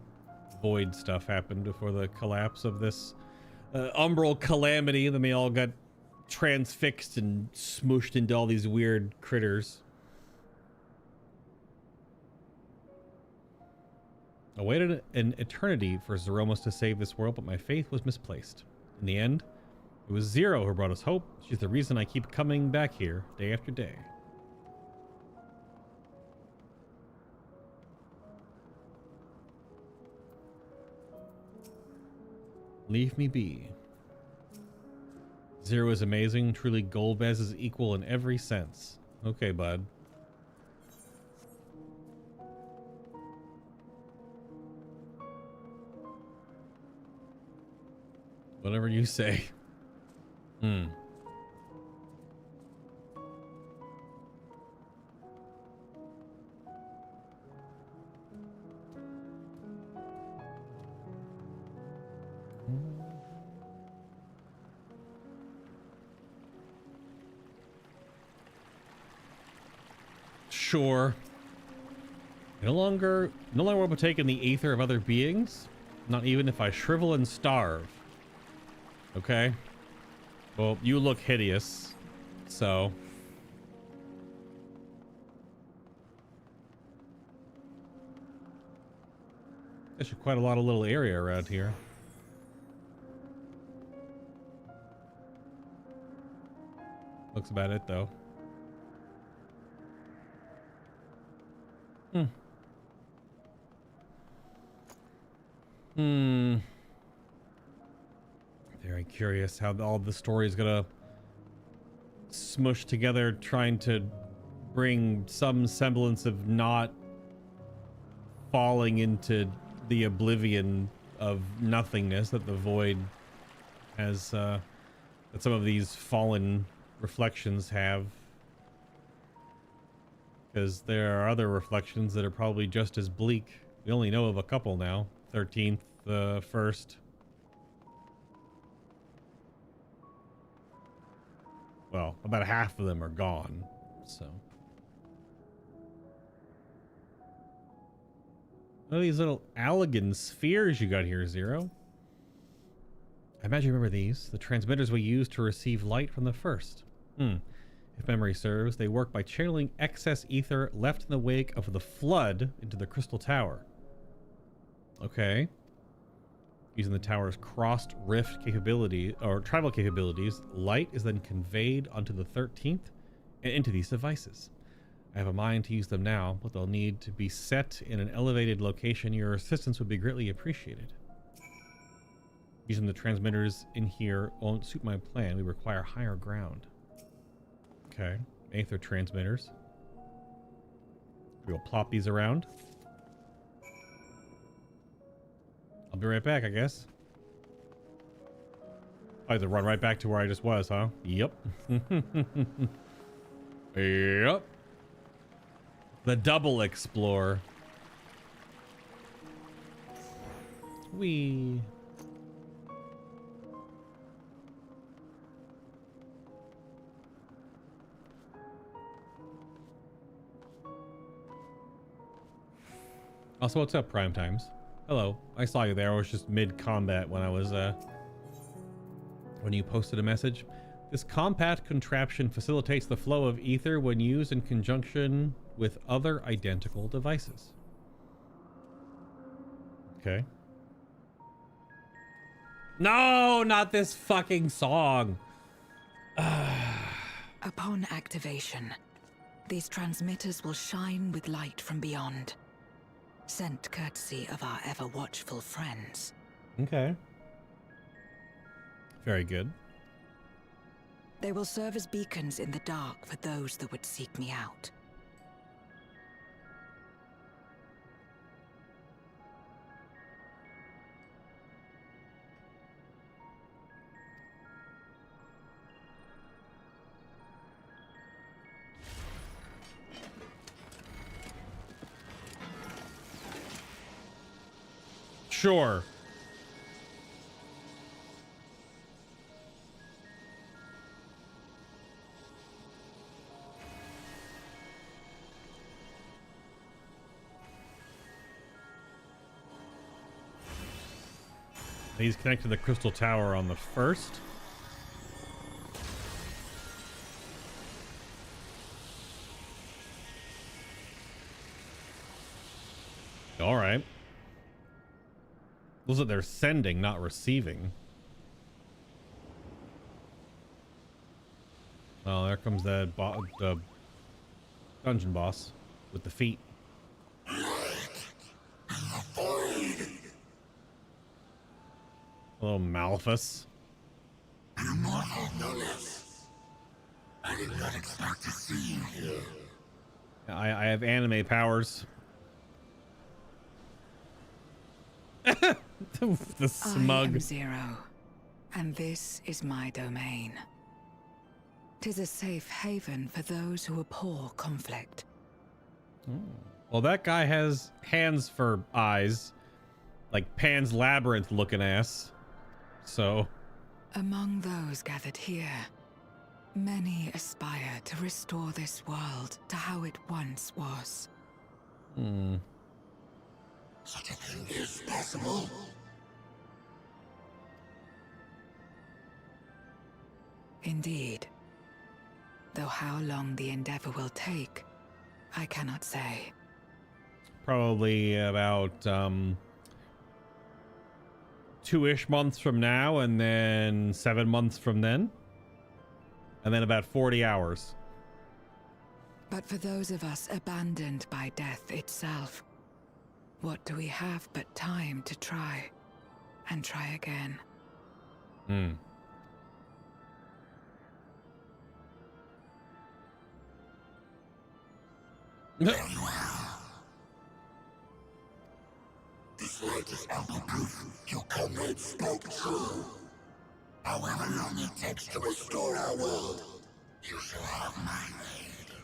void stuff happened, before the collapse of this umbral calamity. Then they all got transfixed and smooshed into all these weird critters. I waited an eternity for Zeromos to save this world, but my faith was misplaced. In the end, it was Zero who brought us hope. She's the reason I keep coming back here day after day. Leave me be. Zero is amazing. Truly, Golbez is equal in every sense. Okay, bud. Whatever you say. Sure. No longer will partake in the aether of other beings. Not even if I shrivel and starve. Okay. Well, you look hideous, so. There's quite a lot of little area around here. Looks about it, though. Very curious how all the story is gonna smush together, trying to bring some semblance of not falling into the oblivion of nothingness that the void has, that some of these fallen reflections have. Because there are other reflections that are probably just as bleak. We only know of a couple now. 13th, 1st. Well, about half of them are gone, so. What are these little Allegan spheres you got here, Zero? I imagine you remember these. The transmitters we used to receive light from the first. If memory serves, they work by channeling excess ether left in the wake of the flood into the crystal tower. Okay. Using the tower's crossed rift capability, or tribal capabilities, light is then conveyed onto the 13th and into these devices. I have a mind to use them now, but they'll need to be set in an elevated location. Your assistance would be greatly appreciated. Using the transmitters in here won't suit my plan. We require higher ground. Okay, aether transmitters. We'll plop these around. I'll be right back, I guess. I had to run right back to where I just was, huh? Yep. Yep. The double explore. Wee. Also, what's up, Prime Times? Hello. I saw you there. I was just mid-combat when I was, when you posted a message. This compact contraption facilitates the flow of ether when used in conjunction with other identical devices. Okay. No, not this fucking song. Upon activation, these transmitters will shine with light from beyond, sent courtesy of our ever-watchful friends. Okay. Very good. They will serve as beacons in the dark for those that would seek me out. Sure. He's connected to the crystal tower on the first. All right. Looks like they're sending, not receiving. Oh, there comes the dungeon boss with the feet. Hello, Malphus. I did not expect to see you here. I have anime powers. The smug. I am Zero, and this is my domain. 'Tis a safe haven for those who abhor conflict. Well, that guy has hands for eyes, like Pan's Labyrinth looking ass. So, Among those gathered here, many aspire to restore this world to how it once was. Such a thing is possible. Indeed. Though how long the endeavor will take, I cannot say. probably about 2-ish months from now, and then 7 months from then, and then about 40 hours. But for those of us abandoned by death itself, what do we have but time to try, and try again? Very well. This light is ample proof your comrade spoke true. However long it takes to restore our world, you shall have my aid.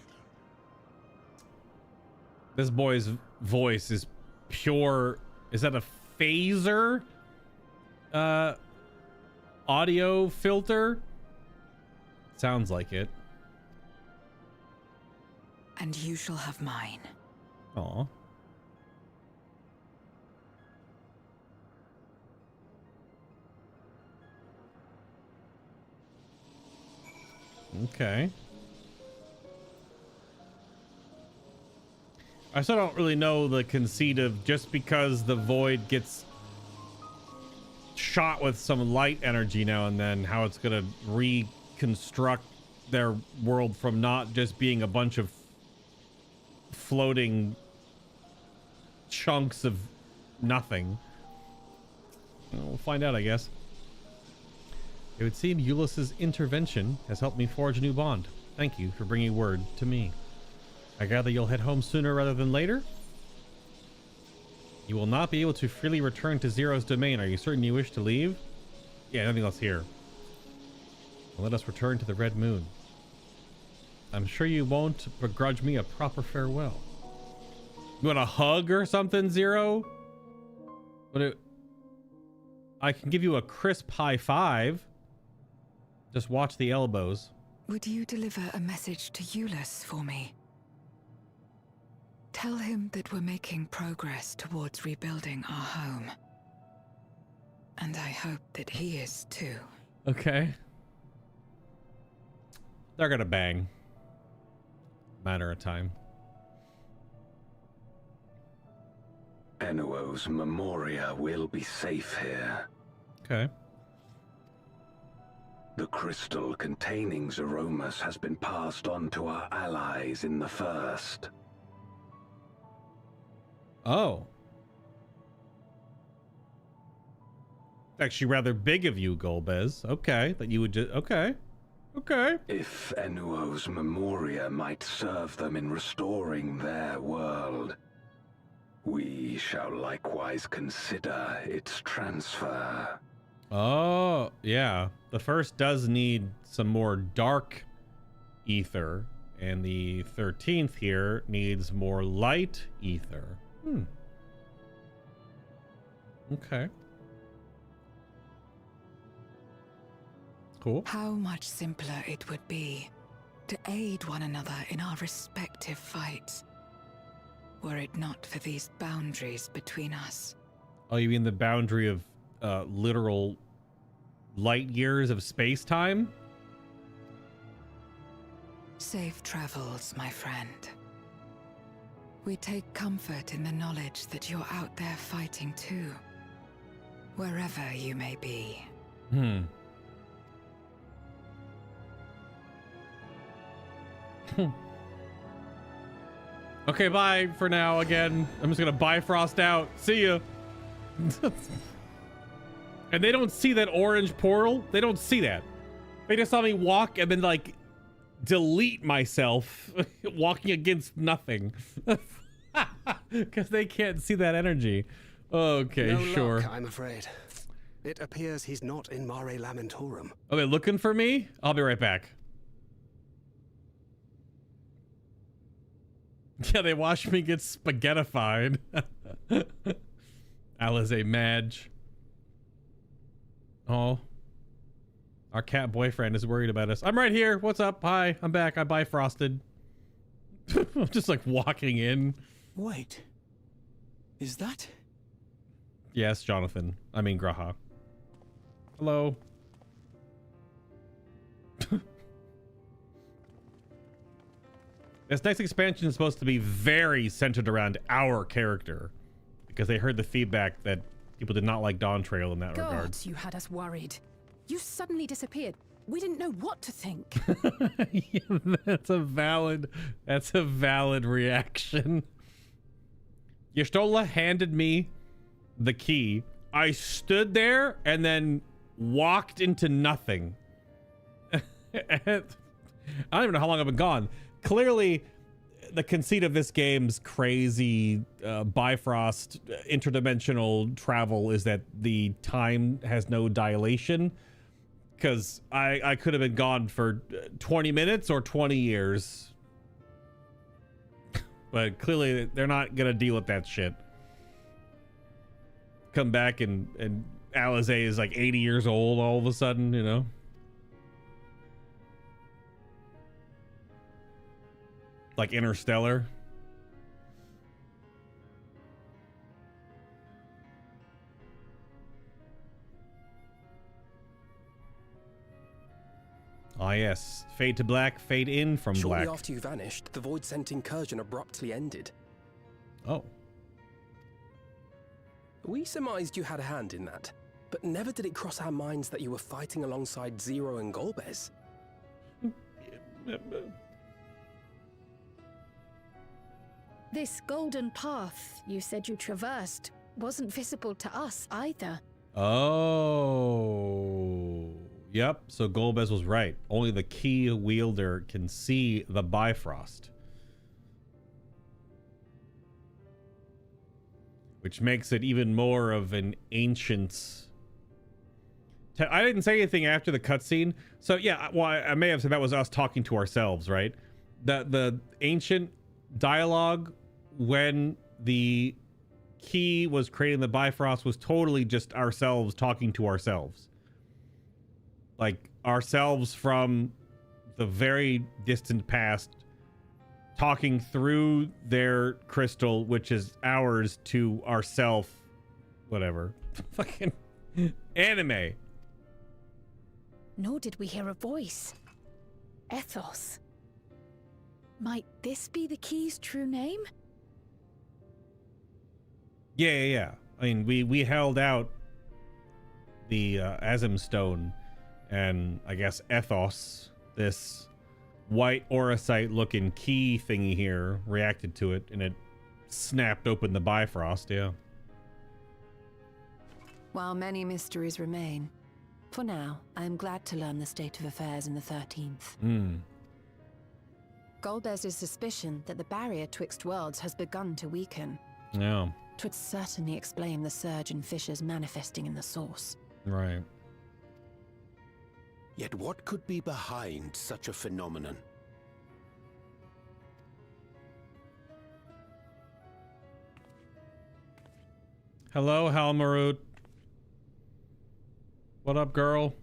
This boy's voice is pure. Is that a phaser? Audio filter? Sounds like it. And you shall have mine. Aw. Okay. I still don't really know the conceit of just because the void gets shot with some light energy now and then, how it's gonna reconstruct their world from not just being a bunch of floating chunks of nothing. We'll find out, I guess. It would seem Ulysses' intervention has helped me forge a new bond. Thank you for bringing word to me. I gather you'll head home sooner rather than later? You will not be able to freely return to Zero's domain. Are you certain you wish to leave? Yeah, nothing else here. Let us return to the Red Moon. I'm sure you won't begrudge me a proper farewell. You want a hug or something, Zero? I can give you a crisp high five. Just watch the elbows. Would you deliver a message to Euless for me? Tell him that we're making progress towards rebuilding our home. And I hope that he is too. Okay. They're gonna bang. Matter of time. Enuo's Memoria will be safe here. Okay. The crystal containing Zeromus has been passed on to our allies in the First. Oh. Actually rather big of you, Golbez. Okay. That you would just... Okay. Okay. If Enuo's Memoria might serve them in restoring their world, we shall likewise consider its transfer. Oh, yeah. The First does need some more dark ether, and the 13th here needs more light ether. Okay. Cool. How much simpler it would be to aid one another in our respective fights, were it not for these boundaries between us. Oh, you mean the boundary of literal light years of space-time? Safe travels, my friend. We take comfort in the knowledge that you're out there fighting too, wherever you may be. Okay, bye for now again. I'm just gonna Bifrost out. See ya. And they don't see that orange portal. They don't see that. They just saw me walk and then like delete myself walking against nothing. Because they can't see that energy. Okay, no sure. Luck, I'm afraid. It appears he's not in Mare Lamentorum. Are they looking for me? I'll be right back. Yeah, they watched me get spaghettified. Alize Mage. Oh. Our cat boyfriend is worried about us. I'm right here. What's up? Hi, I'm back. I Bifrosted. I'm just like walking in. Wait. Is that? Yes, Jonathan. I mean Graha. Hello. This next expansion is supposed to be very centered around our character, because they heard the feedback that people did not like Dawntrail in that regard. God, you had us worried. You suddenly disappeared. We didn't know what to think. Yeah, that's a valid reaction. Y'shtola handed me the key. I stood there and then walked into nothing. I don't even know how long I've been gone. Clearly, the conceit of this game's crazy Bifrost interdimensional travel is that the time has no dilation. Because I could have been gone for 20 minutes or 20 years. But clearly, they're not going to deal with that shit. Come back and Alize is like 80 years old all of a sudden, you know? Like Interstellar. Ah yes, fade to black, fade in from Shortly black. after you vanished, the Void Scent incursion abruptly ended. Oh. We surmised you had a hand in that, but never did it cross our minds that you were fighting alongside Zero and Golbez. This golden path you said you traversed wasn't visible to us either. Oh. Yep, so Golbez was right. Only the key wielder can see the Bifrost. Which makes it even more of an ancient I didn't say anything after the cutscene. So yeah, well, I may have said that was us talking to ourselves, right? The ancient dialogue when the key was creating the Bifrost was totally just ourselves talking to ourselves. Like ourselves from the very distant past talking through their crystal, which is ours, to ourself, whatever. Fucking anime. Nor did we hear a voice. Ethos. Might this be the key's true name? Yeah. I mean, we held out the Azim Stone, and I guess Ethos, this white auracite looking key thingy here, reacted to it, and it snapped open the Bifrost, yeah. While many mysteries remain, for now, I am glad to learn the state of affairs in the 13th. Golbez's suspicion that the barrier twixt worlds has begun to weaken. Yeah. 'Twould certainly explain the surge in fissures manifesting in the source. Right. Yet what could be behind such a phenomenon? Hello, Halmarut. What up, girl?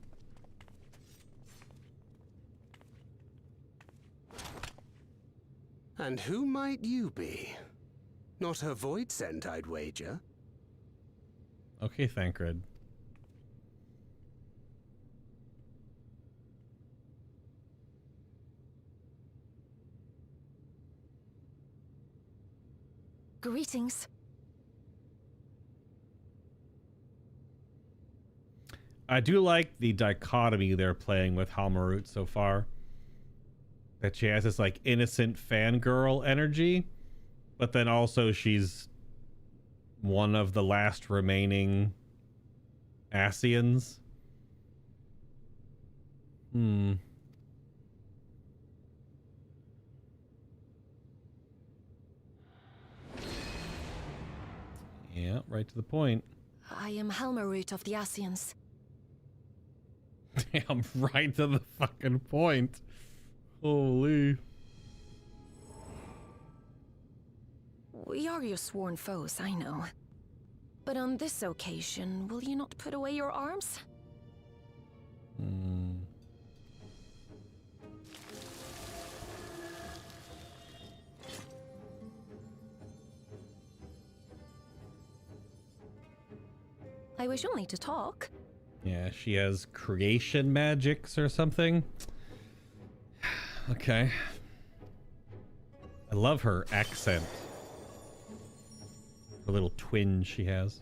And who might you be? Not a void scent, I'd wager. Okay, Thancred. Greetings. I do like the dichotomy they're playing with Halmarut so far. That she has this like innocent fangirl energy, but then also she's one of the last remaining Asians. Yeah, right to the point. I am Halmarut of the Asians. Damn, right to the fucking point. Holy. We are your sworn foes, I know. But on this occasion, will you not put away your arms? I wish only to talk. Yeah, she has creation magics or something. Okay. I love her accent. The little twinge she has.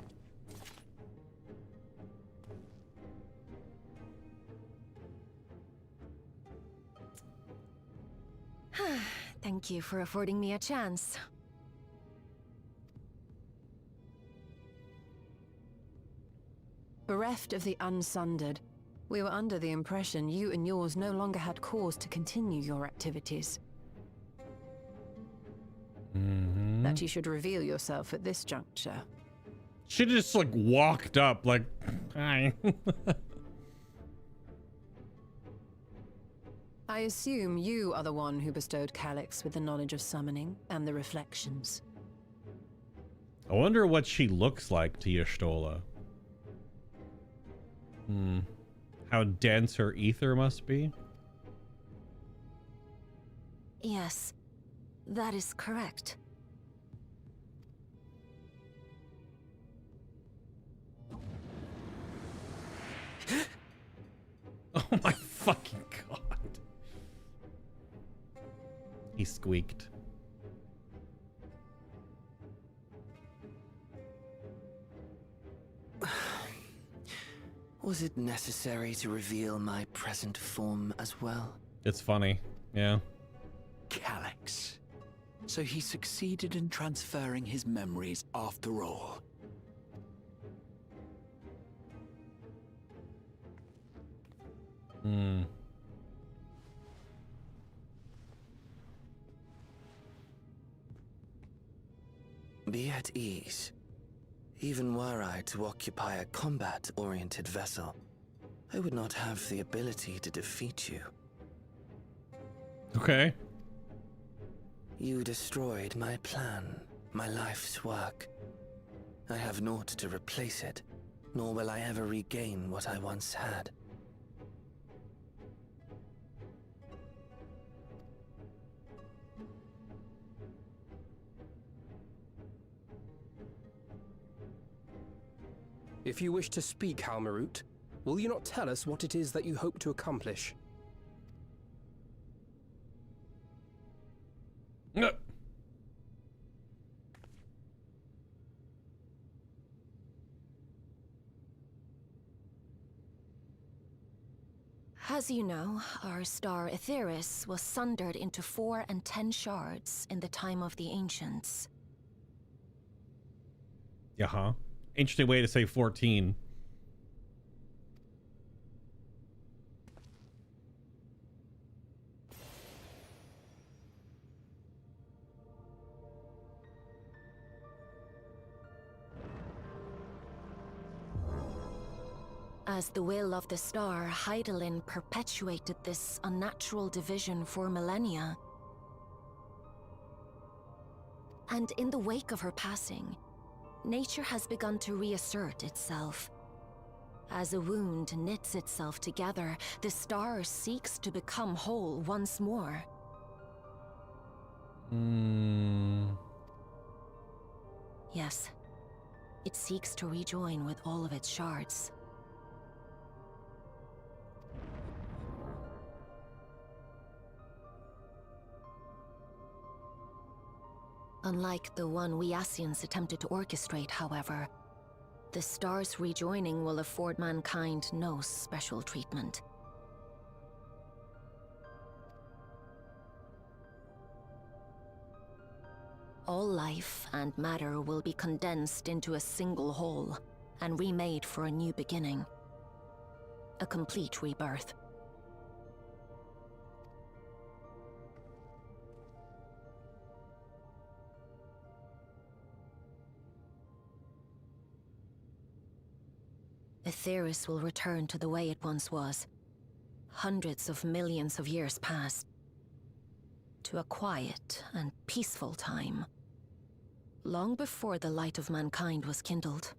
Thank you for affording me a chance. Bereft of the Unsundered, we were under the impression you and yours no longer had cause to continue your activities. That you should reveal yourself at this juncture. She just like walked up like, hi. I assume you are the one who bestowed Calyx with the knowledge of summoning and the reflections. I wonder what she looks like to Y'shtola. How dense her ether must be. Yes, that is correct. Oh my fucking god. He squeaked. Was it necessary to reveal my present form as well? It's funny, yeah. Calyx. So he succeeded in transferring his memories after all. Be at ease. Even were I to occupy a combat-oriented vessel, I would not have the ability to defeat you. Okay. You destroyed my plan, my life's work. I have naught to replace it, nor will I ever regain what I once had. If you wish to speak, Halmarut, will you not tell us what it is that you hope to accomplish? No. As you know, our star Aetheris was sundered into 4 and 10 shards in the time of the Ancients. Uh-huh. Interesting way to say 14. As the will of the star, Hydaelyn perpetuated this unnatural division for millennia. And in the wake of her passing, nature has begun to reassert itself. As a wound knits itself together, the star seeks to become whole once more. Yes, it seeks to rejoin with all of its shards. Unlike the one we Ascians attempted to orchestrate, however, the star's rejoining will afford mankind no special treatment. All life and matter will be condensed into a single whole and remade for a new beginning. A complete rebirth. Aetheris will return to the way it once was. Hundreds of millions of years past. To a quiet and peaceful time. Long before the light of mankind was kindled.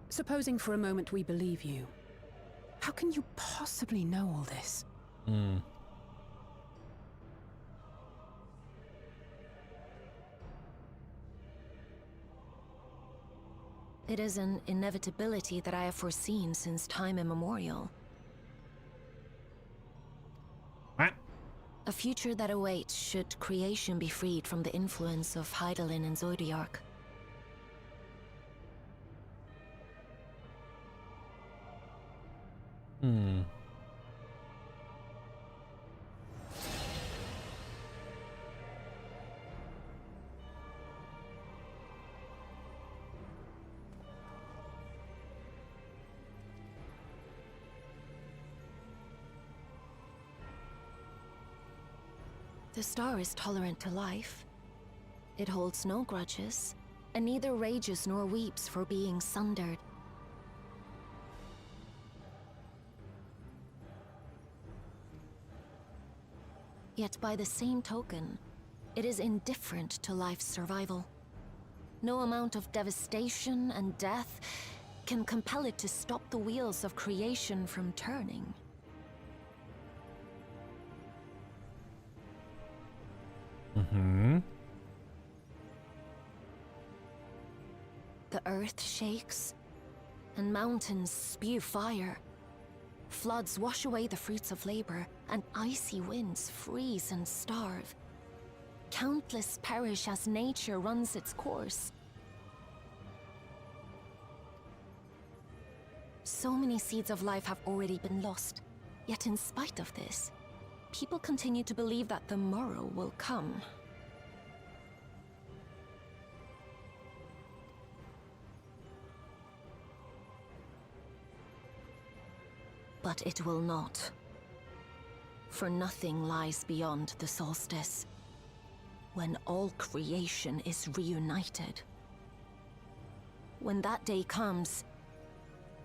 Supposing for a moment we believe you, how can you possibly know all this? It is an inevitability that I have foreseen since time immemorial. What? A future that awaits should creation be freed from the influence of Hydaelyn and Zodiark. The star is tolerant to life. It holds no grudges, and neither rages nor weeps for being sundered. Yet by the same token, it is indifferent to life's survival. No amount of devastation and death can compel it to stop the wheels of creation from turning. The earth shakes, and mountains spew fire. Floods wash away the fruits of labor, and icy winds freeze and starve. Countless perish as nature runs its course. So many seeds of life have already been lost. Yet in spite of this, people continue to believe that the morrow will come. But it will not. For nothing lies beyond the solstice, when all creation is reunited. When that day comes,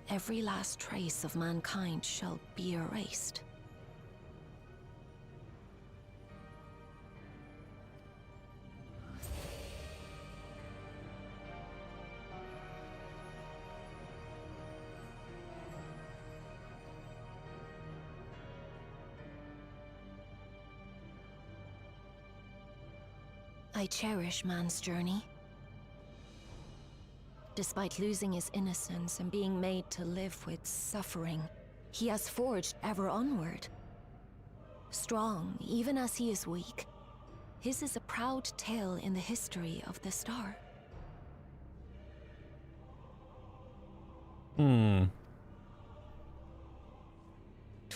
every last trace of mankind shall be erased. I cherish man's journey. Despite losing his innocence and being made to live with suffering, he has forged ever onward. Strong, even as he is weak, his is a proud tale in the history of the star. It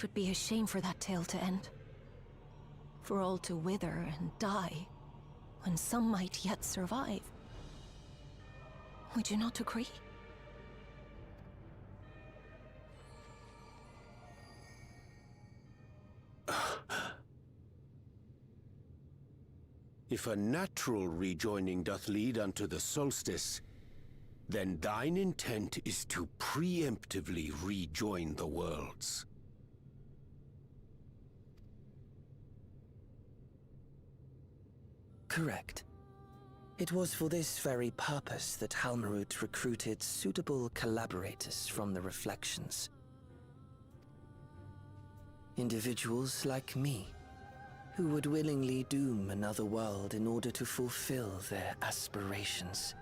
would be a shame for that tale to end. For all to wither and die, when some might yet survive. Would you not agree? If a natural rejoining doth lead unto the solstice, then thine intent is to preemptively rejoin the worlds. Correct. It was for this very purpose that Halmarut recruited suitable collaborators from the Reflections. Individuals like me, who would willingly doom another world in order to fulfill their aspirations.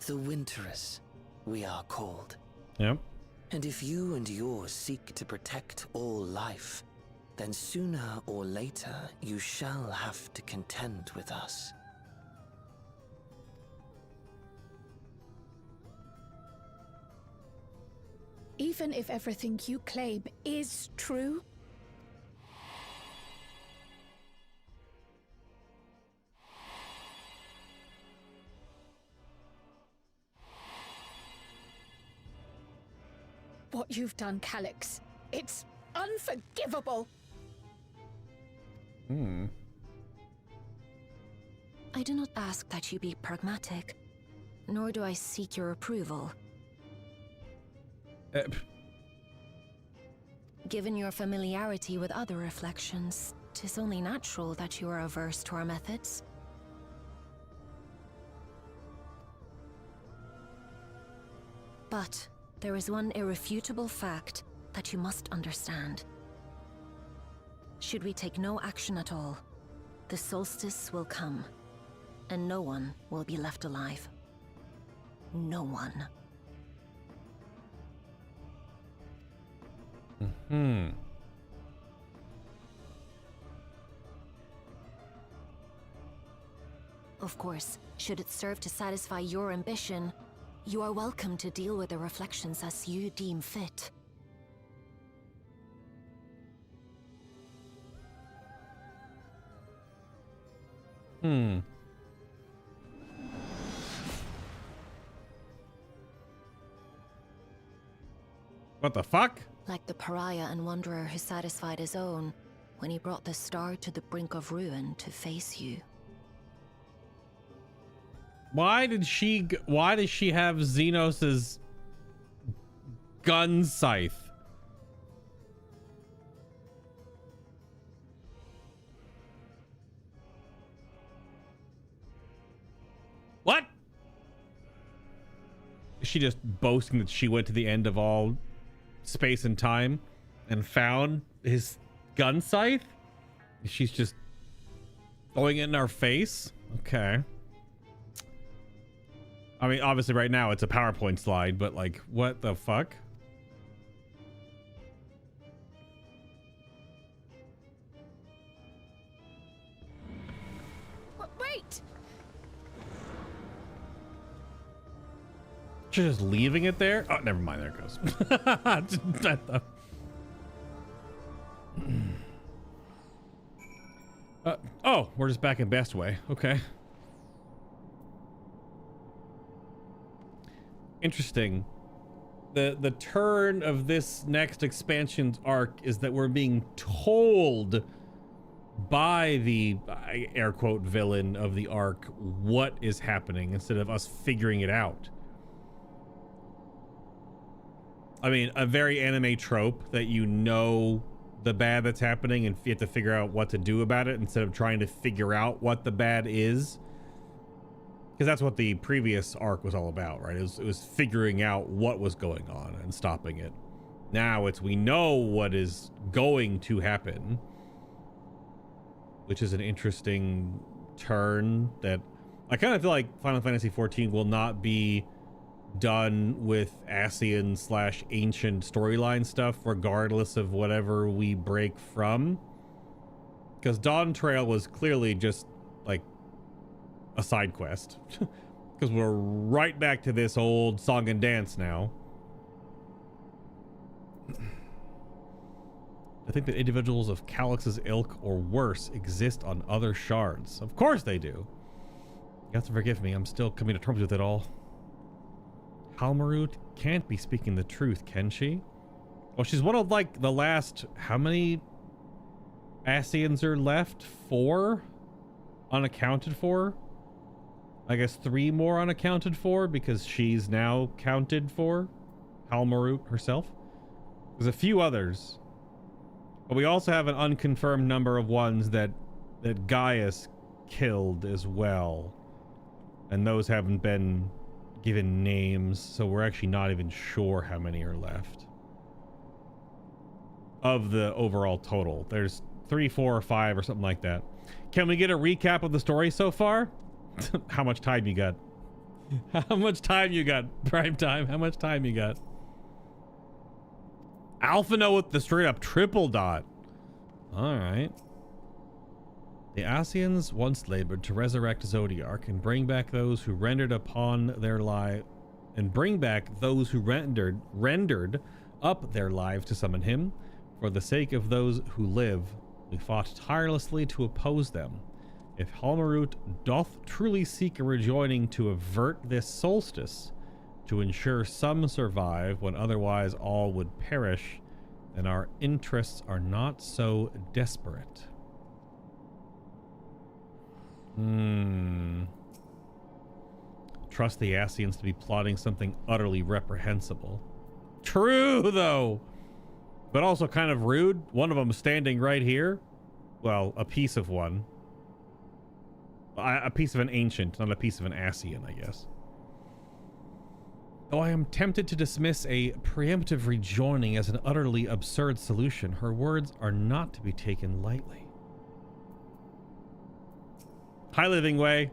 The Winterers, we are called. Yep. And if you and yours seek to protect all life, then sooner or later you shall have to contend with us. Even if everything you claim is true, what you've done, Calyx, it's unforgivable. I do not ask that you be pragmatic, nor do I seek your approval. Given your familiarity with other reflections, 'tis only natural that you are averse to our methods. But there is one irrefutable fact that you must understand. Should we take no action at all, the solstice will come, and no one will be left alive. No one. Of course, should it serve to satisfy your ambition, you are welcome to deal with the reflections as you deem fit. What the fuck? Like the pariah and wanderer who satisfied his own when he brought the star to the brink of ruin to face you. Why does she have Xenos's gun scythe? What? Is she just boasting that she went to the end of all space and time and found his gun scythe? She's just throwing it in our face? Okay. I mean, obviously right now it's a PowerPoint slide, but like, what the fuck? Wait! She's just leaving it there? Oh, never mind. There it goes. Oh, we're just back in Bestway. Okay. Interesting. the turn of this next expansion's arc is that we're being told by the air quote villain of the arc what is happening instead of us figuring it out. I mean, a very anime trope that you know the bad that's happening and you have to figure out what to do about it instead of trying to figure out what the bad is. Because that's what the previous arc was all about, right? It was figuring out what was going on and stopping it. Now it's we know what is going to happen, which is an interesting turn that I kind of feel like Final Fantasy XIV will not be done with Ascian / ancient storyline stuff regardless of whatever we break from, because Dawntrail was clearly just like a side quest because we're right back to this old song and dance now. I think that individuals of Calyx's ilk or worse exist on other shards. Of course they do. You have to forgive me, I'm still coming to terms with it all. Halmarut can't be speaking the truth, can she? Well, she's one of like the last, how many Ascians are left? 4 unaccounted for? I guess 3 more unaccounted for because she's now counted for. Halmarut herself. There's a few others. But we also have an unconfirmed number of ones that Gaius killed as well. And those haven't been given names, so we're actually not even sure how many are left of the overall total. There's 3, 4, or 5 or something like that. Can we get a recap of the story so far? How much time you got? How much time you got? Prime time. How much time you got? Alphino with the straight up triple dot. All right. The Ascians once labored to resurrect Zodiark and bring back those who rendered upon their life, and bring back those who rendered up their lives to summon him. For the sake of those who live, we fought tirelessly to oppose them. If Halmarut doth truly seek a rejoining to avert this solstice, to ensure some survive when otherwise all would perish, then our interests are not so desperate. Trust the Ascians to be plotting something utterly reprehensible. True, though. But also kind of rude. One of them standing right here. Well, a piece of one. A piece of an ancient, not a piece of an Ascian, I guess. Though I am tempted to dismiss a preemptive rejoining as an utterly absurd solution, her words are not to be taken lightly. Hi, Living Way.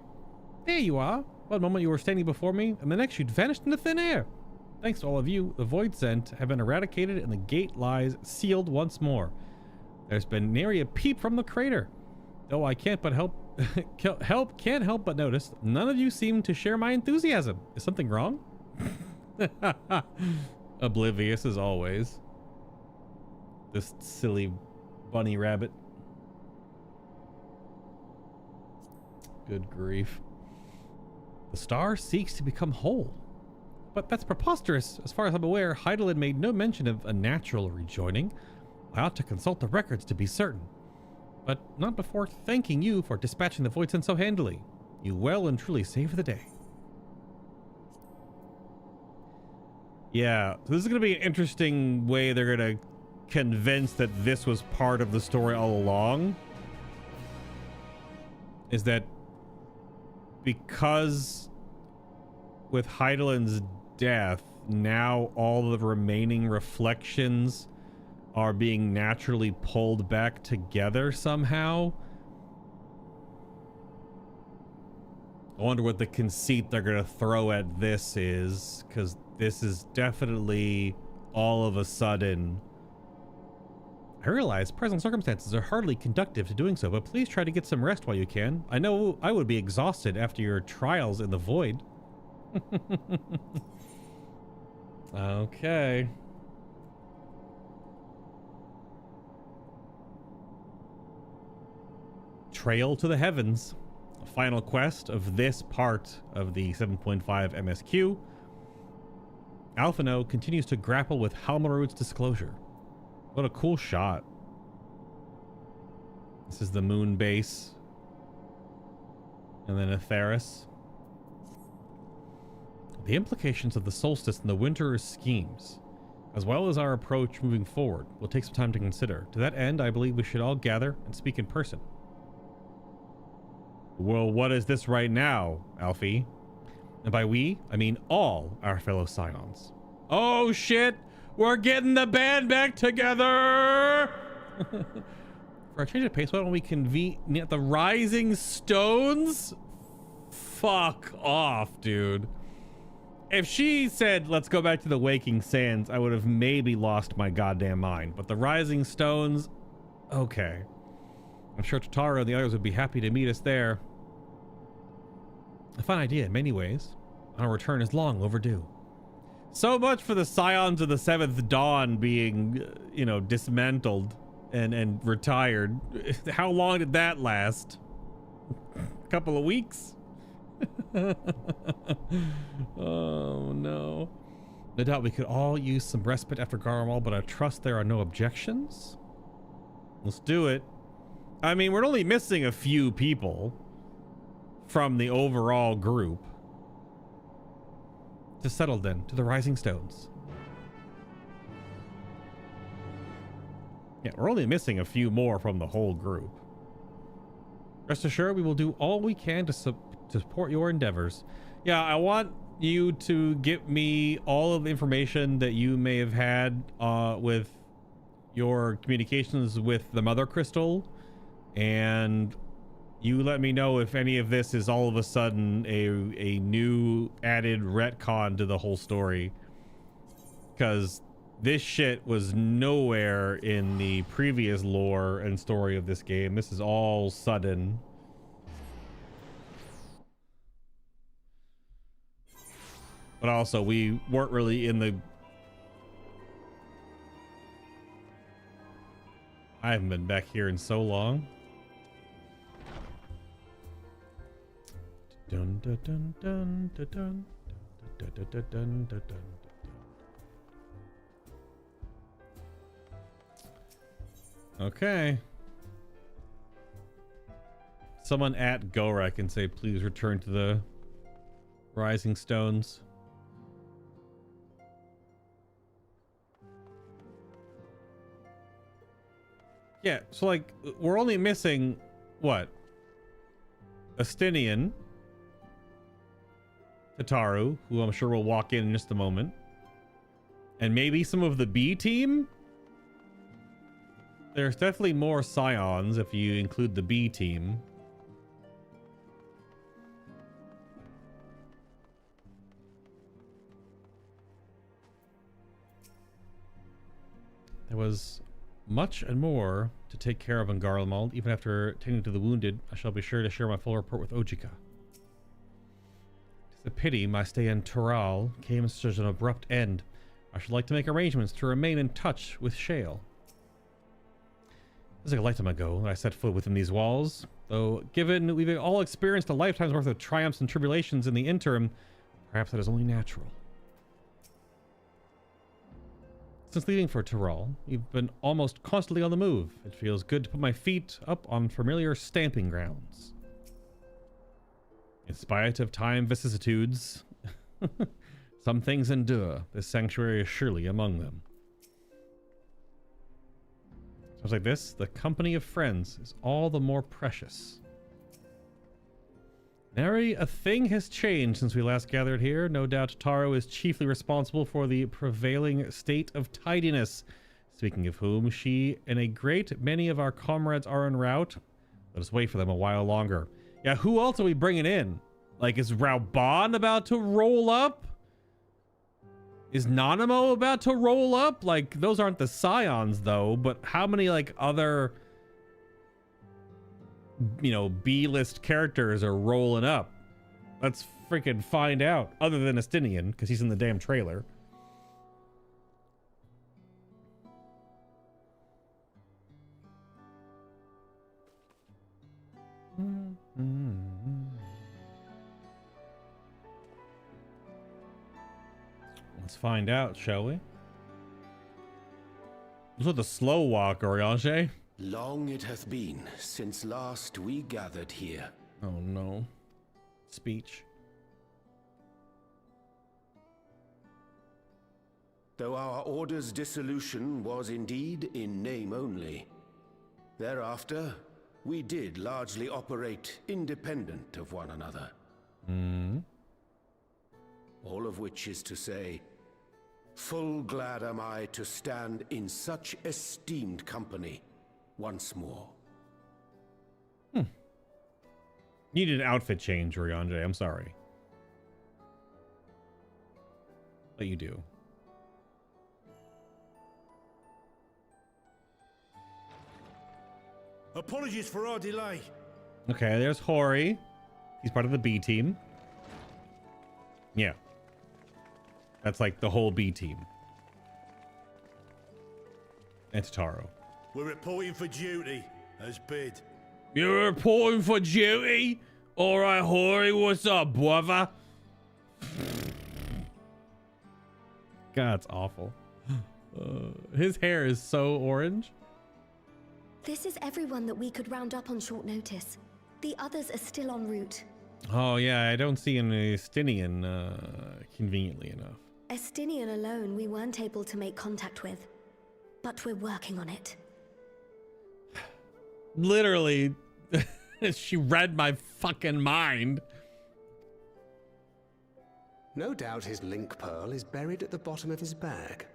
There you are. One moment you were standing before me, and the next you'd vanished into thin air. Thanks to all of you, the Void Scent have been eradicated and the gate lies sealed once more. There's been nary a peep from the crater. Though I can't help but notice, none of you seem to share my enthusiasm. Is something wrong? Oblivious as always. This silly bunny rabbit. Good grief. The star seeks to become whole. But that's preposterous. As far as I'm aware, Heidelin made no mention of a natural rejoining. I ought to consult the records to be certain. But not before thanking you for dispatching the Void Scent so handily. You well and truly saved the day. Yeah, so this is going to be an interesting way they're going to convince that this was part of the story all along. Is that because with Heidelin's death, now all the remaining reflections are being naturally pulled back together somehow. I wonder what the conceit they're going to throw at this is, because this is definitely all of a sudden. I realize present circumstances are hardly conducive to doing so, but please try to get some rest while you can. I know I would be exhausted after your trials in the void. Okay. Trail to the Heavens. Final quest of this part of the 7.5 MSQ. Alphino continues to grapple with Halmarud's disclosure. What a cool shot. This is the moon base. And then Atheris. The implications of the solstice and the winter's schemes, as well as our approach moving forward, will take some time to consider. To that end, I believe we should all gather and speak in person. Well, what is this right now, Alfie? And by we, I mean all our fellow Scions. Oh shit! We're getting the band back together! For a change of pace, why don't we convene at the Rising Stones? Fuck off, dude. If she said, let's go back to the Waking Sands, I would have maybe lost my goddamn mind. But the Rising Stones, okay. I'm sure Totaro and the others would be happy to meet us there. A fun idea in many ways. Our return is long overdue. So much for the Scions of the Seventh Dawn being, you know, dismantled and retired. How long did that last? A couple of weeks? Oh no. No doubt we could all use some respite after Garmal, but I trust there are no objections. Let's do it. I mean, we're only missing a few people from the overall group. To settle then to the Rising Stones. Yeah, we're only missing a few more from the whole group. Rest assured, we will do all we can to support your endeavors. Yeah, I want you to give me all of the information that you may have had with your communications with the Mother Crystal, and you let me know if any of this is all of a sudden a new added retcon to the whole story, because this shit was nowhere in the previous lore and story of this game. This is all sudden. But also, we weren't really in the... I haven't been back here in so long. Dun dun dun dun dun dun dun dun dun dun dun dun. Okay. Someone at Gorek can say, please return to the Rising Stones. Yeah, so like, we're only missing, what? Astinian. Tataru, who I'm sure will walk in just a moment. And maybe some of the B team? There's definitely more Scions if you include the B team. There was much and more to take care of in Garlemald. Even after tending to the wounded, I shall be sure to share my full report with Ojika. It's a pity my stay in Tural came to such an abrupt end. I should like to make arrangements to remain in touch with Shale. It was like a lifetime ago that I set foot within these walls, though given we've all experienced a lifetime's worth of triumphs and tribulations in the interim, perhaps that is only natural. Since leaving for Tural, we've been almost constantly on the move. It feels good to put my feet up on familiar stamping grounds. In spite of time vicissitudes, some things endure. This sanctuary is surely among them. Sounds like this, the company of friends is all the more precious. Nary a thing has changed since we last gathered here. No doubt Taro is chiefly responsible for the prevailing state of tidiness. Speaking of whom, she and a great many of our comrades are en route. Let us wait for them a while longer. Yeah, who else are we bringing in? Like, is Rauban about to roll up? Is Nanamo about to roll up? Like, those aren't the Scions, though, but how many, like, other... you know, B-list characters are rolling up? Let's freaking find out. Other than Astinian, because he's in the damn trailer. Let's find out, shall we? This was the slow walk, Oriange. Long it hath been since last we gathered here. Oh no. Speech. Though our order's dissolution was indeed in name only, thereafter we did largely operate independent of one another. All of which is to say, full glad am I to stand in such esteemed company once more. Needed an outfit change, Oriange. I'm sorry. But you do. Apologies for our delay. Okay, there's Hori. He's part of the B team. Yeah. That's like the whole B team. And Tataru. We're reporting for duty, as bid. You're reporting for duty? Alright, Hori, what's up, brother? God, it's awful. His hair is so orange. This is everyone that we could round up on short notice. The others are still en route. Oh yeah, I don't see an Estinian, conveniently enough. Estinian alone we weren't able to make contact with. But we're working on it. Literally, she read my fucking mind. No doubt his link pearl is buried at the bottom of his bag.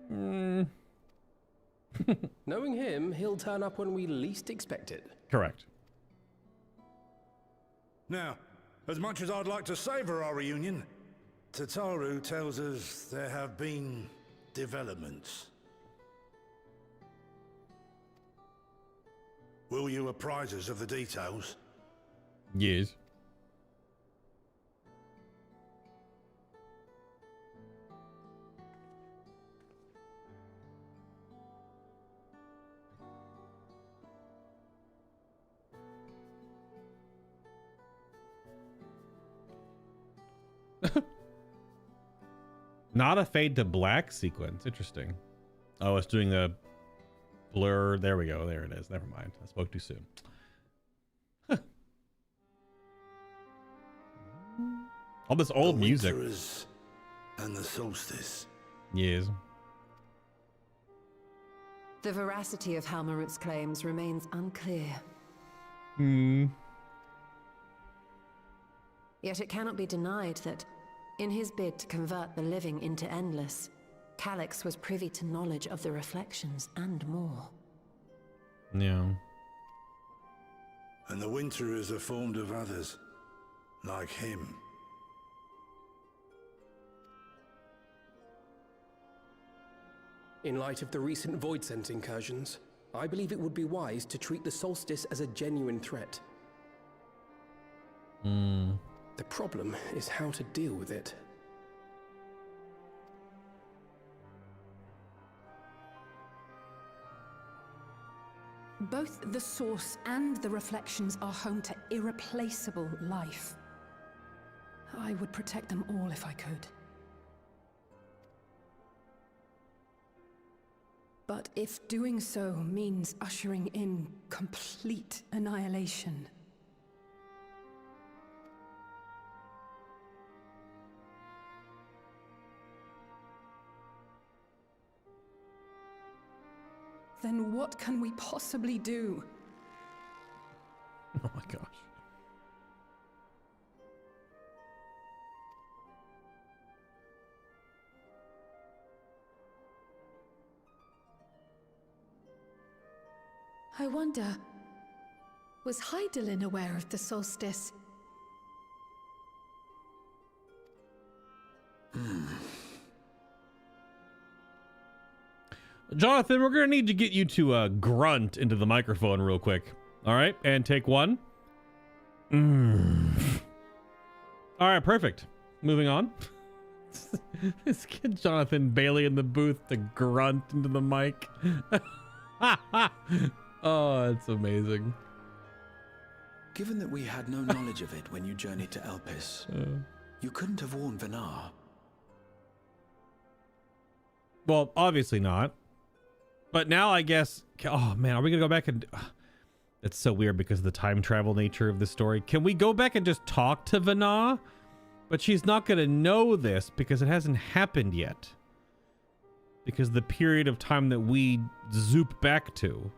Knowing him, he'll turn up when we least expect it. Correct. Now, as much as I'd like to savor our reunion, Tataru tells us there have been developments. Will you apprise us of the details? Yes. Not a fade to black sequence. Interesting. Oh, it's doing a blur. There we go. There it is. Never mind. I spoke too soon. All this old music. And the solstice. Yes. The veracity of Halmarut's claims remains unclear. Yet it cannot be denied that, in his bid to convert the living into endless, Calyx was privy to knowledge of the reflections and more. Yeah. And the Winterers are formed of others, like him. In light of the recent Void Sense incursions, I believe it would be wise to treat the solstice as a genuine threat. The problem is how to deal with it. Both the source and the reflections are home to irreplaceable life. I would protect them all if I could. But if doing so means ushering in complete annihilation, then what can we possibly do? Oh my gosh. I wonder, was Hydaelyn aware of the solstice? Jonathan, we're gonna need to get you to grunt into the microphone real quick. All right, and take one. All right, perfect. Moving on. This kid Jonathan Bailey in the booth to grunt into the mic. Oh, that's amazing. Given that we had no knowledge of it when you journeyed to Elpis, you couldn't have warned Venar. Well, obviously not. But now I guess... Oh, man, are we going to go back and... It's so weird because of the time travel nature of the story. Can we go back and just talk to Vana? But she's not going to know this because it hasn't happened yet. Because the period of time that we zoop back to.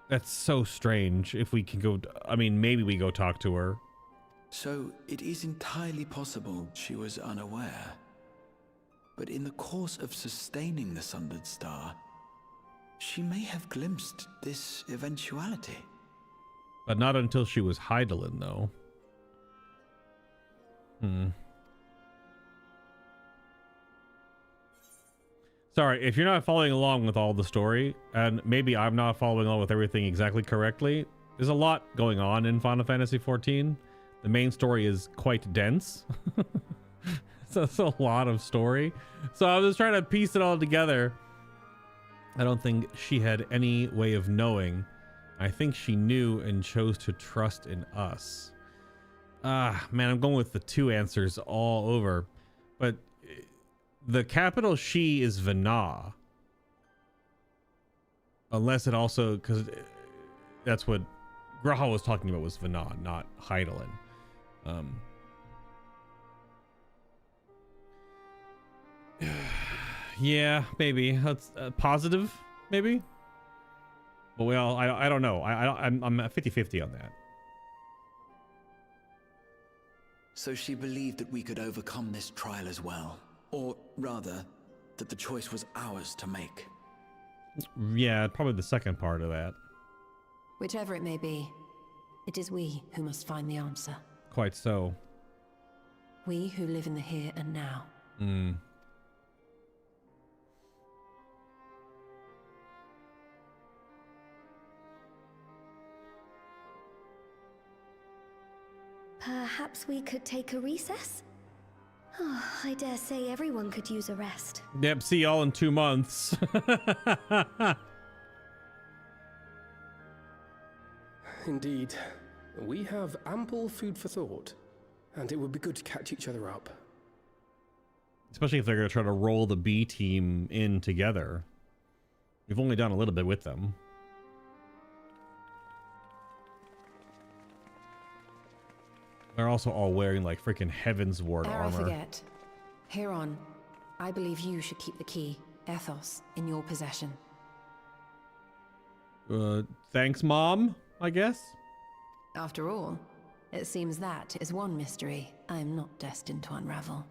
That's so strange. If we can go... I mean, maybe we go talk to her. So it is entirely possible she was unaware. But in the course of sustaining the Sundered Star, she may have glimpsed this eventuality. But not until she was Hydaelyn, though. Sorry, if you're not following along with all the story, and maybe I'm not following along with everything exactly correctly, there's a lot going on in Final Fantasy XIV. The main story is quite dense. So it's a lot of story. So I was just trying to piece it all together. I don't think she had any way of knowing. I think she knew and chose to trust in us. Ah, man, I'm going with the two answers all over. But the capital she is Vana. Unless it also, because that's what Graha was talking about, was Vana, not Hydaelyn. Yeah, maybe that's positive, maybe. But well, I don't know. I'm 50-50 on that. So she believed that we could overcome this trial as well, or rather, that the choice was ours to make. Yeah, probably the second part of that. Whichever it may be, it is we who must find the answer. Quite so. We who live in the here and now. Perhaps we could take a recess? Oh, I dare say everyone could use a rest. Yep, see y'all in 2 months. Indeed. We have ample food for thought, and it would be good to catch each other up. Especially if they're going to try to roll the B team in together. We've only done a little bit with them. They're also all wearing like freaking Heaven's Ward Ere armor. I forget. Here on, I believe you should keep the key, Ethos, in your possession. Thanks, Mom, I guess. After all, it seems that is one mystery I am not destined to unravel.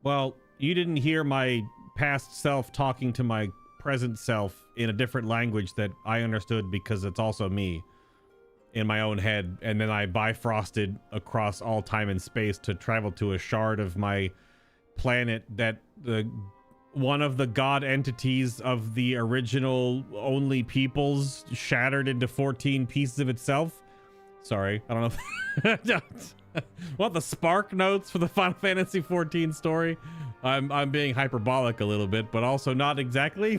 Well, you didn't hear my past self talking to my present self in a different language that I understood because it's also me in my own head, and then I bifrosted across all time and space to travel to a shard of my planet that one of the god entities of the original Only Peoples shattered into 14 pieces of itself. Sorry, I don't know. Want the spark notes for the Final Fantasy XIV story? I'm being hyperbolic a little bit, but also not exactly.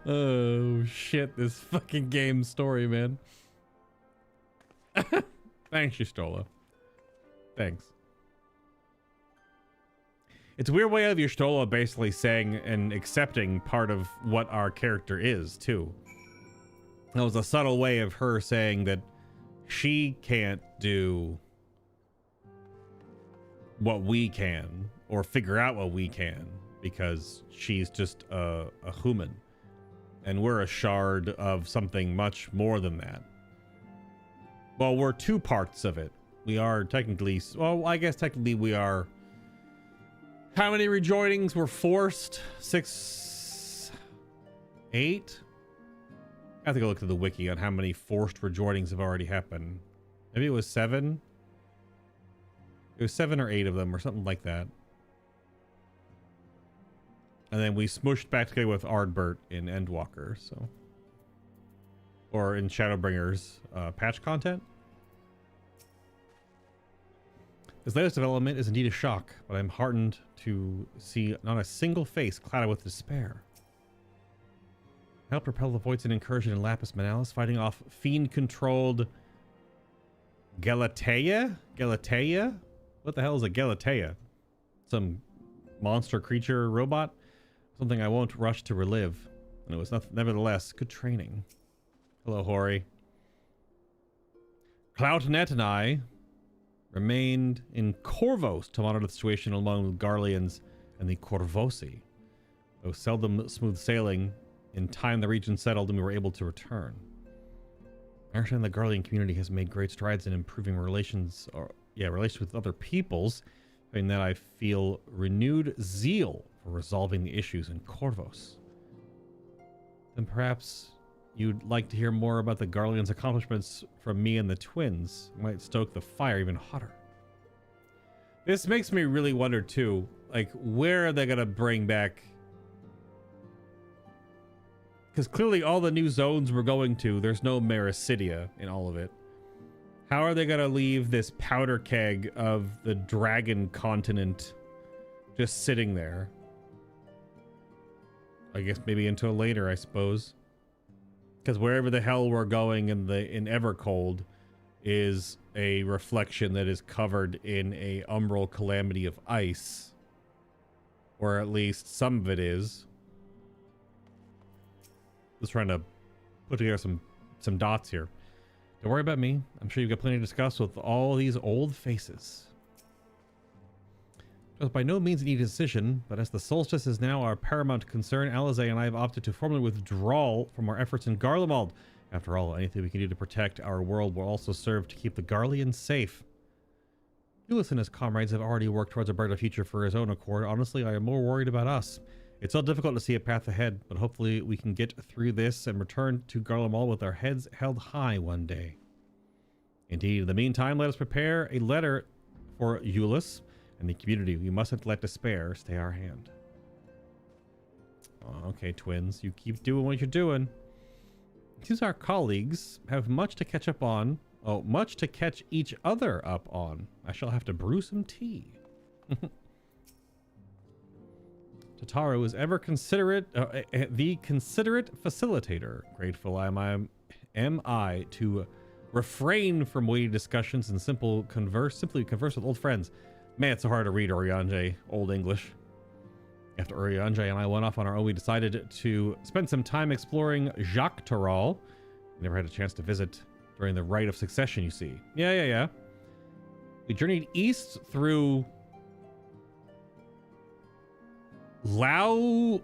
Oh shit, this fucking game story, man. Thanks, Y'shtola. Thanks. It's a weird way of Y'shtola basically saying and accepting part of what our character is, too. That was a subtle way of her saying that she can't do what we can, or figure out what we can, because she's just a human. And we're a shard of something much more than that. Well, we're two parts of it. We are technically... Well, I guess technically we are... How many rejoinings were forced? 6... 8? I have to go look at the wiki on how many forced rejoinings have already happened. Maybe it was 7? It was 7 or 8 of them, or something like that. And then we smushed back together with Ardbert in Endwalker, so... Or in Shadowbringers patch content. This latest development is indeed a shock, but I'm heartened to see not a single face clouded with despair. Help propel the Voids and incursion in Lapis Manalis, fighting off fiend-controlled Galatea? Galatea? What the hell is a Galatea? Some monster creature robot? Something I won't rush to relive. And it was nevertheless good training. Hello, Hori. Cloudnet and I remained in Corvos to monitor the situation among the Garleans and the Corvosi. Though seldom smooth sailing, in time the region settled and we were able to return. I understand the Garlean community has made great strides in improving relations with other peoples, and that I feel renewed zeal for resolving the issues in Corvos. Then perhaps you'd like to hear more about the Garleans' accomplishments from me and the twins. It might stoke the fire even hotter. This makes me really wonder too, like, where are they gonna bring back? Because clearly all the new zones we're going to, there's no Mericidia in all of it. How are they gonna leave this powder keg of the dragon continent just sitting there? I guess maybe until later, I suppose. Because wherever the hell we're going in Evercold is a reflection that is covered in a umbral calamity of ice. Or at least some of it is. Just trying to put together some dots here. Don't worry about me. I'm sure you've got plenty to discuss with all these old faces. It was by no means an easy decision, but as the solstice is now our paramount concern, Alizé and I have opted to formally withdraw from our efforts in Garlemald. After all, anything we can do to protect our world will also serve to keep the Garleans safe. Ulyss and his comrades have already worked towards a brighter future for his own accord. Honestly, I am more worried about us. It's so difficult to see a path ahead, but hopefully we can get through this and return to Garlemald with our heads held high one day. Indeed, in the meantime, let us prepare a letter for Ulyss and the community. We mustn't let despair stay our hand. Oh, okay, twins, you keep doing what you're doing. It seems our colleagues have much to catch up on. Oh, much to catch each other up on. I shall have to brew some tea. Tataru is ever considerate, the considerate facilitator. Grateful am I to refrain from weighty discussions and simply converse with old friends. Man, it's so hard to read Oriange, Old English. After Oriange and I went off on our own, we decided to spend some time exploring Jacques Tarral. We never had a chance to visit during the Rite of Succession, you see. Yeah. We journeyed east through Lau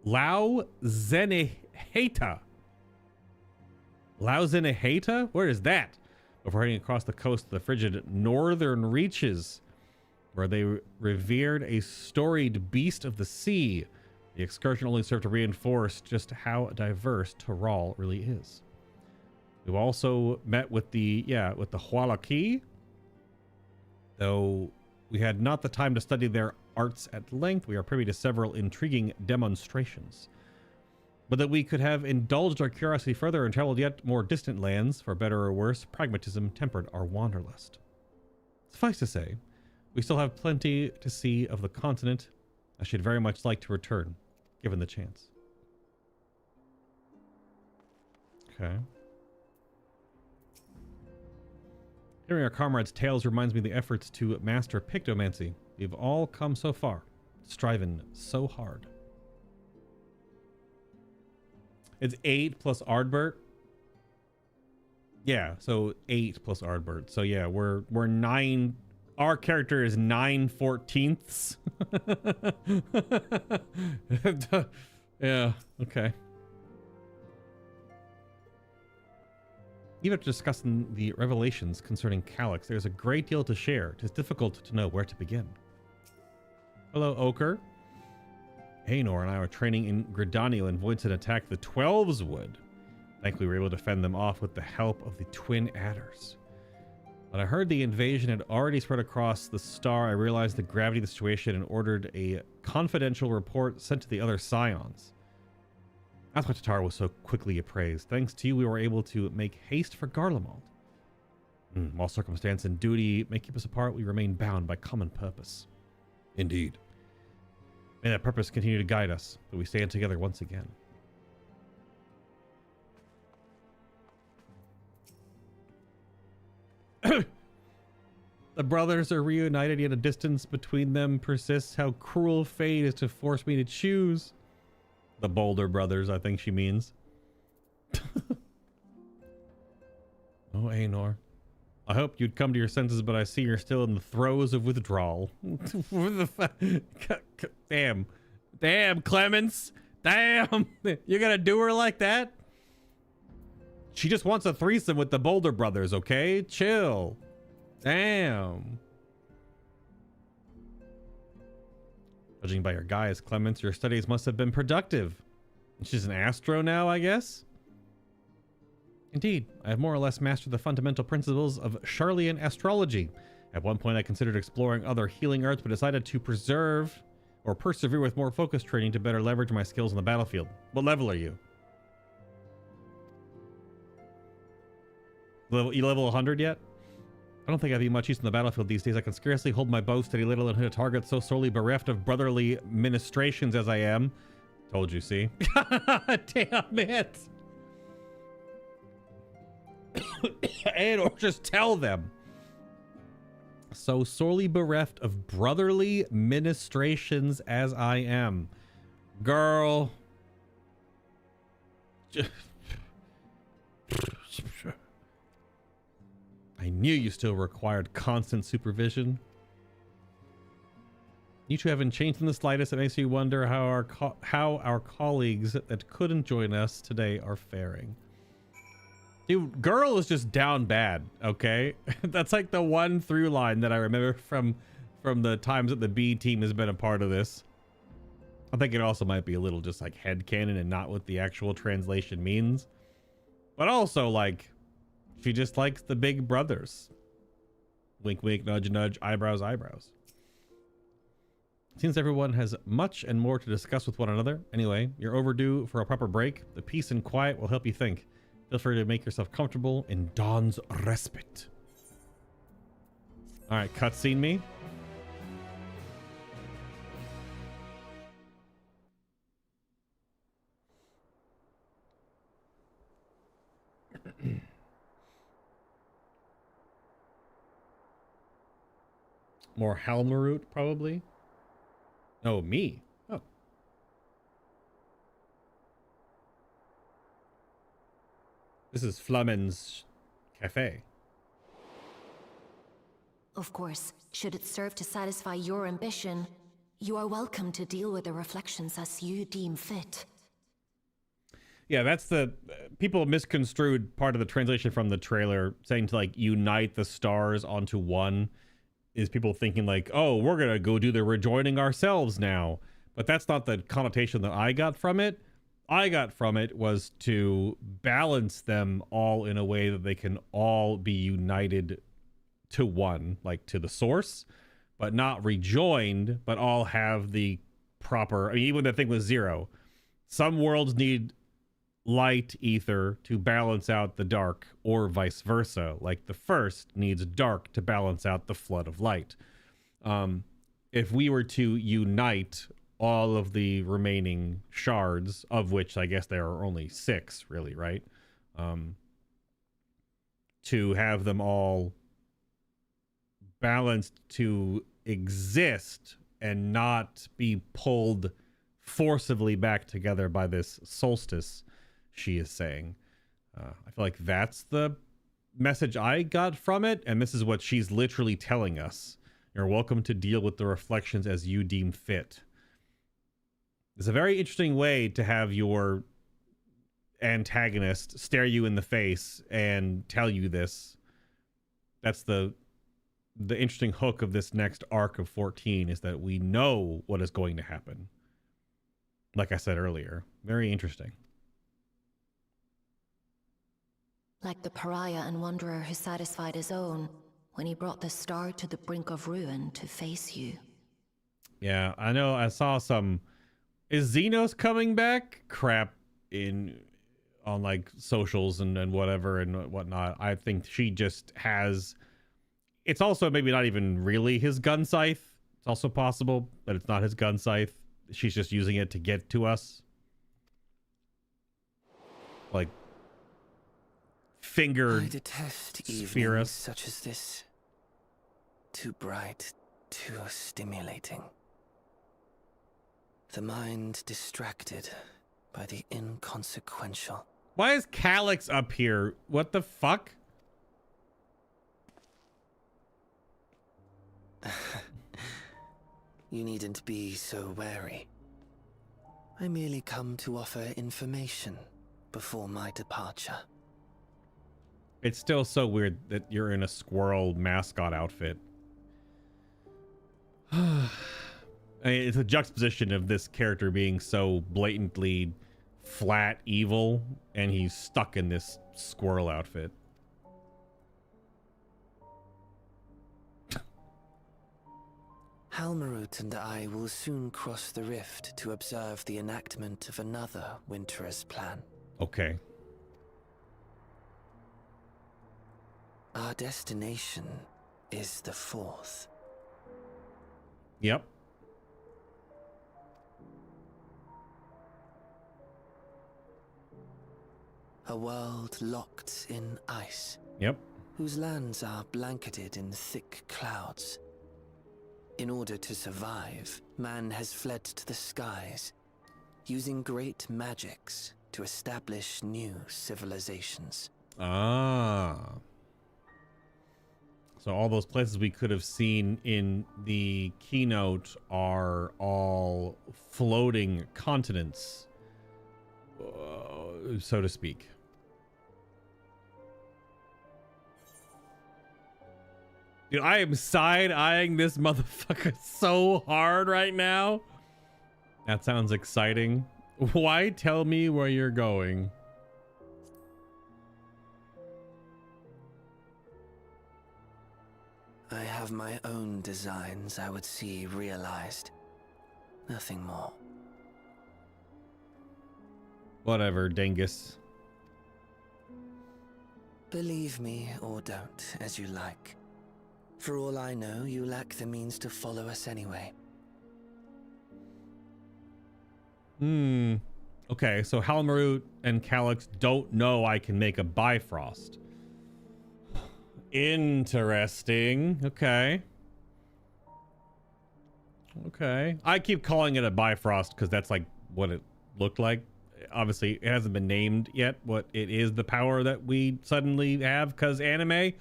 Zeniheta. Lau Zeniheta? Where is that? Before heading across the coast to the frigid northern reaches, where they revered a storied beast of the sea. The excursion only served to reinforce just how diverse Tarral really is. We've also met with the Hualaki, though we had not the time to study their arts at length. We are privy to several intriguing demonstrations. But that we could have indulged our curiosity further and traveled yet more distant lands, for better or worse, pragmatism tempered our wanderlust. Suffice to say, we still have plenty to see of the continent. I should very much like to return, given the chance. Okay. Hearing our comrades' tales reminds me of the efforts to master pictomancy. We've all come so far, striving so hard. It's 8 plus Ardbert. Yeah, so 8 plus Ardbert. So yeah, we're 9. Our character is 9/14. Yeah, okay. Even after discussing the revelations concerning Calyx, there's a great deal to share. It is difficult to know where to begin. Hello, Ochre. Haynor and I were training in Gridaniel and Voidson attacked the Twelves Wood. Thankfully, we were able to fend them off with the help of the Twin Adders. When I heard the invasion had already spread across the star, I realized the gravity of the situation and ordered a confidential report sent to the other Scions. That's why Tataru was so quickly appraised. Thanks to you, we were able to make haste for Garlemald. While circumstance and duty may keep us apart, we remain bound by common purpose. Indeed. May that purpose continue to guide us, that we stand together once again. The brothers are reunited, yet a distance between them persists. How cruel fate is to force me to choose. The Boulder brothers, I think she means. Oh, Aenor. I hope you'd come to your senses, but I see you're still in the throes of withdrawal. Damn. Damn, Clemens. Damn. You're gonna do her like that? She just wants a threesome with the Boulder brothers, okay? Chill. Damn. Judging by your guise, Clemens, your studies must have been productive. She's an astro now, I guess? Indeed, I have more or less mastered the fundamental principles of Charlian astrology. At one point, I considered exploring other healing arts, but decided to persevere with more focused training to better leverage my skills on the battlefield. What level are you? You level 100 yet? I don't think I'd be much use in the battlefield these days. I can scarcely hold my bow steady, let alone hit a target so sorely bereft of brotherly ministrations as I am. Told you, see? Damn it! And or just tell them. So sorely bereft of brotherly ministrations as I am. Girl. I knew you still required constant supervision. You two haven't changed in the slightest. It makes me wonder how our colleagues that couldn't join us today are faring. Dude, girl is just down bad, okay? That's like the one through line that I remember from the times that the B team has been a part of this. I think it also might be a little just like headcanon and not what the actual translation means. But also, like, she just likes the big brothers. Wink, wink, nudge, nudge, eyebrows, eyebrows. Seems everyone has much and more to discuss with one another. Anyway, you're overdue for a proper break. The peace and quiet will help you think. Feel free to make yourself comfortable in Dawn's respite. All right, cutscene me. More Halmarut, probably. Oh, me. Oh. This is Flammen's cafe. Of course, should it serve to satisfy your ambition, you are welcome to deal with the reflections as you deem fit. Yeah, that's the people misconstrued part of the translation from the trailer, saying to like unite the stars onto one. Is people thinking like, oh, we're gonna go do the rejoining ourselves now. But that's not the connotation that I got from it. I got from it was to balance them all in a way that they can all be united to one, like to the source, but not rejoined, but all have the proper, I mean, even the thing with Zero. Some worlds need light ether to balance out the dark, or vice versa. Like the first needs dark to balance out the flood of light. If we were to unite all of the remaining shards, of which I guess there are only 6 really, right? To have them all balanced to exist and not be pulled forcibly back together by this solstice, she is saying. I feel like that's the message I got from it, and this is what she's literally telling us. You're welcome to deal with the reflections as you deem fit. It's a very interesting way to have your antagonist stare you in the face and tell you this. That's the interesting hook of this next arc of 14, is that we know what is going to happen. Like I said earlier, very interesting. Like the pariah and wanderer who satisfied his own when he brought the star to the brink of ruin to face you. Yeah, I know. I saw some... Is Xenos coming back? Crap on like socials and whatever and whatnot. I think she just has... It's also maybe not even really his gun scythe. It's also possible that it's not his gun scythe. She's just using it to get to us. Like... Finger I detest sphere evenings us. such as this. too bright, too stimulating. The mind distracted by the inconsequential. Why is Calyx up here? What the fuck? You needn't be so wary. I merely come to offer information before my departure. It's still so weird that you're in a squirrel mascot outfit. I mean, it's a juxtaposition of this character being so blatantly flat evil, and he's stuck in this squirrel outfit. Halmarut and I will soon cross the rift to observe the enactment of another Winter's plan. Okay. Our destination is the fourth. Yep. A world locked in ice. Yep. Whose lands are blanketed in thick clouds. In order to survive, man has fled to the skies, using great magics to establish new civilizations. Ah. So all those places we could have seen in the keynote are all floating continents, so to speak. Dude, I am side-eyeing this motherfucker so hard right now. That sounds exciting. Why tell me where you're going? I have my own designs I would see realized. Nothing more. Whatever, dingus. Believe me or don't, as you like. For all I know, you lack the means to follow us anyway. Okay, so Halmarut and Calyx don't know I can make a Bifrost. Interesting. Okay. Okay. I keep calling it a Bifrost because that's like what it looked like. Obviously, it hasn't been named yet what it is, the power that we suddenly have because anime.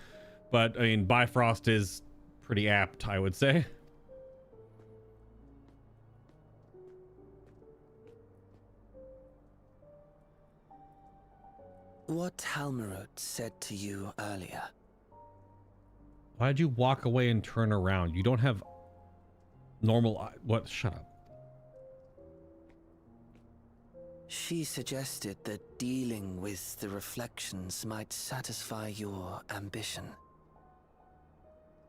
But, I mean, Bifrost is pretty apt, I would say. What Halmarut said to you earlier. Why'd you walk away and turn around? You don't have normal... What? Shut up. She suggested that dealing with the reflections might satisfy your ambition.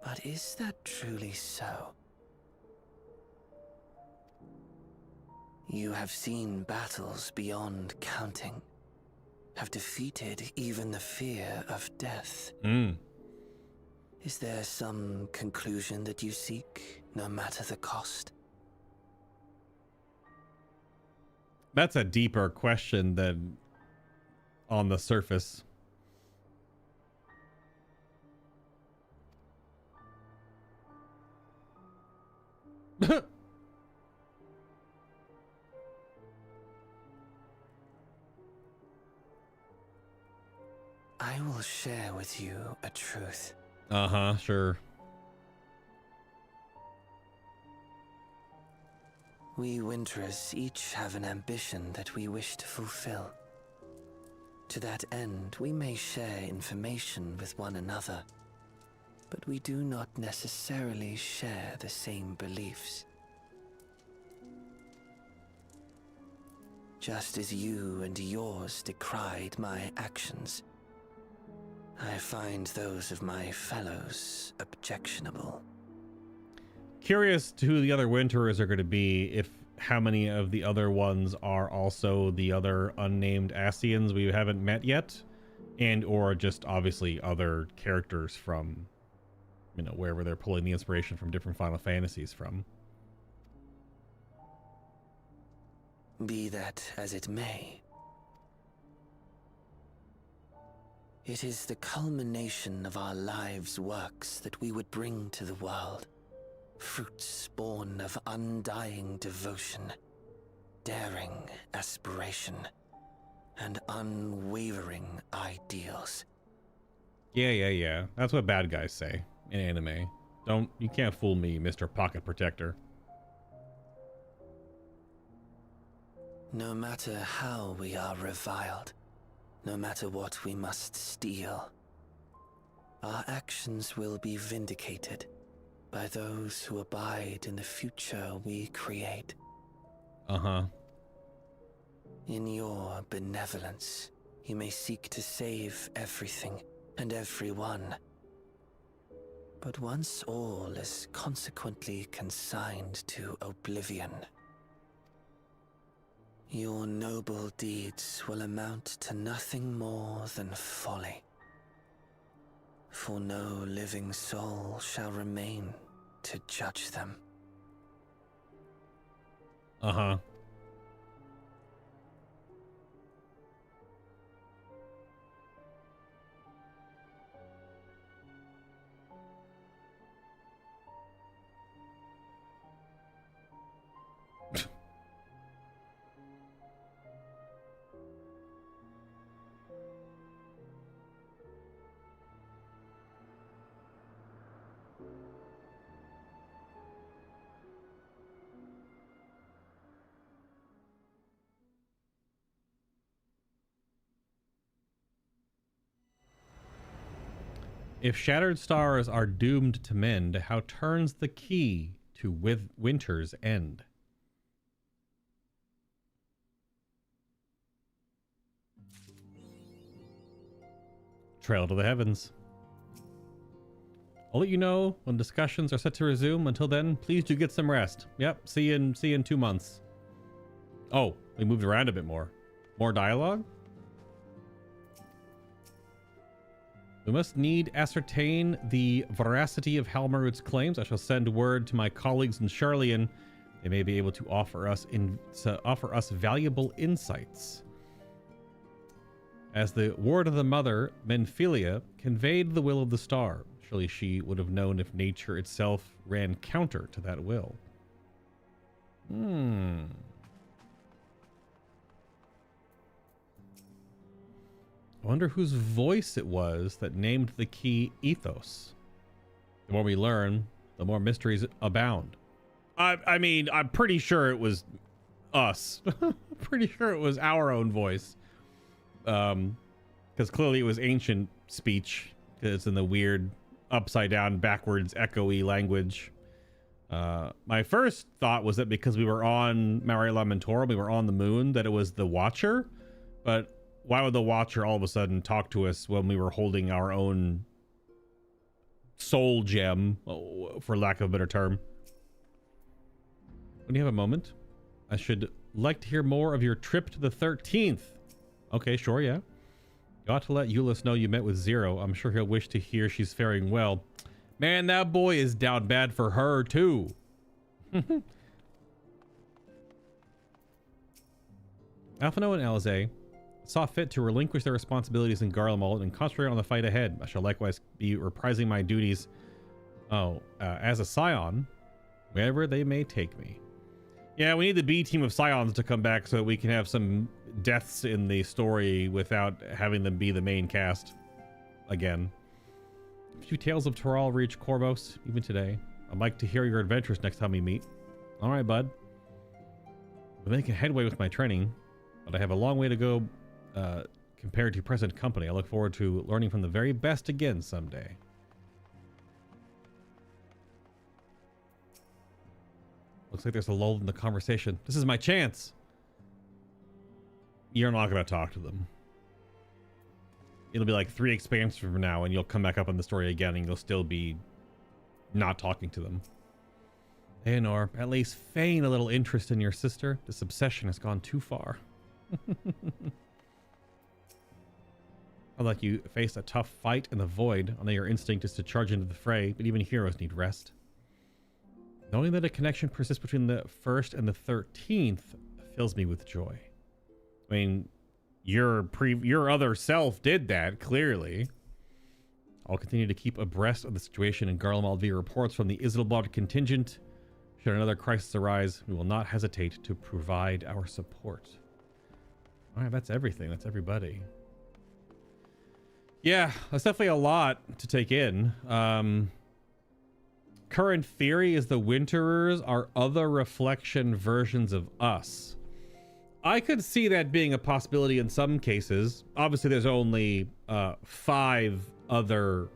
But is that truly so? You have seen battles beyond counting, have defeated even the fear of death. Is there some conclusion that you seek, no matter the cost? That's a deeper question than on the surface. I will share with you a truth. Uh-huh, sure. We Winterers each have an ambition that we wish to fulfill. To that end, we may share information with one another, but we do not necessarily share the same beliefs. Just as you and yours decried my actions, I find those of my fellows objectionable. Curious to who the other Winterers are going to be, if how many of the other ones are also the other unnamed Ascians we haven't met yet, and or just obviously other characters from, you know, wherever they're pulling the inspiration from different Final Fantasies from. Be that as it may, It is the culmination of our lives' works that we would bring to the world. Fruits born of undying devotion, daring aspiration, and unwavering ideals. Yeah. That's what bad guys say in anime. You can't fool me, Mr. Pocket Protector. No matter how we are reviled, no matter what we must steal, our actions will be vindicated by those who abide in the future we create. Uh-huh. In your benevolence, you may seek to save everything and everyone. But once all is consequently consigned to oblivion, your noble deeds will amount to nothing more than folly. For no living soul shall remain to judge them. Uh-huh. If shattered stars are doomed to mend, how turns the key to winter's end? Trail to the heavens. I'll let you know when discussions are set to resume. Until then, please do get some rest. Yep, see you in 2 months. Oh, we moved around a bit more. More dialogue? We must need ascertain the veracity of Halmarud's claims. I shall send word to my colleagues in Charlian. They may be able to offer us valuable insights. As the ward of the mother, Menphilia conveyed the will of the star. Surely she would have known if nature itself ran counter to that will. I wonder whose voice it was that named the key Ethos. The more we learn, the more mysteries abound. I mean, I'm pretty sure it was us. Pretty sure it was our own voice. Because clearly it was ancient speech. Because it's in the weird, upside down, backwards, echoey language. My first thought was that because we were on Mare Lamentorum, we were on the moon, that it was the Watcher. But why would the Watcher all of a sudden talk to us when we were holding our own soul gem, for lack of a better term? When you have a moment, I should like to hear more of your trip to the 13th. Okay, sure, yeah. You ought to let Euless know you met with Zero. I'm sure he'll wish to hear she's faring well. Man, that boy is down bad for her, too. Alphino and Alize saw fit to relinquish their responsibilities in Garlemald and concentrate on the fight ahead. I shall likewise be reprising my duties as a Scion, wherever they may take me. Yeah, we need the B team of Scions to come back so we can have some deaths in the story without having them be the main cast again. A few tales of Toral reach Corvos even today. I'd like to hear your adventures next time we meet. All right, bud. I'm making headway with my training, but I have a long way to go compared to present company. I look forward to learning from the very best again someday. Looks like there's a lull in the conversation. This is my chance. You're not going to talk to them. It'll be like 3 expansions from now, and you'll come back up in the story again, and you'll still be not talking to them. Aenor, at least feign a little interest in your sister. This obsession has gone too far. Like you faced a tough fight in the void. I know your instinct is to charge into the fray, but even heroes need rest. Knowing that a connection persists between the 1st and the 13th fills me with joy. I mean, your other self did that, clearly. I'll continue to keep abreast of the situation in Garlemald via reports from the Isilbald contingent. Should another crisis arise, we will not hesitate to provide our support. All right, that's everything. That's everybody. Yeah, that's definitely a lot to take in. Current theory is the Winterers are other reflection versions of us. I could see that being a possibility in some cases. Obviously, there's only 5 other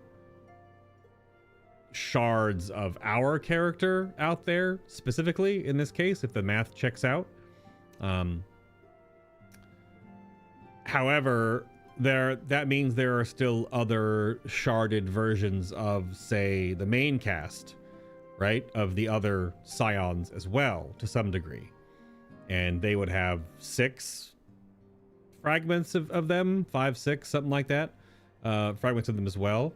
shards of our character out there, specifically in this case, if the math checks out. However, that means there are still other sharded versions of, say, the main cast, right? Of the other scions as well, to some degree. And they would have 6 fragments of them, 5, 6, something like that. Fragments of them as well.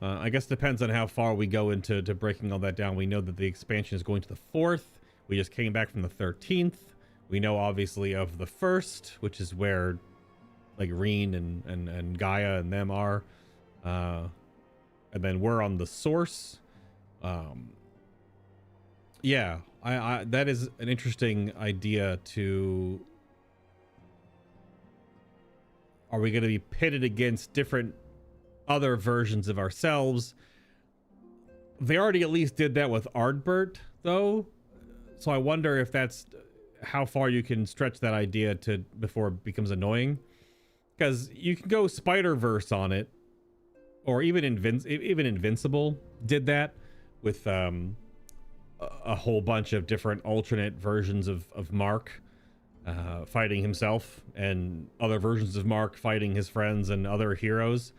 I guess it depends on how far we go into breaking all that down. We know that the expansion is going to the 4th. We just came back from the 13th. We know obviously of the 1st, which is where like Reen and Gaia and them are. And then we're on the source. Yeah, I that is an interesting idea to... Are we going to be pitted against different other versions of ourselves? They already at least did that with Ardbert, though. So I wonder if that's how far you can stretch that idea to before it becomes annoying. Because you can go Spider-Verse on it, or even Invincible did that with a whole bunch of different alternate versions of Mark fighting himself, and other versions of Mark fighting his friends and other heroes.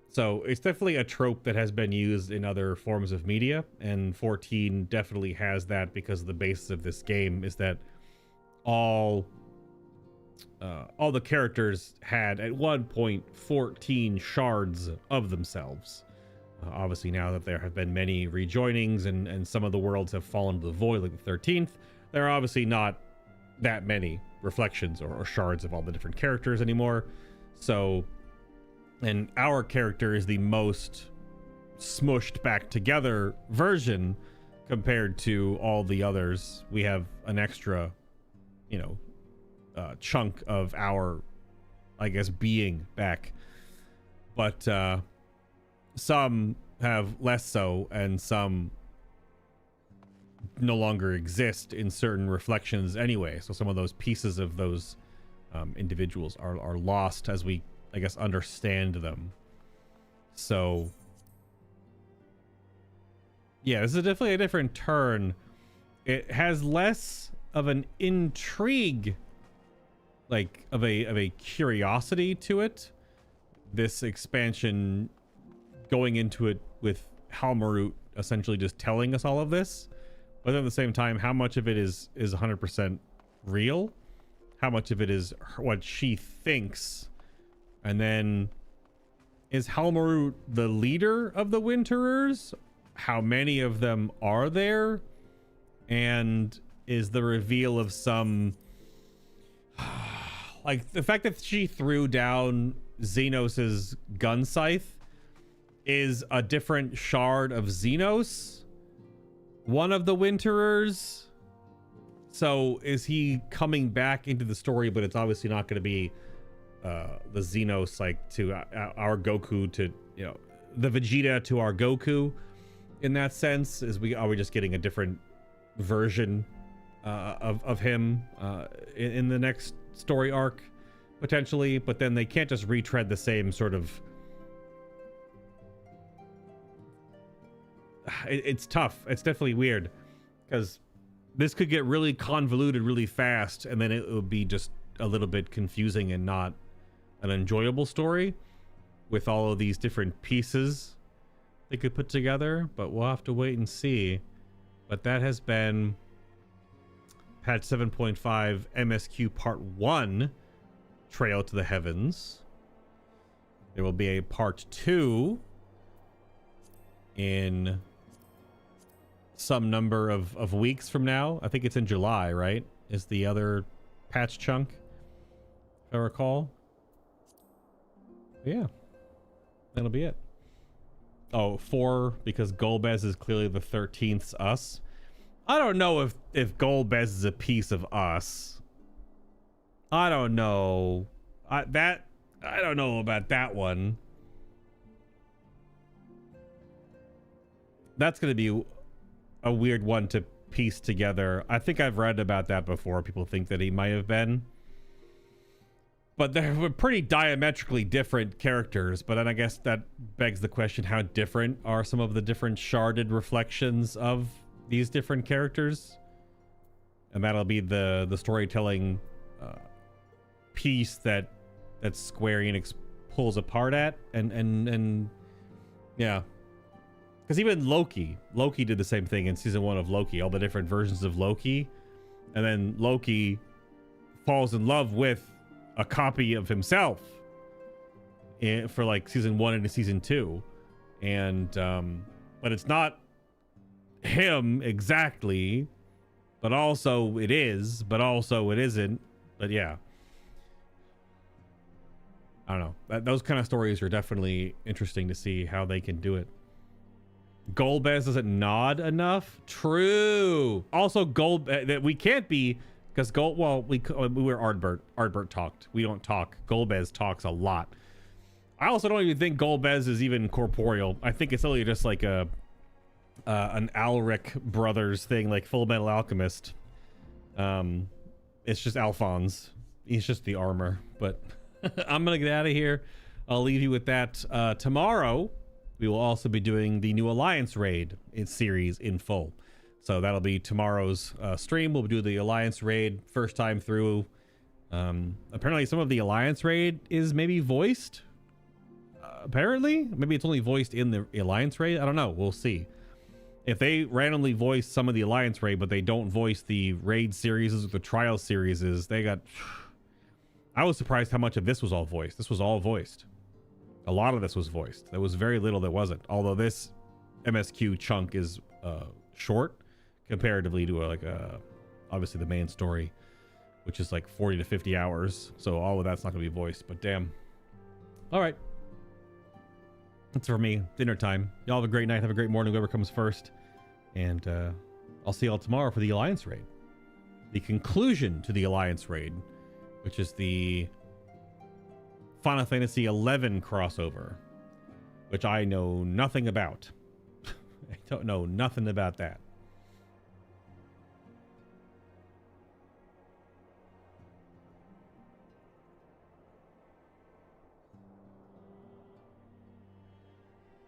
So it's definitely a trope that has been used in other forms of media, and 14 definitely has that, because the basis of this game is that all the characters had at one point 14 shards of themselves. Obviously, now that there have been many rejoinings and some of the worlds have fallen to the void, like the 13th, there are obviously not that many reflections or shards of all the different characters anymore. So, and our character is the most smushed back together version compared to all the others. We have an extra, chunk of our, I guess, being back. But some have less so, and some no longer exist in certain reflections anyway. So some of those pieces of those individuals are lost as we, I guess, understand them. So yeah, this is definitely a different turn. It has less of an intrigue, like of a curiosity to it. This expansion, going into it with Halmarut essentially just telling us all of this, but at the same time, how much of it is 100% real? How much of it is what she thinks? And then, is Halmarut the leader of the Winterers? How many of them are there? And is the reveal of some... like, the fact that she threw down Xenos's gun scythe is a different shard of Xenos, one of the Winterers. So is he coming back into the story, but it's obviously not going to be the Xenos, like to our Goku, to the Vegeta to our Goku in that sense. Are we just getting a different version of him in the next story arc potentially? But then they can't just retread the same sort of... It's tough. It's definitely weird, because this could get really convoluted really fast, and then it would be just a little bit confusing and not an enjoyable story with all of these different pieces they could put together. But we'll have to wait and see. But that has been patch 7.5 MSQ part 1, Trail to the Heavens. There will be a part 2 in some number of weeks from now. I think it's in July, right? Is the other patch chunk, if I recall. Yeah, that'll be it. Oh, 4 because Golbez is clearly the 13th's us. I don't know if Golbez is a piece of us. I don't know. I don't know about that one. That's gonna be a weird one to piece together. I think I've read about that before. People think that he might have been. But they were pretty diametrically different characters. But then I guess that begs the question, how different are some of the different sharded reflections of these different characters? And that'll be the storytelling piece that Square Enix pulls apart at. And yeah. Because even Loki did the same thing in season 1 of Loki. All the different versions of Loki. And then Loki falls in love with a copy of himself for like season 1 into season 2, and but it's not him exactly, but also it is, but also it isn't. But yeah, I don't know. Those kind of stories are definitely interesting to see how they can do it. Golbez doesn't nod enough. True. Also, that we can't be. Because we were Ardbert talked. We don't talk. Golbez talks a lot. I also don't even think Golbez is even corporeal. I think it's only just like an Alric brothers thing, like Full Metal Alchemist. It's just Alphonse. He's just the armor. But I'm gonna get out of here. I'll leave you with that. Tomorrow, we will also be doing the new Alliance raid series in full. So that'll be tomorrow's stream. We'll do the Alliance raid first time through. Apparently some of the Alliance raid is maybe voiced. Apparently, maybe it's only voiced in the Alliance raid. I don't know. We'll see. If they randomly voice some of the Alliance raid, but they don't voice the raid series or the trial series, they got... I was surprised how much of this was all voiced. This was all voiced. A lot of this was voiced. There was very little that wasn't. Although this MSQ chunk is short comparatively to obviously the main story, which is like 40 to 50 hours. So all of that's not going to be voiced, but damn. All right. That's for me. Dinner time. Y'all have a great night. Have a great morning, whoever comes first. And I'll see y'all tomorrow for the Alliance raid. The conclusion to the Alliance raid, which is the Final Fantasy XI crossover, which I know nothing about. I don't know nothing about that.